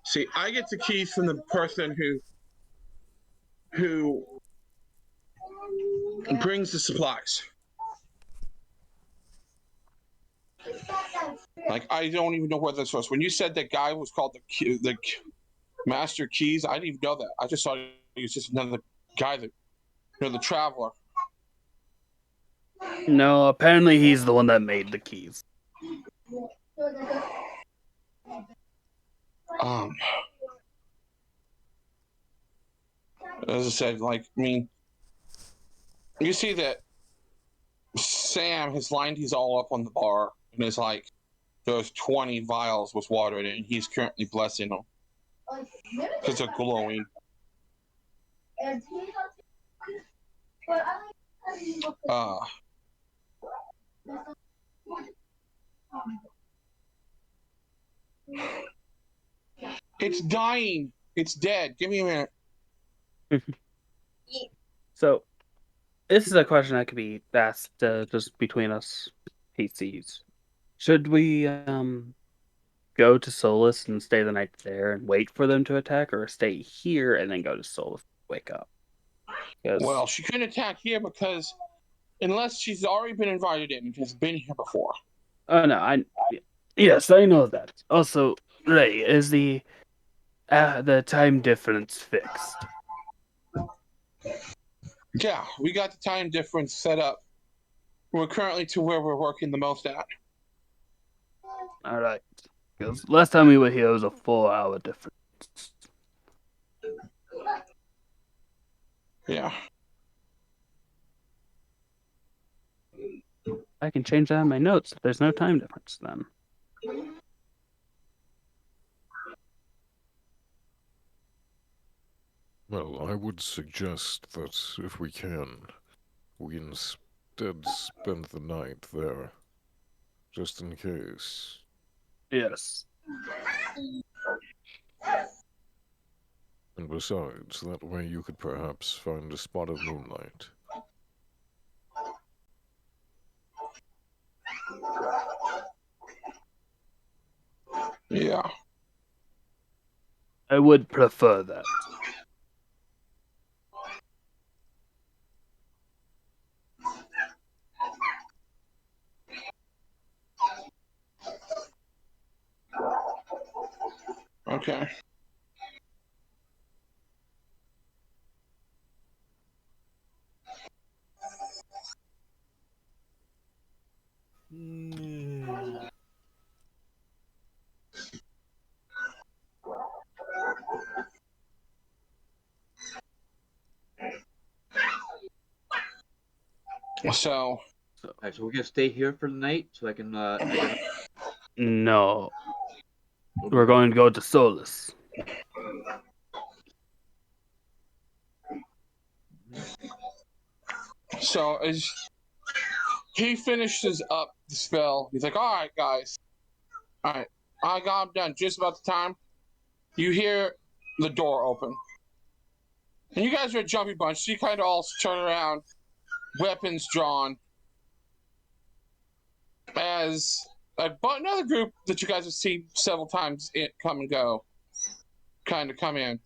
See, I get the keys from the person who brings the supplies. Like, I don't even know where this was. When you said that guy was called the Master Keys, I didn't even know that. I just thought he was just another guy that, the traveler. no, apparently he's the one that made the keys. As I said, like, I mean, you see that Sam has lined these all up on the bar, and is like, there's 20 vials with water in it, and he's currently blessing them because they're glowing. It's dying. It's dead. Give me a minute. So this is a question that could be asked just between us PCs. Should we go to Solus and stay the night there and wait for them to attack, or stay here and then go to Solus and wake up? Well, she couldn't attack here because unless she's already been invited in and has been here before. Oh no, yes, I know that. Also, Ray, is the time difference fixed? Yeah, we got the time difference set up. We're currently to where we're working the most at. All right, because last time we were here was a 4-hour difference. Yeah. I can change that in my notes. There's no time difference then. Well, I would suggest that if we can, we instead spend the night there, just in case. Yes. And besides, that way you could perhaps find a spot of moonlight. Yeah. I would prefer that. Okay. So. All right, so we're gonna stay here for the night, so I can identify. No. We're going to go to Solus. So as he finishes up the spell, he's like, "All right, guys. All right, I got him done. Just about the time you hear the door open, and you guys are a jumpy bunch. So you kind of all turn around, weapons drawn, as another group that you guys have seen several times come and go, kind of come in.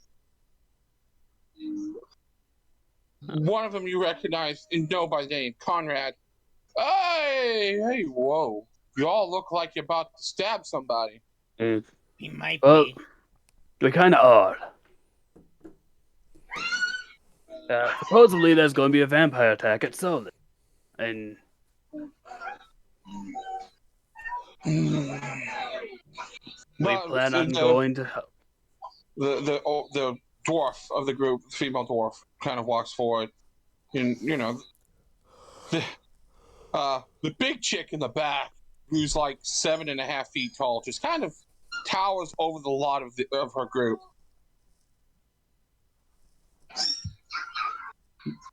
One of them you recognize and know by name, Conrad. Hey, whoa. You all look like you're about to stab somebody. He might Well, be. we kind of are. Supposedly there's going to be a vampire attack at Solus. And we plan on going to help. The dwarf of the group, female dwarf, kind of walks forward. And, the big chick in the back, who's like 7.5 feet tall, just kind of towers over the lot of her group.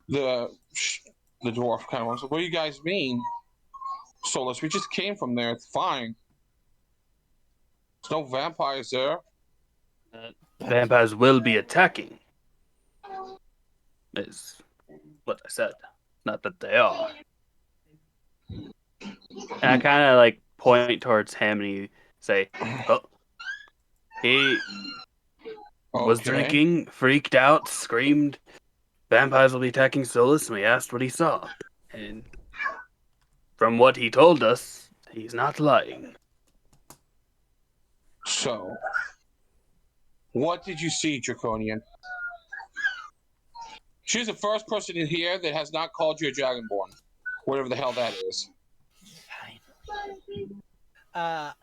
The dwarf kind of wants, what do you guys mean? Solus, we just came from there. It's fine. There's no vampires there. Vampires will be attacking. Is what I said. Not that they are. And I kind of like point towards him and he say, "Oh, he was Okay. drinking, freaked out, screamed, 'Vampires will be attacking Solus,' and we asked what he saw. And from what he told us, he's not lying." So, what did you see, Draconian? She's the first person in here that has not called you a Dragonborn. Whatever the hell that is. Fine. I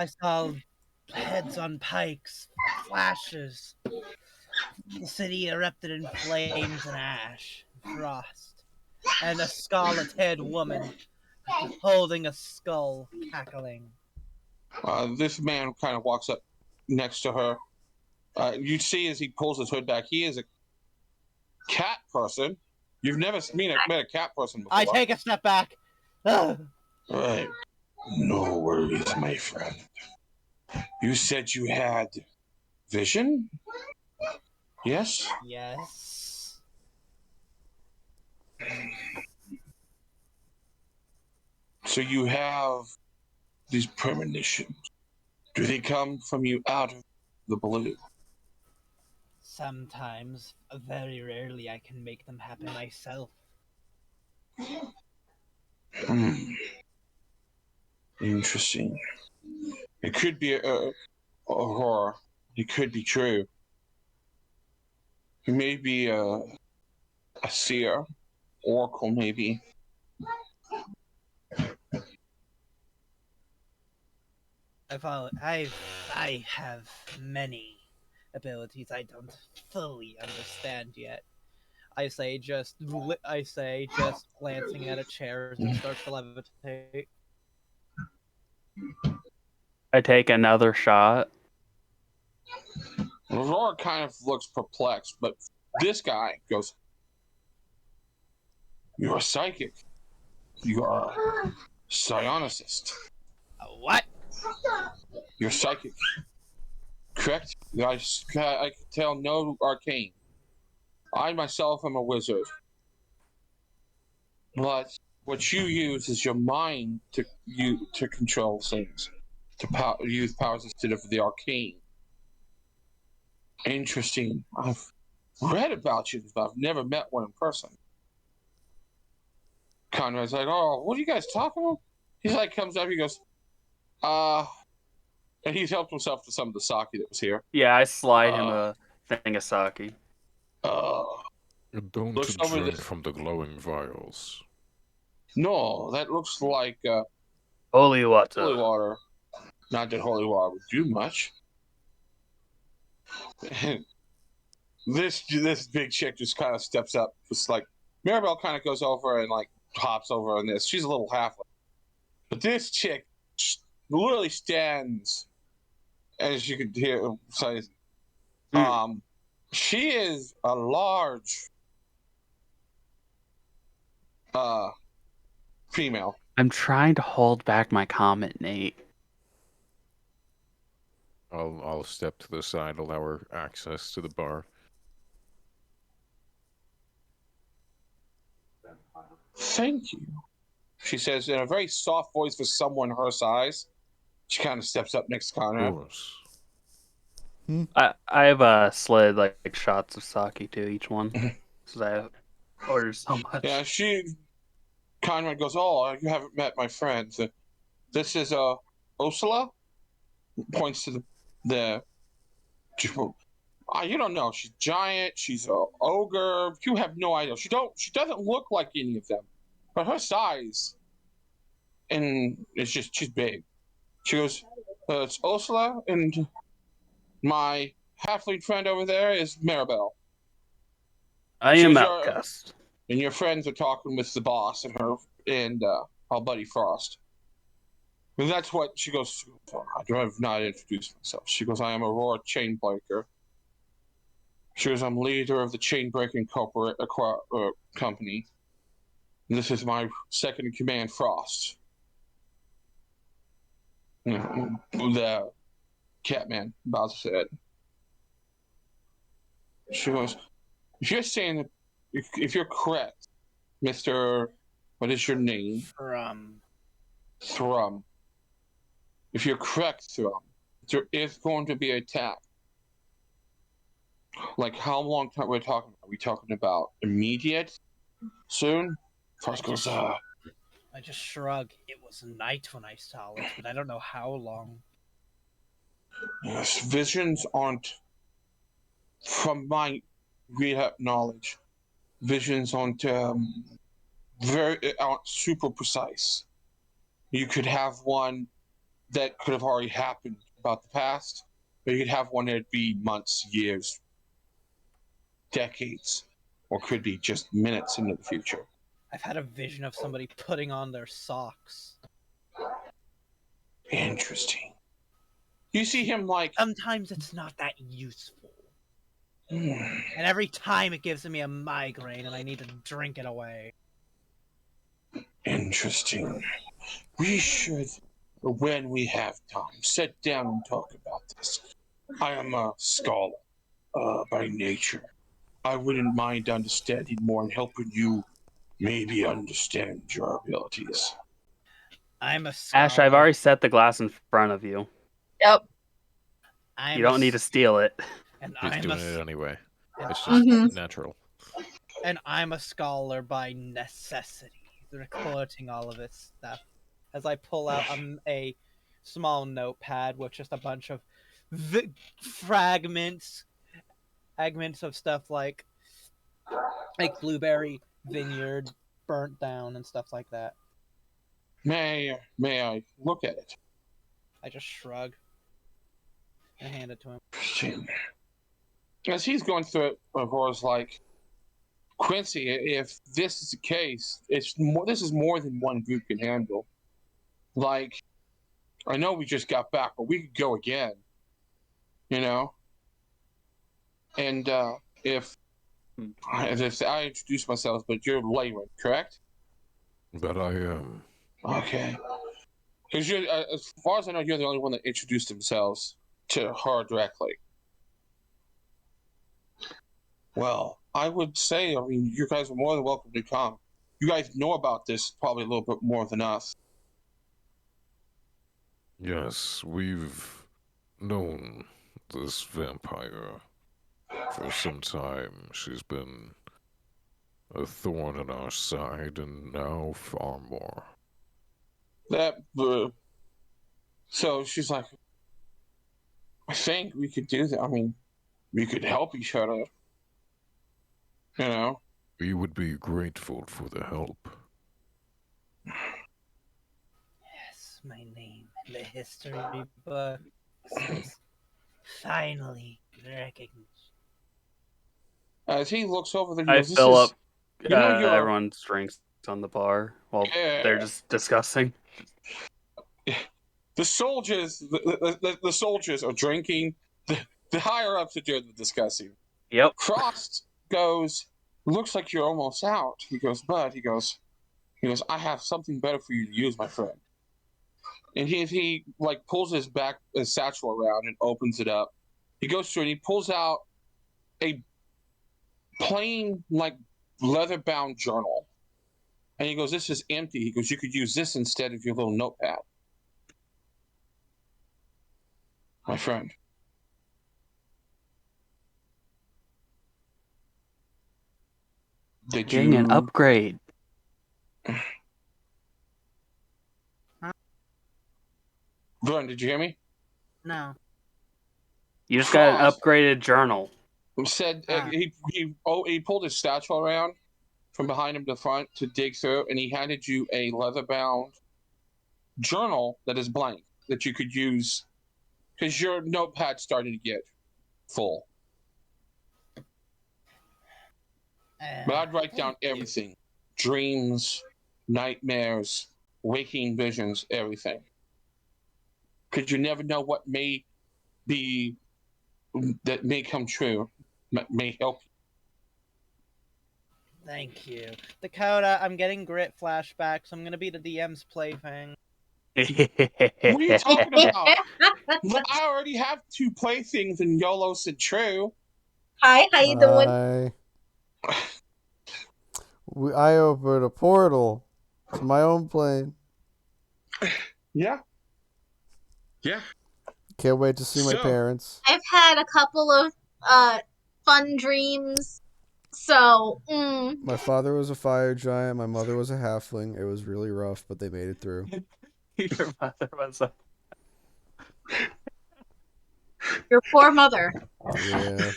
saw heads on pikes, flashes. The city erupted in flames and ash, frost, and a scarlet-haired woman holding a skull, cackling. This man kind of walks up next to her. You see as he pulls his hood back, he is a cat person. You've never met a cat person before. I take a step back. Ugh. Right. No worries, my friend. You said you had vision? Yes? Yes. So you have these premonitions. Do they come from you out of the blue? Sometimes, very rarely, I can make them happen myself. Interesting. It could be a horror. It could be true. It may be a seer, oracle, maybe. I have many abilities I don't fully understand yet. I say, just glancing at a chair as it starts to levitate. I take another shot. Aurora kind of looks perplexed, but this guy goes, "You are psychic. You are a psionicist. What? You're psychic. Correct? I can tell no arcane. I myself am a wizard. But what you use is your mind to control things, to use powers instead of the arcane. Interesting. I've read about you, but I've never met one in person." Conrad's like, "Oh, what are you guys talking about?" He's like, comes up, he goes, and he's helped himself to some of the sake that was here. Yeah, I slide him a thing of sake. Don't Looks over drink the- from the glowing vials. No, that looks like Holy water. holy water. Not that holy water would do much. this big chick just kind of steps up. Just like Maribel kind of goes over and like hops over on this. She's a little halfway, but this chick literally stands, as you could hear. She is a large female. I'm trying to hold back my comment, Nate. I'll step to the side, allow her access to the bar. "Thank you," she says in a very soft voice for someone her size. She kind of steps up next to Of Conrad. course. I have slid like shots of sake to each one. Because I have ordered so much. Yeah, Conrad goes, "Oh, you haven't met my friend. This is Ursula." Points to the you don't know. She's giant. She's a ogre. You have no idea. She doesn't look like any of them, but her size, and it's just she's big. She goes, "It's Ursula, and my halfling friend over there is Maribel. I am outcast. And your friends are talking with the boss and our buddy Frost." And that's what she goes, "I have not introduced myself." She goes, "I am Aurora Chainbreaker." She goes, "I'm leader of the chain breaking company." This is my second in command, Frost. The Catman bows his head. She goes, if you're saying that, if you're correct, Mr. What is your name? Thrum. If you're correct, Thrum, there is going to be an attack. Like, how long time we're talking about? Are we talking about immediate? Soon? Frost goes, I just shrug. It was night when I saw it, but I don't know how long. yes, visions aren't, from my read up knowledge, visions aren't aren't super precise. You could have one that could have already happened about the past, or you could have one that'd be months, years, decades, or could be just minutes into the future. I've had a vision of somebody putting on their socks. Interesting. You see him like. Sometimes it's not that useful. Hmm. And every time it gives me a migraine and I need to drink it away. Interesting. We should, when we have time, sit down and talk about this. I am a scholar by nature. I wouldn't mind understanding more and helping you maybe understand your abilities. I'm a scholar. Ash, I've already set the glass in front of you. Yep. You don't need to steal it. And He's I'm doing a, it anyway. and It's I- just natural. and I'm a scholar by necessity. They're quoting all of this stuff. As I pull out a small notepad with just a bunch of fragments of stuff like blueberry vineyard burnt down and stuff like that. May I look at it? I just shrug and hand it to him. Interesting. As he's going through it, Aurora's like, Quincy, if this is the case, it's more. This is more than one group can handle. Like, I know we just got back, but we could go again. You know. And if I introduce myself, but you're Layman, correct? But I am. Okay. Because you're, as far as I know, you're the only one that introduced themselves to her directly. Well, I would say, I mean, you guys are more than welcome to come. You guys know about this probably a little bit more than us. Yes, we've known this vampire for some time. She's been a thorn in our side, and now far more. So she's like, I think we could do that. I mean, we could help each other. You know? We would be grateful for the help. Yes, my name in the history books is finally recognized. As he looks over there, he I goes, fill up you know, you're everyone's drinks on the bar while they're just discussing. the soldiers. The soldiers are drinking. The higher ups are doing the discussing. Yep. Frost goes, looks like you're almost out. He goes, I have something better for you to use, my friend. And he like pulls his satchel around and opens it up. He goes through and he pulls out a plain like leather-bound journal. And he goes, this is empty. He goes, you could use this instead of your little notepad. My friend. Getting an upgrade. Vern, did you hear me? No. You just got an Frost upgraded journal. said he pulled his satchel around from behind him to the front to dig through, and he handed you a leather-bound journal that is blank that you could use because your notepad's starting to get full. But I'd write down everything: dreams, nightmares, waking visions, everything. Because you never know what may be that may come true, may help Thank you. Dakota, I'm getting grit flashbacks. I'm gonna be the DM's plaything. What are you talking about? Look, I already have 2 playthings in YOLO said true. Hi, how you doing? I opened a portal to my own plane. Yeah. Yeah. Can't wait to see my So- parents. I've had a couple of fun dreams. So, My father was a fire giant. My mother was a halfling. It was really rough, but they made it through. Your mother was a... your poor mother. Yeah.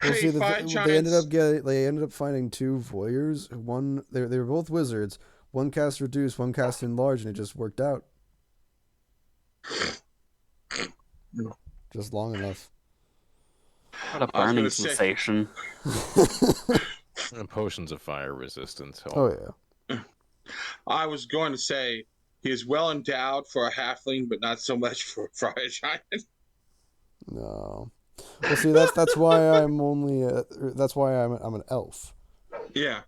Well, Hey, see, fire they ended giants. up they ended up finding 2 voyeurs. One, they were both wizards. One cast reduce, one cast enlarge, and it just worked out. Just long enough. What a I was burning gonna say- sensation. And potions of fire resistance help. Oh yeah. I was going to say he is well endowed for a halfling, but not so much for a fire giant. No. Well, see, that's why I'm only that's why I'm an elf. Yeah.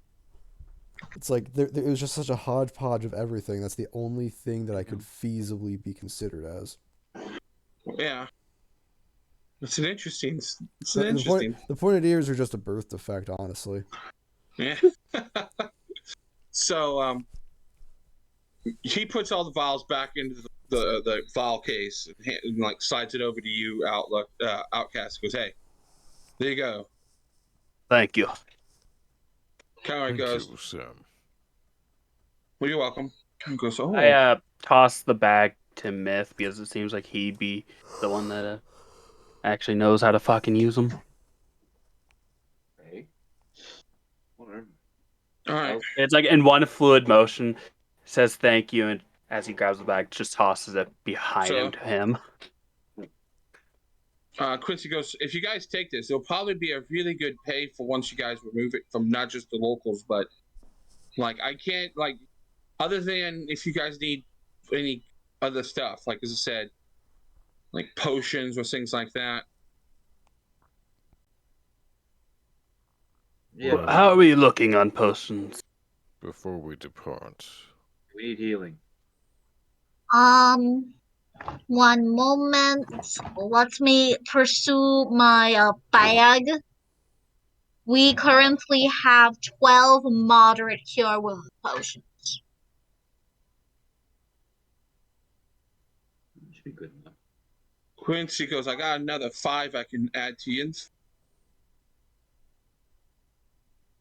It's like it was just such a hodgepodge of everything. That's the only thing that I could feasibly be considered as. Yeah. It's an interesting. The pointed ears are just a birth defect, honestly. Yeah. So he puts all the vials back into the vial case and like slides it over to you, Outcast. Goes, hey, there you go. Thank you. Conrad Thank goes, you, Sam. well, you're welcome. Conrad goes, oh. I toss the bag to Myth because it seems like he'd be the one that actually knows how to fucking use them. Okay. Whatever. All right. It's like in one fluid motion, says thank you, and as he grabs the bag, just tosses it behind So- him to him. Quincy goes, if you guys take this, it'll probably be a really good pay for once you guys remove it from not just the locals, but like I can't like other than if you guys need any other stuff, like as I said, like potions or things like that. Yeah. How are we looking on potions? Before we depart, We need healing. One moment. Let me pursue my bag. We currently have 12 moderate cure wound potions. Should be good enough. Quincy goes, I got another 5 I can add to you.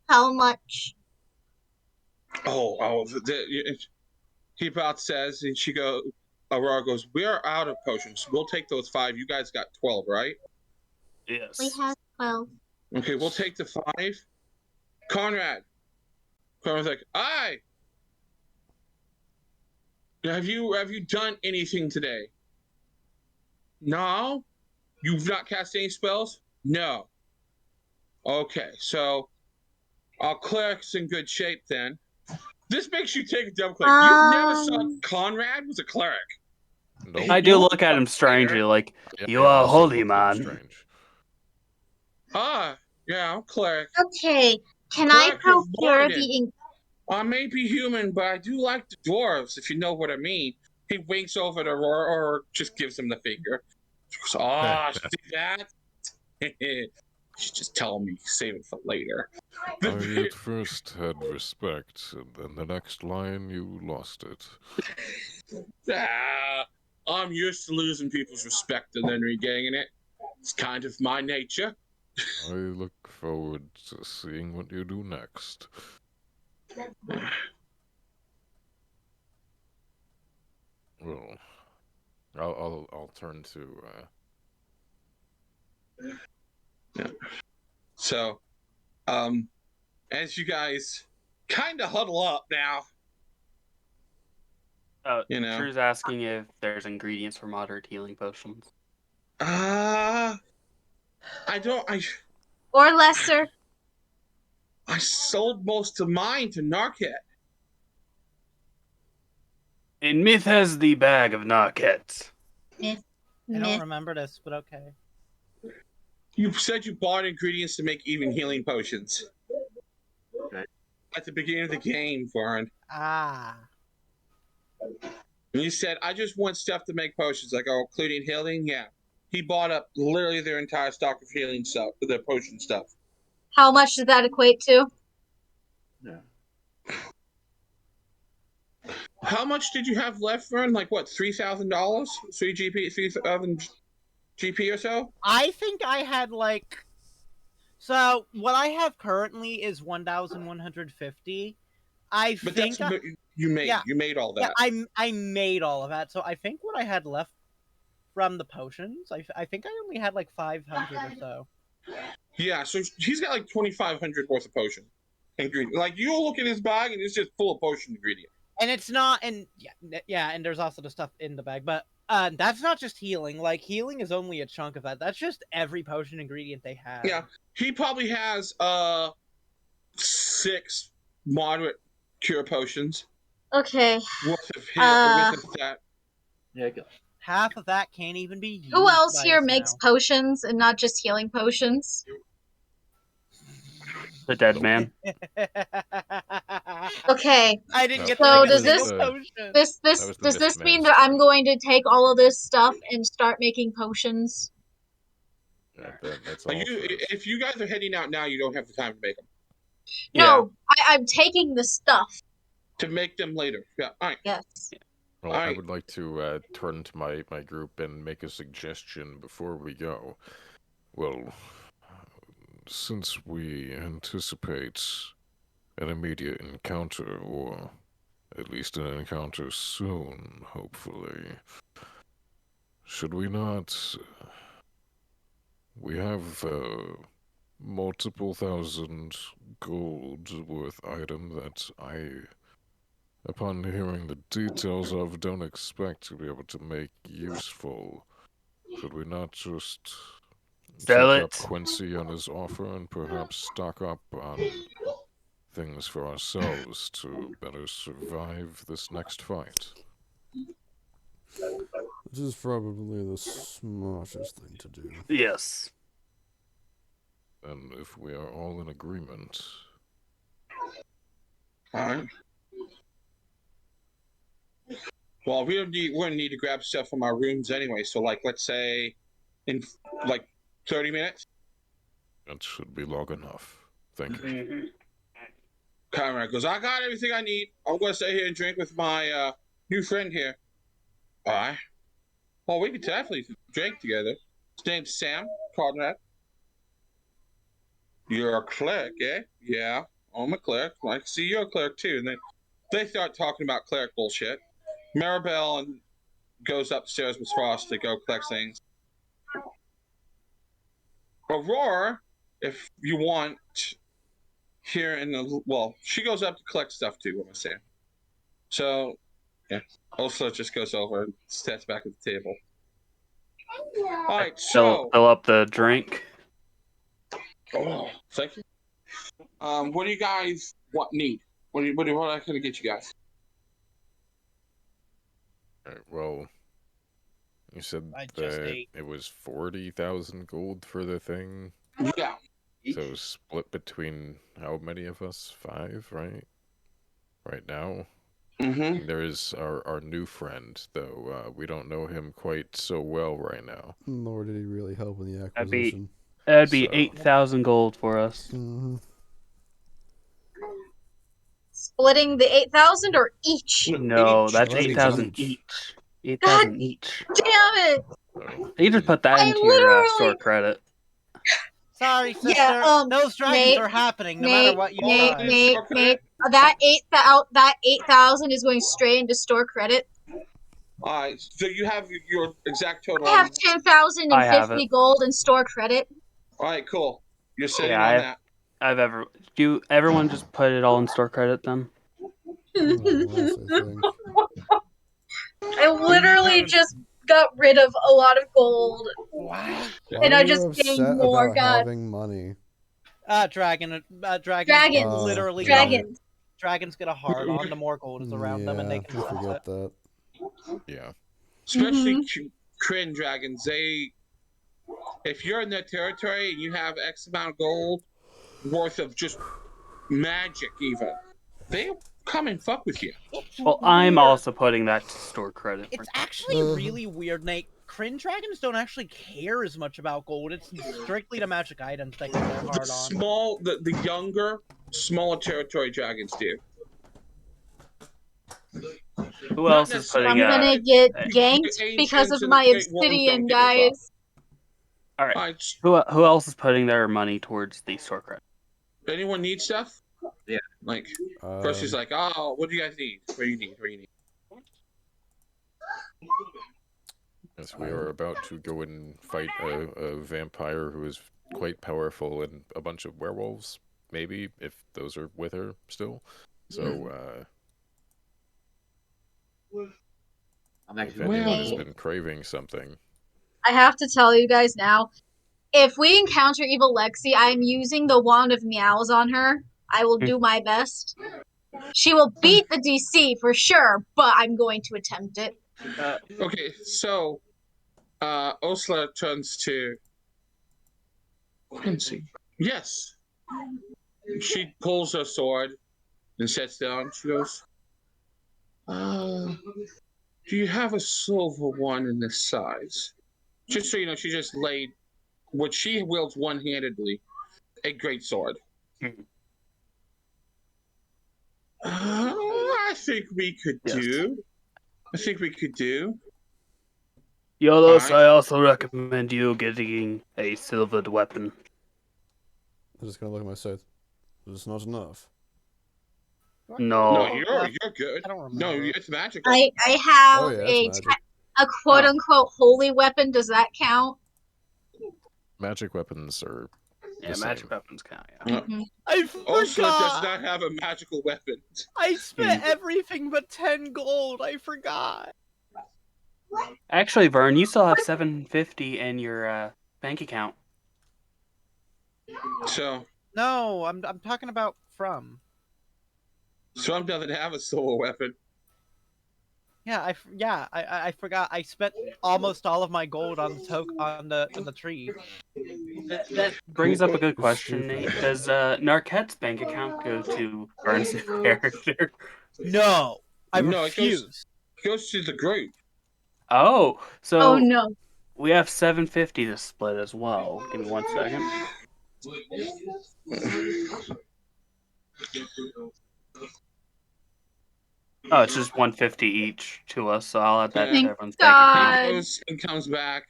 How much? He about says, and Aurora goes, we are out of potions. We'll take those 5. You guys got 12, right? Yes. We have 12. Okay, we'll take the 5. Conrad's like, aye. Have you done anything today? No. You've not cast any spells? No. Okay, so our cleric's in good shape then. This makes you take a double click. You never saw Conrad was a cleric. nope. I do look at him strangely, like, you are a also holy looked at him man. strange. Yeah, I'm cleric. Okay, can I Cleric of procure Warden. the... I may be human, but I do like the dwarves, if you know what I mean. He winks over at Aurora or just gives him the finger. So, see that? You should just tell me, save it for later. I at first had respect, and then the next line you lost it. I'm used to losing people's respect and then regaining it. It's kind of my nature. I look forward to seeing what you do next. Well, I'll turn to Yeah. So, as you guys kind of huddle up now, you know. Drew's asking if there's ingredients for moderate healing potions. I Or lesser. I sold most of mine to Narket. And Myth has the bag of Narkets. I don't remember this, but okay. You said you bought ingredients to make even healing potions. at the beginning of the game, Vern. Ah. And you said, I just want stuff to make potions. I go, including healing? Yeah. He bought up literally their entire stock of healing stuff, their potion stuff. How much does that equate to? Yeah. How much did you have left, Vern? Like what, $3,000? 3,000 GP or so? I think I had like. So what I have currently is 1,150. I But think. that's you made. Yeah. You made all Yeah, that. I made all of that. So I think what I had left from the potions, I think I only had like 500 or so. Yeah, so he's got like 2,500 worth of potion ingredient. Like you look at his bag and it's just full of potion ingredient. And it's not, and yeah, and there's also the stuff in the bag, but that's not just healing. Like healing is only a chunk of that. That's just every potion ingredient they have. Yeah, he probably has 6 moderate cure potions Okay. worth of heal with that. Yeah, go. Half of that can't even be used. Who else by here us makes now. potions and not just healing potions? The dead man. Okay. I didn't get So to make a does single this- potion. This That was the does this missed mean man's that I'm turn. going to take all of this stuff and start making potions? That's all. If you guys are heading out now, you don't have the time to make them. No, I'm taking the stuff. To make them later. Yeah, all right. Yes. Well, All I right. would like to turn to my group and make a suggestion before we go. Well, since we anticipate an immediate encounter, or at least an encounter soon, hopefully, should we not... We have multiple thousand gold worth item that upon hearing the details of, don't expect to be able to make useful. Should we not just Sell take up it. Quincy on his offer and perhaps stock up on things for ourselves to better survive this next fight? This is probably the smartest thing to do. Yes. And if we are all in agreement, All right. Well, we're gonna need to grab stuff from our rooms anyway. So, like, let's say in like 30 minutes. that should be long enough. Thank you. Conrad goes, I got everything I need. I'm gonna stay here and drink with my new friend here. All right. Well, we could definitely drink together. His name's Sam Conrad. You're a cleric, eh? Yeah, I'm a cleric. I see you're a cleric too. And then they start talking about cleric bullshit. Maribel goes upstairs with Frost to go collect things. Aurora, if you want, here in the she goes up to collect stuff too. What am I saying? So, yeah. Ursula just goes over and sits back at the table. All right, so Fill up the drink. thank you. What do you guys need? What am I gonna get you guys? Alright, well, you said I just that ate. it was 40,000 gold for the thing. Yeah. So it was split between how many of us? 5, right? Right now. Mm-hmm. There is our new friend, though. We don't know him quite so well right now. Nor did he really help in the That'd be- acquisition. That'd be So- 8,000 gold for us. Mm-hmm. Splitting the 8,000 or each? No, Each. that's That'd be 8,000 each. each. 8,000 each. Damn it! So, You just put that I into your literally- store credit. Sorry, sister. Yeah, Those dragons Nate, are happening no matter what you try. Nate. That 8,000 is going straight into store credit. All right, so you have your exact total. I have 10,050 it. gold in store credit. All right, cool. You're sitting Yeah, on that. Everyone just put it all in store credit then? Less, I think. I literally just got rid of a lot of gold. Wow. Why And are I you just upset gained more, about God. having money? Dragons Dragons. literally Dragons. dragons get a hard on the more gold is around them and they Yeah, can I sense forget it. that. yeah. Especially Kryn dragons. If you're in their territory and you have X amount of gold worth of just magic, even they come and fuck with you. It's Well, I'm weird. also putting that to store credit. It's actually really weird, Nate. Crin dragons don't actually care as much about gold. It's strictly the magic items they can go The hard on. the younger, smaller territory dragons do. Who Not else is putting? I'm necessarily gonna get Hey. ganked because ancients of and the my great ones obsidian, don't give a fuck. guys. All right. Alright, Who else is putting their money towards the store credit? anyone need stuff? Yeah. Like, first he's like, oh, what do you guys need? What do you need? What do you need? Yes, we are about to go and fight a vampire who is quite powerful and a bunch of werewolves, maybe, if those are with her still. So, I'm if actually anyone has Well- been craving something, I have to tell you guys now, if we encounter evil Lexi, I'm using the wand of meows on her. I will do my best. She will beat the DC for sure, but I'm going to attempt it. Okay, so Osla turns to Quincy. Yes. She pulls her sword and sits down. She goes, do you have a silver one in this size? Just so you know, she just laid what she wields one-handedly, a great sword. I think we could Yes. do. I think we could do. Yolos, Alright. I also recommend you getting a silvered weapon. I'm just gonna look at my scythe. It's not enough. No. No, you're good. I don't No, remember. it's magical. I have Oh yeah, it's magic. a quote unquote holy weapon. Does that count? magic weapons are Yeah, the magic same. weapons count. Yeah. I Osla does forgot. not have a magical weapon. I spent everything but 10 gold. I forgot. Actually, Vern, you still have 750 in your bank account. So No, I'm talking about from. Trump doesn't have a solo weapon. Yeah, I forgot. I spent almost all of my gold on the tree. That brings up a good You're question, stupid. Nate. Does Narquette's bank account go to Vern's character? No, I No, it goes- refuse. It goes to the group. Oh, so Oh no. we have 750 to split as well. Give me 1 second. Oh, it's just 150 each to us, so I'll add that to Thank everyone's bank account. He goes and comes back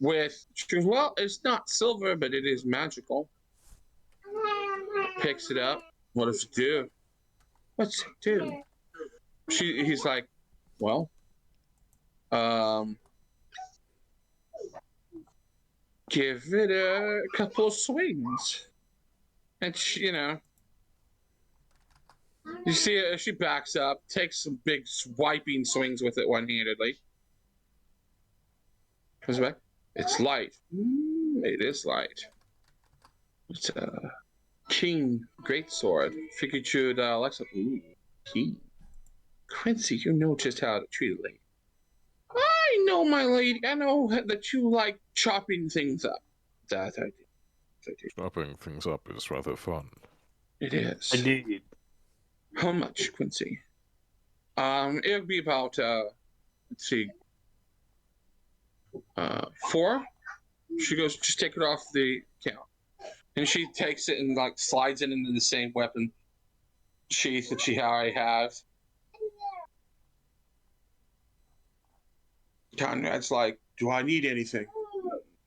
with, well, it's not silver, but it is magical. Picks it up. What does it do? What's it do? He's like, well, give it a couple of swings. And she, you see her, she backs up, takes some big swiping swings with it one-handedly. Comes back. It's light. It is light. It's a keen greatsword. Figured you'd like some. Ooh, keen. Quincy, you know just how to treat a lady. I know, my lady. I know that you like chopping things up. That I do. Chopping things up is rather fun. It is. Indeed. How much, Quincy? It'll be about let's see, 4. She goes, just take it off the count, and she takes it and like slides it into the same weapon sheath that she already has. Conrad's like, do I need anything?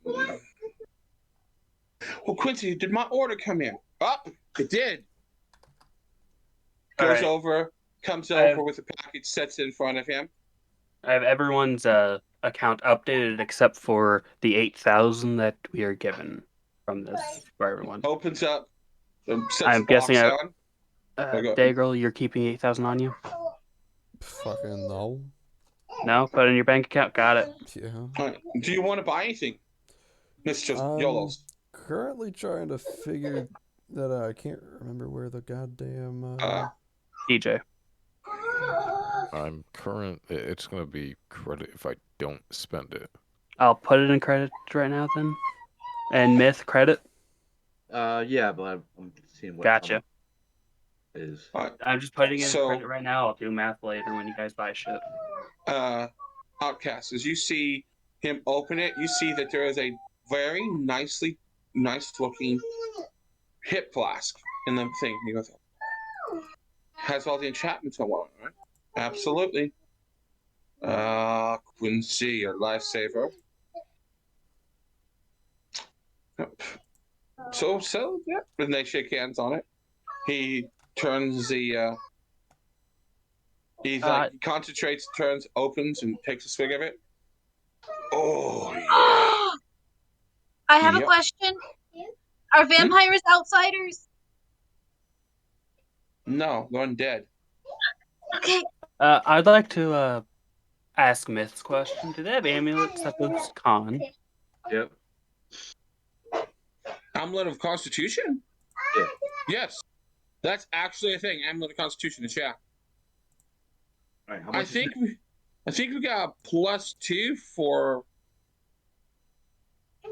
Well, Quincy, did my order come in? Up, it did. All Goes right. over, comes I have- over with the package, sets it in front of him. I have everyone's account updated except for the 8,000 that we are given from this for everyone. Opens up, sets I'm the box guessing on. Daygirl, you're keeping 8,000 on you? Fucking no. No? Put it in your bank account? Got it. Yeah. All right. Do you want to buy anything, Mr. Yolos? Currently trying to figure that I can't remember where the goddamn DJ. It's gonna be credit if I don't spend it. I'll put it in credit right now then. And myth credit? Yeah, but I'm seeing what. Gotcha. is. I'm just putting in So- credit right now. I'll do math later when you guys buy shit. Outcast, as you see him open it, you see that there is a very nice looking hip flask in the thing. He goes, has all the enchantments on it, right? Absolutely. Quincy, your lifesaver. So, yeah. And they shake hands on it. He turns the, he concentrates, turns, opens, and takes a swig of it. Oh, yeah. I have a Yep. question. Are vampires outsiders? No, they're undead. Okay. I'd like to ask Myth's question. Do they have amulets that boost con? Yep. Amulet of Constitution? Yeah. Yes. That's actually a thing. Amulet of Constitution, yeah. All right. How I much? think we got a +2 for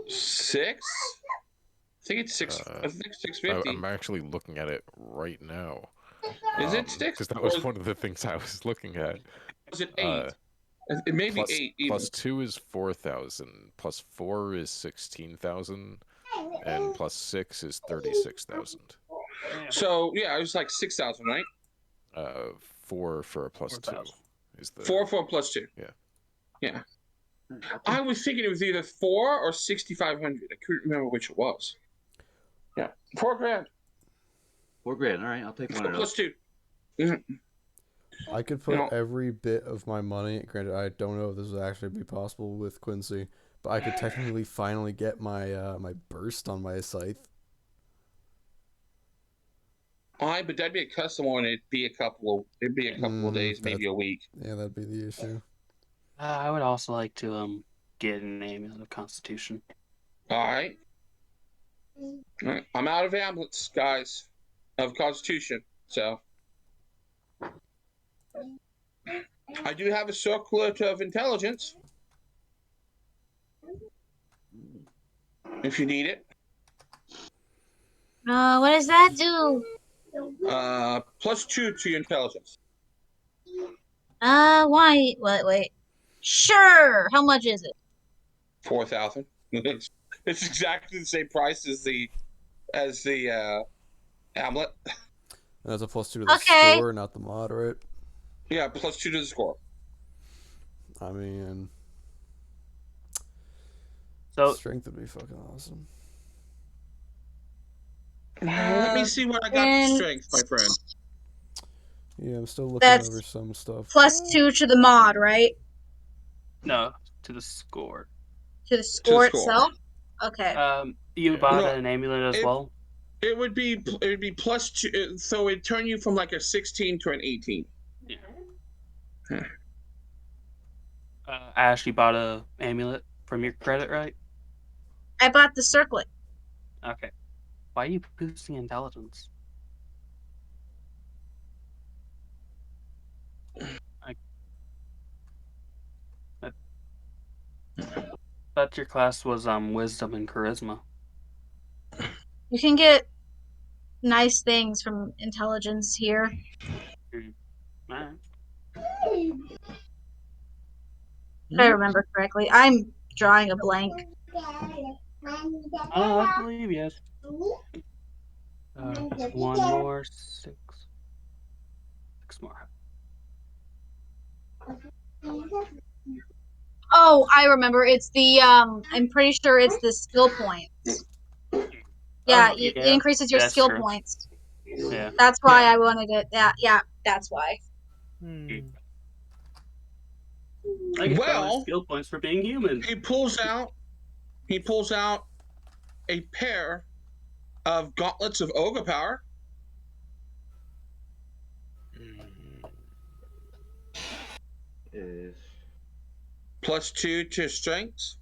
6. I think it's 6. I think 650. I'm actually looking at it right now. Is it 6? Because that was one of the things I was looking at. Was it 8? It may be 8 even. Plus 2 is 4,000. Plus 4 is 16,000. And plus 6 is 36,000. So yeah, it was like 6,000, right? 4 for a plus 2 is the 4 for a +2. Yeah. I was thinking it was either 4 or 6,500. I couldn't remember which it was. Yeah, $4,000. $4,000. All right, I'll take one of those. +2. Mhm. I could put every bit of my money. Granted, I don't know if this would actually be possible with Quincy, but I could technically finally get my my burst on my scythe. But that'd be a custom one. It'd be a couple of days, maybe a week. Yeah, that'd be the issue. I would also like to get an amulet of Constitution. All right. I'm out of amulets, guys, of Constitution. So I do have a circlet of intelligence, if you need it. What does that do? +2 to your intelligence. Why? Wait. Sure. How much is it? 4,000. It's exactly the same price as the amulet. That's a +2 to the score, not the mod, right? Yeah, +2 to the score. I mean, So strength would be fucking awesome. Let me see what I got for strength, my friend. Yeah, I'm still looking over some stuff. +2 to the mod, right? no, to the score. To the score itself? Okay. You bought an amulet as well? It would be +2, so it'd turn you from like a 16 to an 18. Yeah. Ash, you bought a amulet from your credit, right? I bought the circlet. Okay. Why are you boosting intelligence? I thought your class was wisdom and charisma. You can get nice things from intelligence here. Alright. If I remember correctly. I'm drawing a blank. Oh, I believe yes. One more, 6. 6 more. Oh, I remember. It's the I'm pretty sure it's the skill points. Yeah, it increases your skill points. Yeah. That's why I wanted it. Yeah, that's why. I get bonus skill points for being human. He pulls out a pair of gauntlets of ogre power. Is +2 to strength.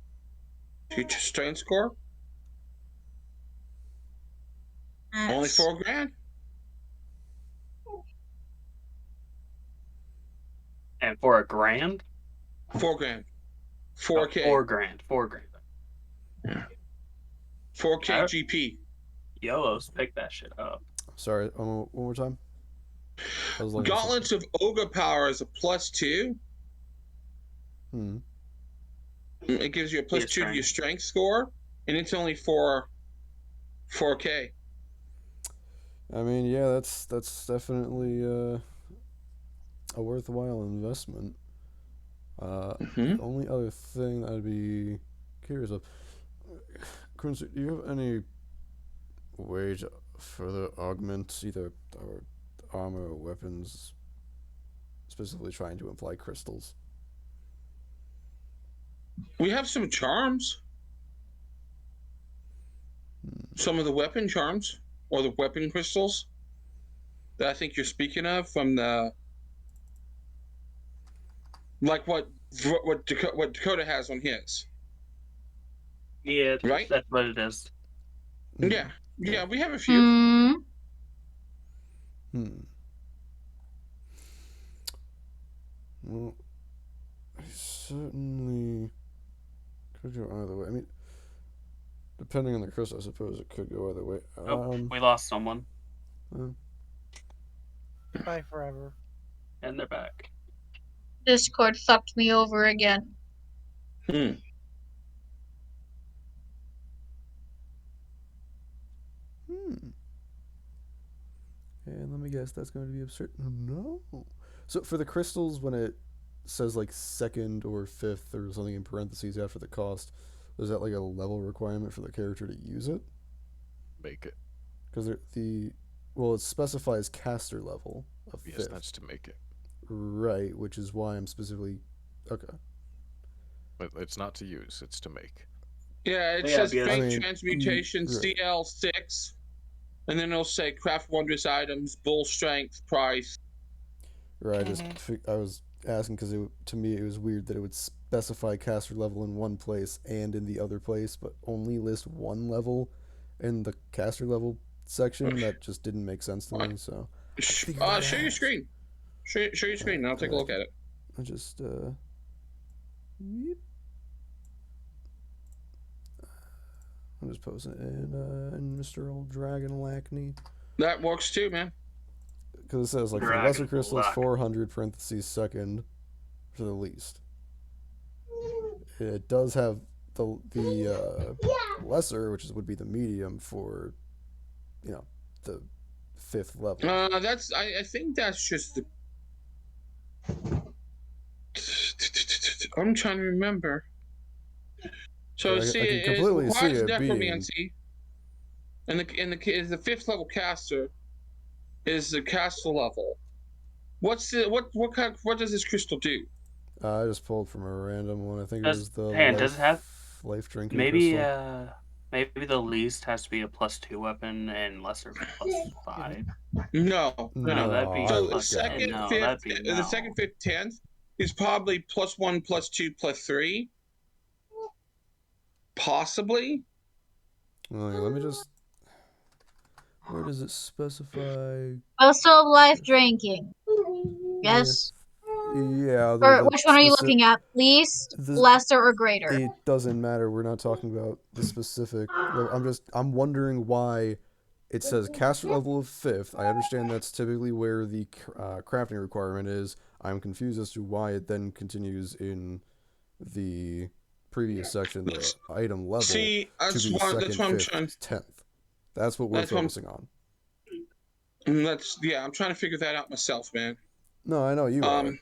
2 to strength score. Only $4,000. And for $1,000? $4,000. 4K. $4,000. Yeah. 4K GP. YOLOs, pick that shit up. Sorry, one more time. I was looking at something. Gauntlets of Ogre Power is a +2. Hmm. It gives you a +2 to your strength score, and it's only 4K. I mean, yeah, that's definitely a worthwhile investment. The only other thing I'd be curious of, Quincy, do you have any way to further augment either our armor or weapons, specifically trying to imply crystals? We have some charms. Some of the weapon charms or the weapon crystals that I think you're speaking of from the like what Dakota has on his. Yeah, Right? that's what it is. Yeah. Yeah, we have a few. Hmm. Well, I certainly could go either way. I mean, depending on the crystal, I suppose it could go either way. We lost someone. Goodbye forever. And they're back. Discord fucked me over again. Hmm. And let me guess, that's going to be absurd. No. So for the crystals, when it says like second or fifth or something in parentheses after the cost, is that like a level requirement for the character to use it? Make it. Because it specifies caster level of Yes, fifth. that's to make it. Right, which is why I'm specifically okay. But it's not to use, it's to make. Yeah, it Yeah, says because- Fake Transmutation right. CL6, and then it'll say Craft Wondrous Items, Bull Strength, Price. Right, I was asking because to me it was weird that it would specify caster level in one place and in the other place, but only list one level in the caster level section. That just didn't make sense to me. So Show your screen. Show your screen, and I'll take a look at it. I just I'm just posting it in Mr. Old Dragon Lackney. That works too, man. Because it says like for the lesser crystals 400 parentheses second for the least. It does have the lesser, which would be the medium for, the fifth level. I think that's just the. I'm trying to remember. So see, I can completely it requires see it necromancy, and the fifth level caster is the caster level. What does this crystal do? I just pulled from a random one. I think it was the does it have life drinking maybe crystal. maybe the least has to be a +2 weapon and lesser +5. No, that'd be so plus second, 10. fifth, That'd be the second, fifth, 10th is probably +1, +2, +3, possibly. Let me just. Where does it specify? Also, life drinking. Yes. Yeah. Or which one are you looking at? Least, lesser, or greater? It doesn't matter. We're not talking about the specific. I'm wondering why it says caster level of fifth. I understand that's typically where the crafting requirement is. I'm confused as to why it then continues in the previous section, the item level, See, to be second, fifth, 10th. That's what we're focusing on. I'm trying to figure that out myself, man. No, I know you are.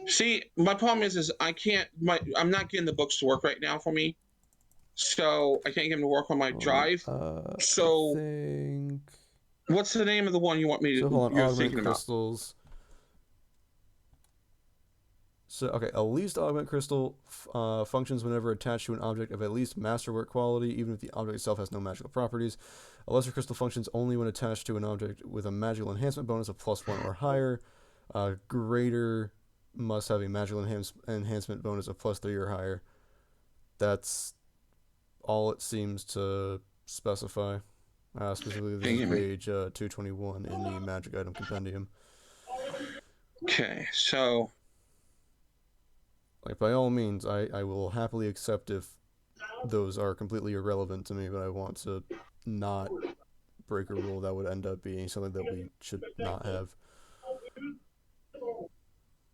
See, my problem is I can't. I'm not getting the books to work right now for me, so I can't get them to work on my drive. So, I think. What's the name of the one you want me to? So hold on, you're augment thinking crystals. So okay, a least augment crystal functions whenever attached to an object of at least masterwork quality, even if the object itself has no magical properties. A lesser crystal functions only when attached to an object with a magical enhancement bonus of +1 or higher. Greater must have a magical enhancement bonus of +3 or higher. That's all it seems to specify. Specifically, this is page 221 in the Magic Item Compendium. Okay, so. Like, by all means, I will happily accept if those are completely irrelevant to me, but I want to not break a rule, that would end up being something that we should not have.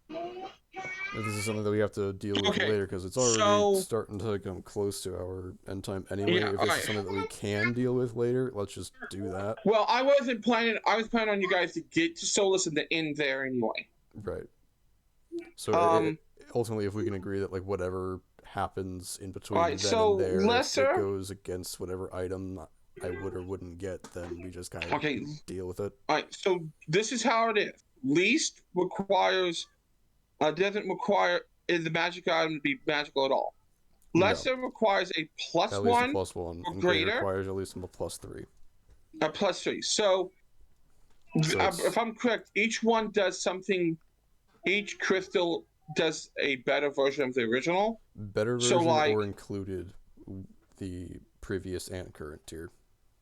If this is something that we have to deal with later, because it's already starting to come close to our end time anyway. Yeah, if this is something that we can deal with later, let's just do that. Well, I was planning on you guys to get to Solus and the end there anyway. Right. So ultimately, if we can agree that like whatever happens in between then and there, if it goes against whatever item I would or wouldn't get, then we just kind of deal with it. All right. So this is how it is. Least requires doesn't require the magic item to be magical at all. Lesser requires a plus at least one. A +1. Or and greater requires at least a +3. A +3. So if I'm correct, each one does something. Each crystal does a better version of the original. Better version, so like, or included the previous and current tier,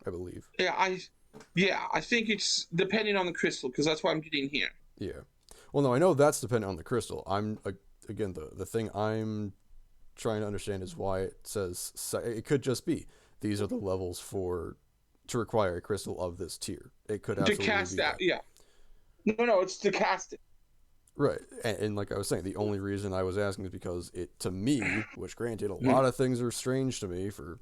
I believe. Yeah, I think it's depending on the crystal, because that's what I'm getting here. Yeah. Well, no, I know that's dependent on the crystal. I'm again the thing I'm trying to understand is why it says it could just be these are the levels to require a crystal of this tier. It could absolutely to cast be that. Yeah. No, it's to cast it. Right, and like I was saying, the only reason I was asking is because it, to me, which granted, a lot of things are strange to me for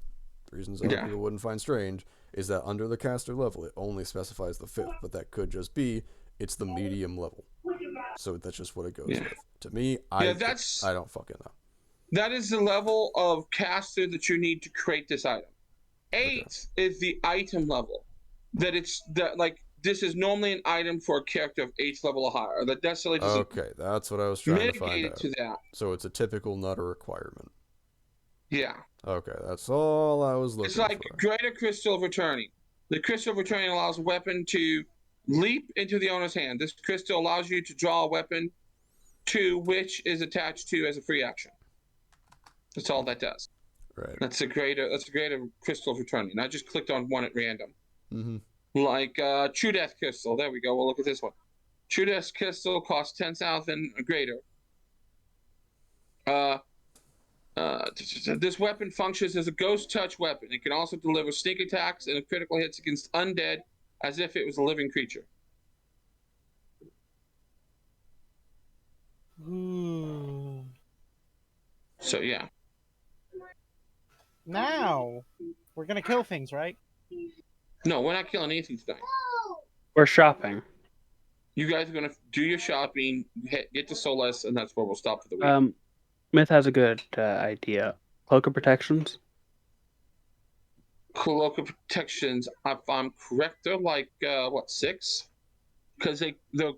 reasons other people wouldn't find strange, is that under the caster level, it only specifies the 5th, but that could just be, it's the medium level. So that's just what it goes with. To me, I don't fucking know. That is the level of caster that you need to create this item. 8 is the item level. This is normally an item for a character of 8th level or higher. That necessarily doesn't. Okay, that's what I was trying to find out. To that. So it's a typical Nutter requirement. Yeah. Okay, that's all I was looking for. It's like Greater Crystal of Returning. The Crystal of Returning allows a weapon to leap into the owner's hand. This crystal allows you to draw a weapon to which is attached to as a free action. That's all that does. Right. That's a greater Crystal of Returning. I just clicked on one at random. Mm-hmm. Like True Death Crystal. There we go. We'll look at this one. True Death Crystal costs 10,000 or greater. This weapon functions as a ghost touch weapon. It can also deliver sneak attacks and critical hits against undead as if it was a living creature. So yeah. Now we're gonna kill things, right? No, we're not killing anything tonight. We're shopping. You guys are gonna do your shopping, get to Solus, and that's where we'll stop for the week. Myth has a good idea. Cloak of Protections. Cloak of Protections, if I'm correct, they're like 6? Because they're.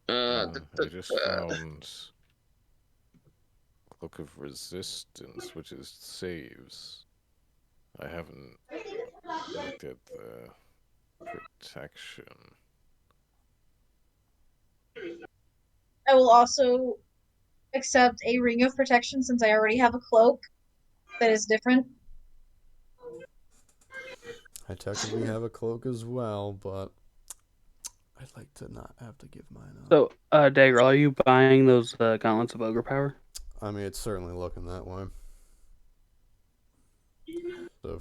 I just found Cloak of Resistance, which is saves. I haven't looked at the protection. I will also accept a Ring of Protection since I already have a cloak that is different. I technically have a cloak as well, but I'd like to not have to give mine up. So, Dagger, are you buying those Gauntlets of Ogre Power? I mean, it's certainly looking that way. So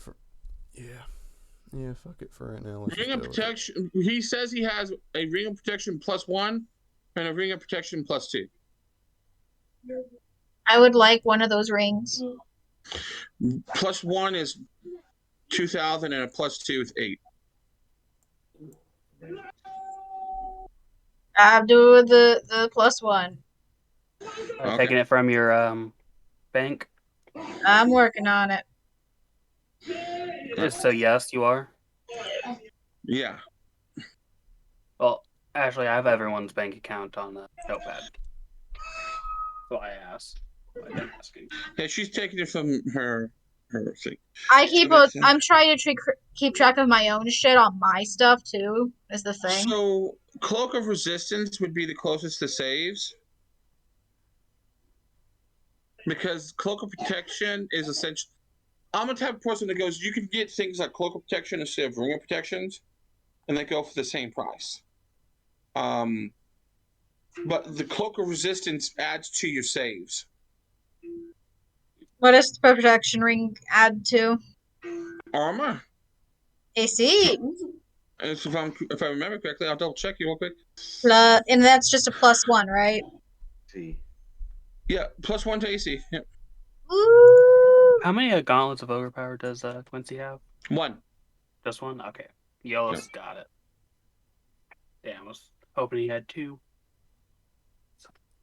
yeah, fuck it for right now. Ring of Protection. He says he has a Ring of Protection +1 and a Ring of Protection +2. I would like one of those rings. +1 is 2,000 and a +2 is 8. I'm doing the +1. Okay. Taking it from your bank. I'm working on it. So yes, you are. Yeah. Well, actually, I have everyone's bank account on the notepad. So I asked. I'm asking. Yeah, she's taking it from her thing. I'm trying to keep track of my own shit on my stuff too. Is the thing. So Cloak of Resistance would be the closest to saves. Because Cloak of Protection is essentially. I'm the type of person that goes, you can get things like Cloak of Protection instead of Ring of Protections, and they go for the same price. But the Cloak of Resistance adds to your saves. What does the protection ring add to? armor. AC. If I remember correctly, I'll double check you real quick. And that's just a +1, right? See. Yeah, +1 to AC. Yeah. Ooh. How many gauntlets of overpower does Quincy have? 1. Just one? Okay. Yolos got it. Damn, I was hoping he had 2.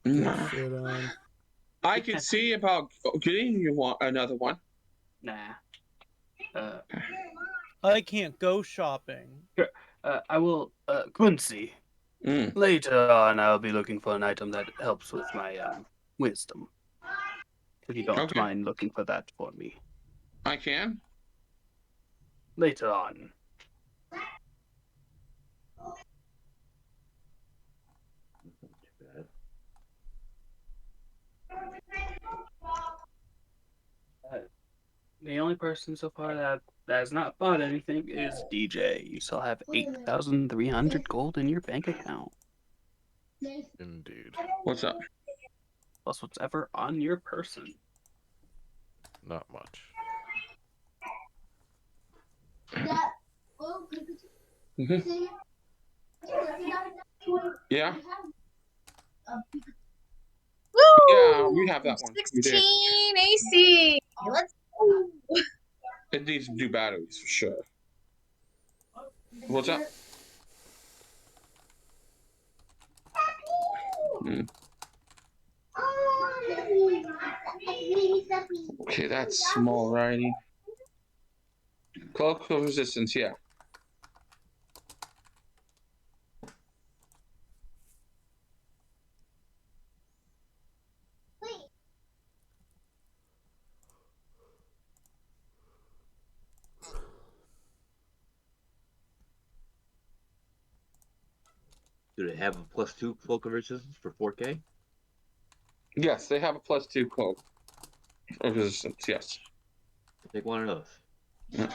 Get shit on. I could see about getting you another one. Nah. I can't go shopping. I will, Quincy. Mm. Later on, I'll be looking for an item that helps with my wisdom. If you don't Okay. mind looking for that for me. I can. Later on. Too bad. The only person so far that has not bought anything is DJ. You still have 8,300 gold in your bank account. Indeed. What's up? Plus what's ever on your person. Not much. Mm-hmm. Yeah. Woo! Yeah, we have that one. We 16 did. AC. Let's go. It needs new batteries for sure. What's up? Mm. Okay, that's small writing. Cloak of resistance, yeah. Do they have a +2 cloak of resistance for 4K? Yes, they have a +2 cloak of resistance, yes. I'll take one of those.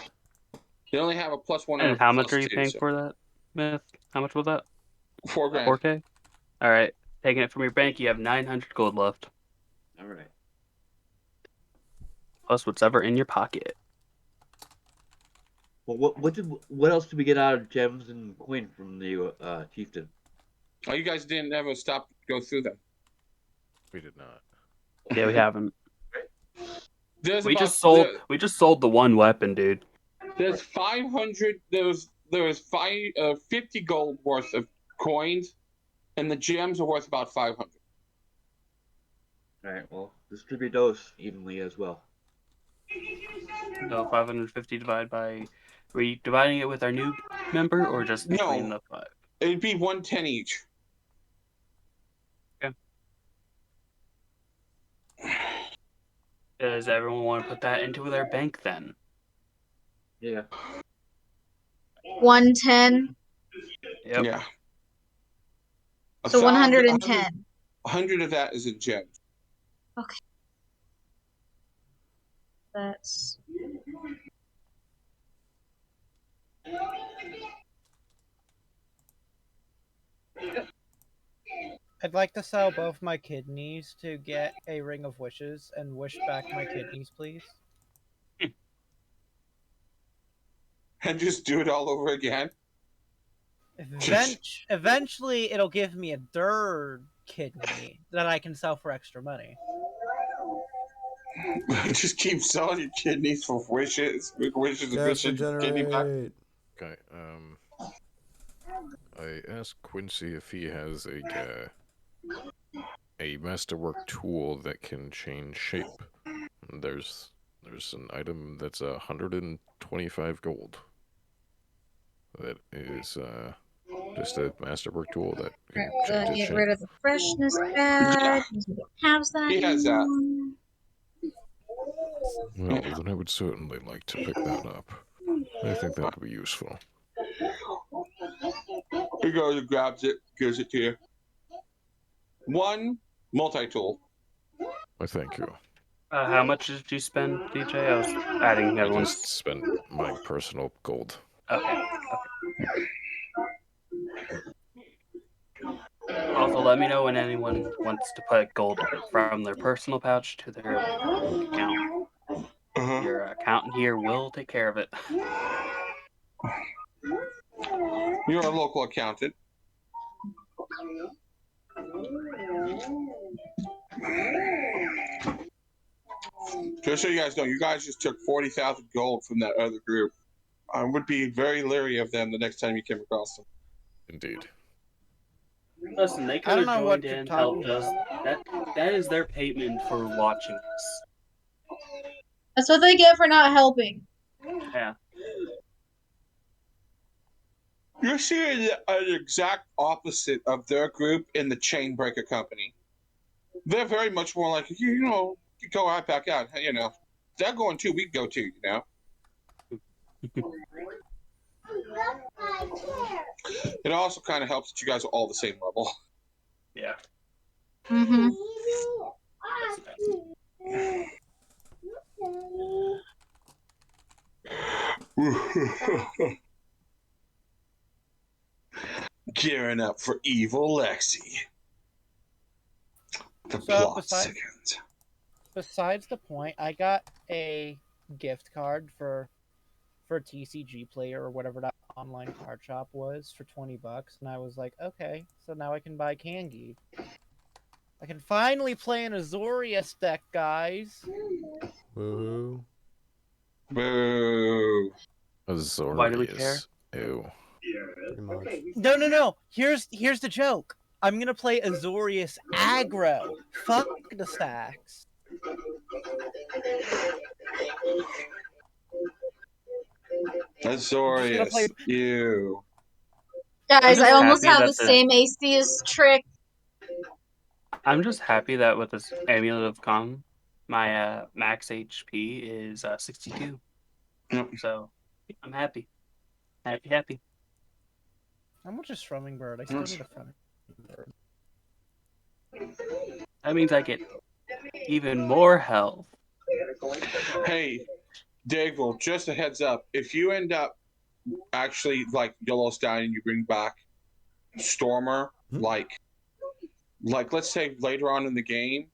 They only have a +1 And and how a much are you +2, paying so for that, Myth? How much was that? 4 grand. 4K? Alright. Taking it from your bank, you have 900 gold left. Alright. Plus what's ever in your pocket. Well, what else did we get out of gems and coin from the chieftain? Oh, you guys didn't ever stop to go through them. We did not. Yeah, we haven't. There's We about just sold the one weapon, dude. there's 500. There's 50 gold worth of coins, and the gems are worth about 500. Alright, well, distribute those evenly as well. So 550 divided by... Were you dividing it with our new member or just between No. the 5? It'd be 110 each. Okay. Does everyone want to put that into their bank then? Yeah. 110. Yep. Yeah. So 110. 100 of that is a gem. Okay. That's I'd like to sell both my kidneys to get a ring of wishes and wish back my kidneys, please. And just do it all over again. Eventually, it'll give me a third kidney that I can sell for extra money. Just keep selling your kidneys for wishes. Wishes and Gas wishes. Kidney back. regenerate. Okay. I asked Quincy if he has a masterwork tool that can change shape. There's an item that's 125 gold. That is just a masterwork tool that can change its get shape. rid of the freshness badge. We don't have that He has that. anymore. Well, then I would certainly like to pick that up. I think that would be useful. He goes and grabs it, gives it to you. One multi-tool. I thank you. How much did you spend, DJ? I was adding I everyone's... just spent my personal gold. Okay. Also, let me know when anyone wants to put gold from their personal pouch to their bank account. Uh-huh. Your accountant here will take care of it. You're a local accountant. Just so you guys know, you guys just took 40,000 gold from that other group. I would be very leery of them the next time you came across them. Indeed. Listen, they I could don't have know what joined you're in, talking helped us. That is their payment for watching us. That's what they get for not helping. Yeah. You're seeing an exact opposite of their group in the Chainbreaker Company. They're very much more like, you go right back out, They're going too, we go too, It also kind of helps that you guys are all the same level. Yeah. Mm-hmm. Gearing up for evil Lexi. The So, plot thickens. Besides the point, I got a gift card for TCG Player or whatever that online card shop was for $20, and I was like, okay, so now I can buy Kangi. I can finally play an Azorius deck, guys. Woohoo. Boo. Azorius. Why do we care? Ew. Pretty much. No. Here's the joke. I'm gonna play Azorius aggro. Fuck the stacks. Azorius. Ew. Guys, I almost happy have that the same AC as Trick. I'm just happy that with this Amulet of Calm, my max HP is 62. Yep. So I'm happy. Happy. How much is Thrumming Bird? I still need a Thrumming Bird. That means I get even more health. Hey, Dagville, just a heads up. If you end up actually like Yellowstone and you bring back Stormer, like let's say later on in the game,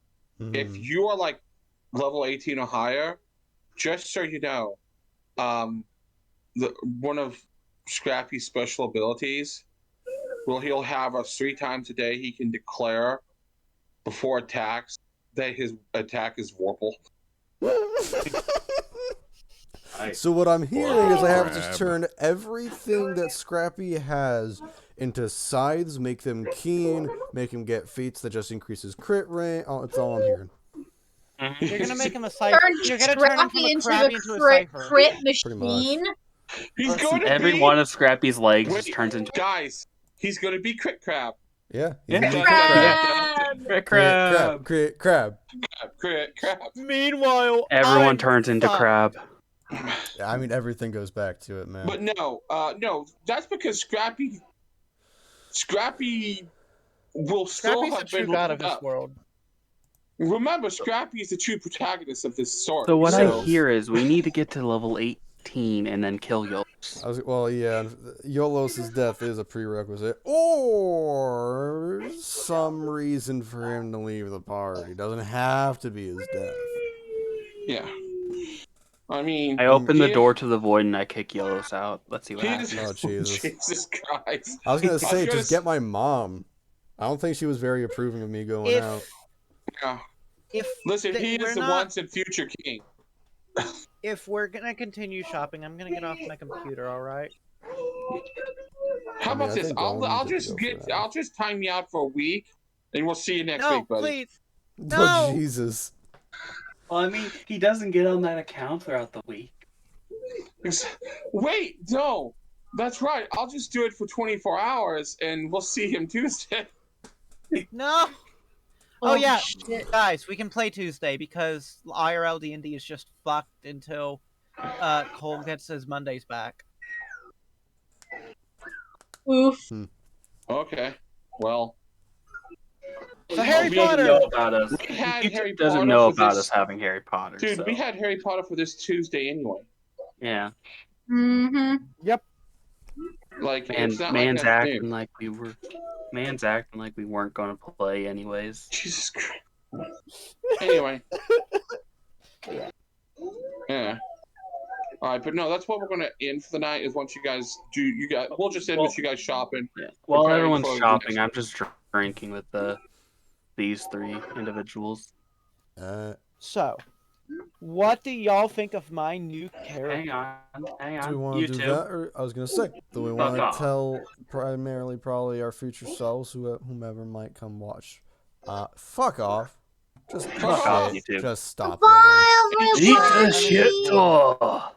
if you are like level 18 or higher, just so you know, one of Scrappy's special abilities, he'll have us 3 times a day he can declare before attacks that his attack is Vorpal. So what I'm hearing is I have to Crab. turn everything that Scrappy has into scythes, make them keen, make him get feats that just increases crit rate. Oh, it's all I'm hearing. You're gonna make him a cipher. Turn You're gonna turn him from Scrappy a into crabby the into a crit cipher. machine. He's Listen, going to every be one of Scrappy's legs Wait, just turns into guys. He's going to be Crit Crab. Yeah, he's Yeah. gonna be Crit crit crab. crab. Crit Crab. Crit crab. Crit Crab. Meanwhile, Everyone I'm turns into fucked. crab. Yeah, I mean everything goes back to it, man. But no, that's because Scrappy will still Scrappy's the have true been god of leveled this up. world. Remember, Scrappy is the true protagonist of this story. So what I So- hear is we need to get to level 18 and then kill Yolos. Yolos' death is a prerequisite, or some reason for him to leave the party. Doesn't have to be his death. Yeah. I mean, I open the door to the void and I kick Yolos out. Let's see what happens. Oh, Jesus. Jesus Christ. I was gonna say, gonna just get my mom. I don't think she was very approving of me going out. Yeah. If Listen, he we're is the not- once and future king. If we're gonna continue shopping, I'm gonna get off my computer. All right. How I mean, about I this? think I'll Golem's good to just go get for now. I'll just time you out for a week, and we'll see you next No, week, buddy. please. Oh, No. Jesus. Well, I mean, he doesn't get on that account throughout the week. Wait, no, that's right. I'll just do it for 24 hours, and we'll see him Tuesday. No. Oh yeah, shit. guys, we can play Tuesday because IRL D&D is just fucked until Cole gets his Mondays back. Oof. Okay, well, So Harry He doesn't Potter. know about us. We had He Harry doesn't Potter know for about this- us having Harry Potter. dude, so. we had Harry Potter for this Tuesday anyway. Yeah. Mm-hmm. Like, Man's it's not like that's acting new. like we were. Man's acting like we weren't going to play anyways. Jesus Christ. Anyway. Yeah. All right, but no, that's what we're gonna end for the night. Is once you guys do, we'll just end with you guys shopping. Yeah. While preparing everyone's for the shopping, next- I'm just drinking with these three individuals. So, what do y'all think of my new character? Hang on. Do we want You to do two. that, or I was gonna say, do we Fuck want to off. tell primarily probably our future selves, whomever might come watch? Fuck off. Just Fuck off, shit. you two. Just stop. Bye, living. everyone. Eat the shit.